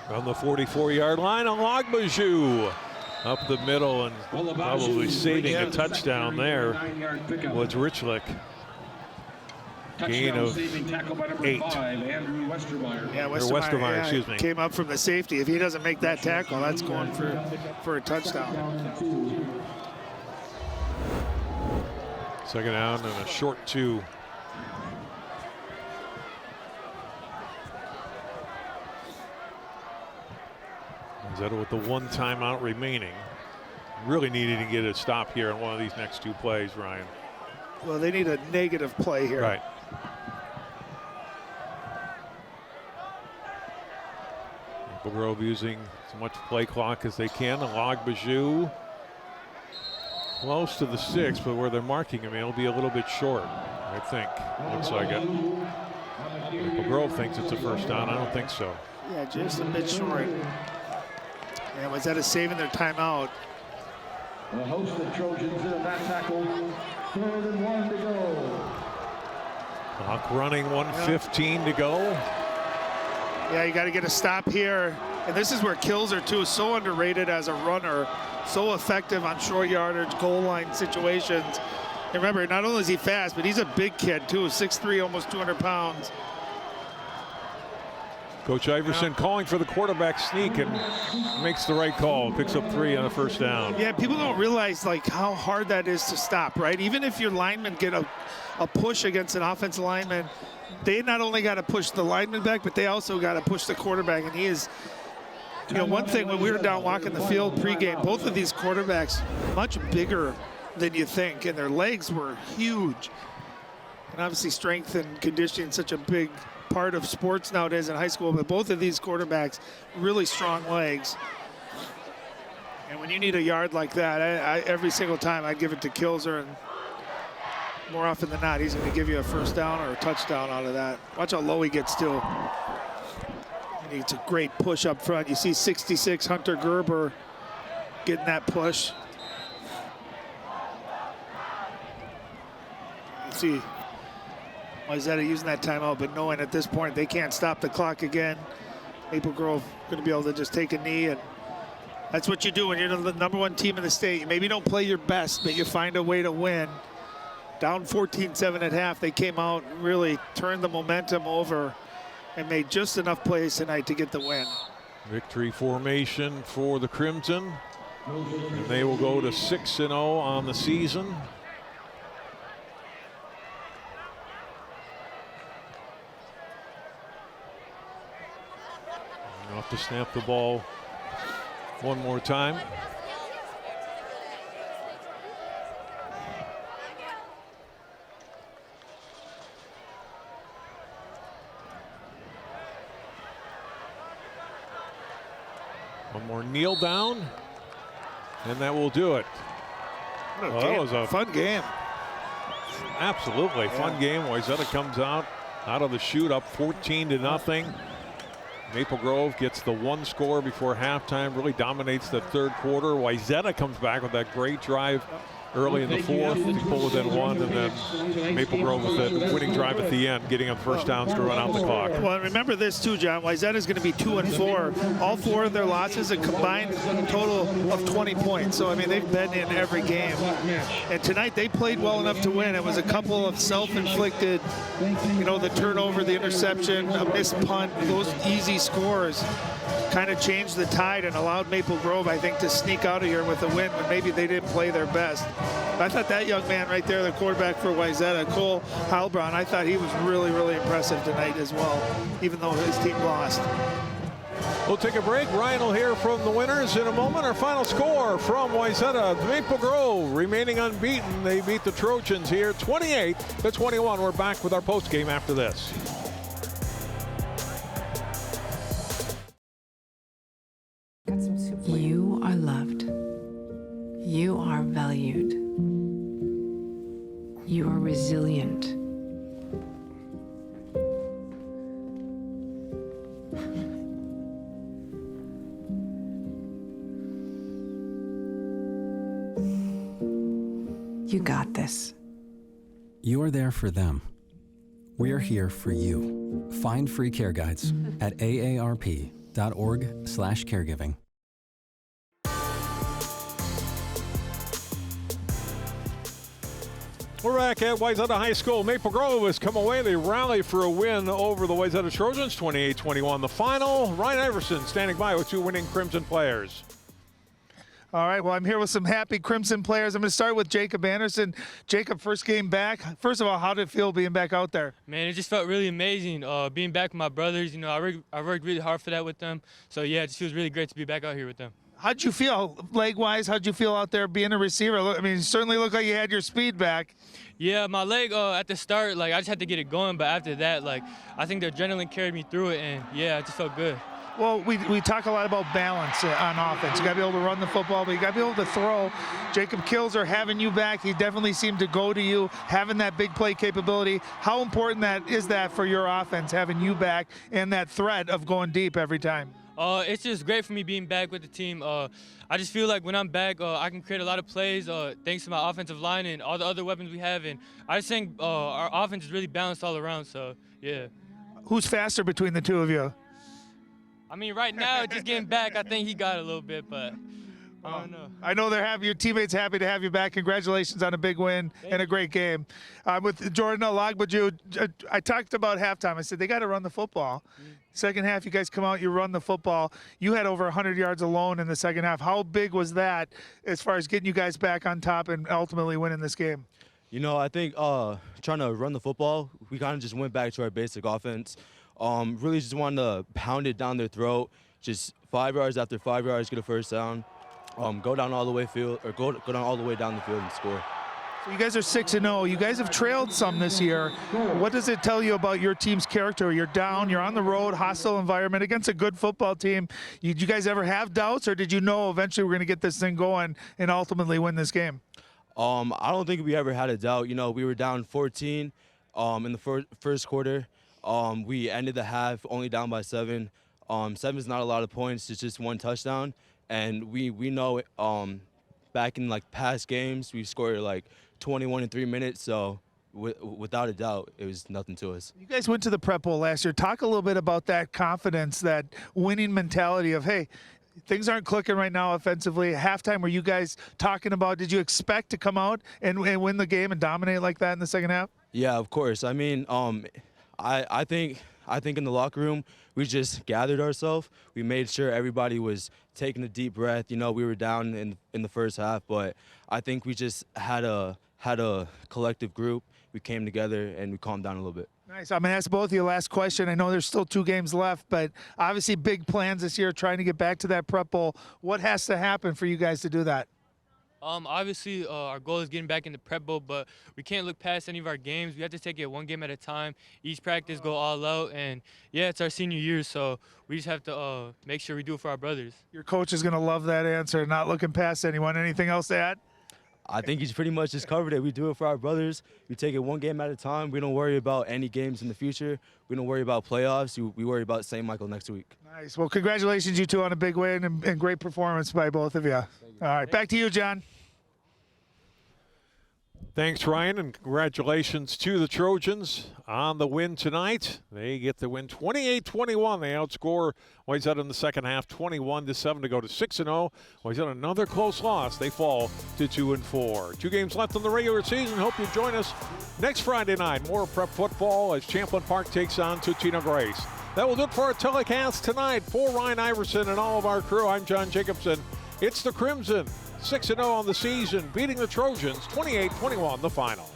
On the 44-yard line, Olagbaju up the middle and probably saving a touchdown there was Richlick. Gain of 8. Yeah, Westermeyer, excuse me. Came up from the safety. If he doesn't make that tackle, that's going for a touchdown. Second down and a short 2. Wayzata with the 1 timeout remaining. Really needed to get a stop here on one of these next 2 plays, Ryan. Well, they need a negative play here. Right. Maple Grove using as much play clock as they can. Olagbaju close to the 6, but where they're marking him, he'll be a little bit short, I think. Looks like it. Maple Grove thinks it's a first down. I don't think so. Yeah, just a bit short. Yeah, Wayzata saving their timeout. The host of Trojans in that tackle. 3rd and 1 to go. Clock running, 1:15 to go. Yeah, you got to get a stop here. And this is where Kilzer, too, is so underrated as a runner. So effective on short yardage, goal line situations. And remember, not only is he fast, but he's a big kid, too. 6'3", almost 200 pounds. Coach Iverson calling for the quarterback sneak and makes the right call. Picks up 3 on a first down. Yeah, people don't realize like how hard that is to stop, right? Even if your linemen get a push against an offensive lineman, they not only got to push the lineman back, but they also got to push the quarterback. And he is, you know, one thing when we were down walking the field pregame, both of these quarterbacks much bigger than you think, and their legs were huge. And obviously strength and conditioning such a big part of sports nowadays in high school, but both of these quarterbacks really strong legs. And when you need a yard like that, every single time I'd give it to Kilzer, and more often than not he's going to give you a first down or a touchdown out of that. Watch how low he gets too. And it's a great push up front. You see 66 Hunter Gerber getting that push. You see Wayzata using that timeout, but knowing at this point they can't stop the clock again. Maple Grove going to be able to just take a knee, and that's what you do when you're the #1 team in the state. You maybe don't play your best, but you find a way to win. Down 14-7 at half, they came out and really turned the momentum over and made just enough plays tonight to get the win. Victory formation for the Crimson, and they will go to 6-0 on the season. Off to snap the ball one more time. One more kneel down, and that will do it. Well, that was a fun game. Absolutely fun game. Wayzata comes out of the chute up 14-0. Maple Grove gets the 1 score before halftime, really dominates the 3rd quarter. Wayzata comes back with that great drive early in the 4th. They pull within 1, and then Maple Grove with that winning drive at the end, getting them first downs to run out the clock. Well, remember this too, John. Wayzata is going to be 2-4. All 4 of their losses, a combined total of 20 points. So, I mean, they've been in every game. And tonight they played well enough to win. It was a couple of self-inflicted, you know, the turnover, the interception, a missed punt, those easy scores kind of changed the tide and allowed Maple Grove, I think, to sneak out of here with a win when maybe they didn't play their best. But I thought that young man right there, the quarterback for Wayzata, Cole Heilbronn, I thought he was really, really impressive tonight as well, even though his team lost. We'll take a break. Ryan will hear from the winners in a moment. Our final score from Wayzata. Maple Grove remaining unbeaten. They beat the Trojans here 28-21. We're back with our post game after this. You are loved. You are valued. You are resilient. You got this. You're there for them. We're here for you. Find free care guides at aarp.org/caregiving. We're back at Wayzata High School. Maple Grove has come away. They rally for a win over the Wayzata Trojans, 28-21 the final. Ryan Iverson standing by with 2 winning Crimson players. All right, well, I'm here with some happy Crimson players. I'm going to start with Jacob Anderson. Jacob, first game back. First of all, how did it feel being back out there? Man, it just felt really amazing being back with my brothers. You know, I worked really hard for that with them. So, yeah, it just feels really great to be back out here with them. How'd you feel leg-wise? How'd you feel out there being a receiver? I mean, you certainly looked like you had your speed back. Yeah, my leg at the start, I just had to get it going. But after that, I think the adrenaline carried me through it. And, yeah, it just felt good. Well, we talk a lot about balance on offense. You got to be able to run the football, but you got to be able to throw. Jacob Kilzer having you back, he definitely seemed to go to you, having that big play capability. How important is that for your offense, having you back and that threat of going deep every time? It's just great for me being back with the team. I just feel like when I'm back, I can create a lot of plays thanks to my offensive line and all the other weapons we have. And I just think our offense is really balanced all around, so, yeah. Who's faster between the two of you? I mean, right now, just getting back, I think he got a little bit, but I don't know. I know they're happy. Your teammates happy to have you back. Congratulations on a big win and a great game. With Jordan Olagbaju, I talked about halftime. I said they got to run the football. Second half, you guys come out, you run the football. You had over 100 yards alone in the second half. How big was that as far as getting you guys back on top and ultimately winning this game? You know, I think trying to run the football, we kind of just went back to our basic offense. Really just wanted to pound it down their throat, just 5 yards after 5 yards, get a first down, go down all the way go down all the way down the field and score. So you guys are 6-0. You guys have trailed some this year. What does it tell you about your team's character? You're down, you're on the road, hostile environment against a good football team. Did you guys ever have doubts, or did you know eventually we're going to get this thing going and ultimately win this game? I don't think we ever had a doubt. You know, we were down 14 in the first quarter. We ended the half only down by 7. 7 is not a lot of points. It's just 1 touchdown. And we know back in past games, we scored 21 in 3 minutes. So without a doubt, it was nothing to us. You guys went to the Prep Bowl last year. Talk a little bit about that confidence, that winning mentality of, hey, things aren't clicking right now offensively. Halftime, were you guys talking about, did you expect to come out and win the game and dominate like that in the second half? Yeah, of course. I mean, I think in the locker room, we just gathered ourselves. We made sure everybody was taking a deep breath. You know, we were down in the first half, but I think we just had a collective group. We came together and we calmed down a little bit. Nice. I'm going to ask both of you last question. I know there's still 2 games left, but obviously big plans this year, trying to get back to that Prep Bowl. What has to happen for you guys to do that? Obviously, our goal is getting back in the Prep Bowl, but we can't look past any of our games. We have to take it 1 game at a time. Each practice, go all out, and yeah, it's our senior year, so we just have to make sure we do it for our brothers. Your coach is going to love that answer, not looking past anyone. Anything else to add? I think he's pretty much just covered it. We do it for our brothers. We take it 1 game at a time. We don't worry about any games in the future. We don't worry about playoffs. We worry about St. Michael next week. Nice. Well, congratulations, you two, on a big win and great performance by both of you. All right, back to you, John. Thanks, Ryan, and congratulations to the Trojans on the win tonight. They get the win 28-21. They outscore Wayzata in the second half 21-7 to go to 6-0. Wayzata another close loss. They fall to 2-4. 2 games left in the regular season. Hope you join us next Friday night. More prep football as Champlin Park takes on Tutina Grace. That will do it for our telecast tonight. For Ryan Iverson and all of our crew, I'm John Jacobson. It's the Crimson, 6-0 on the season, beating the Trojans 28-21 the final.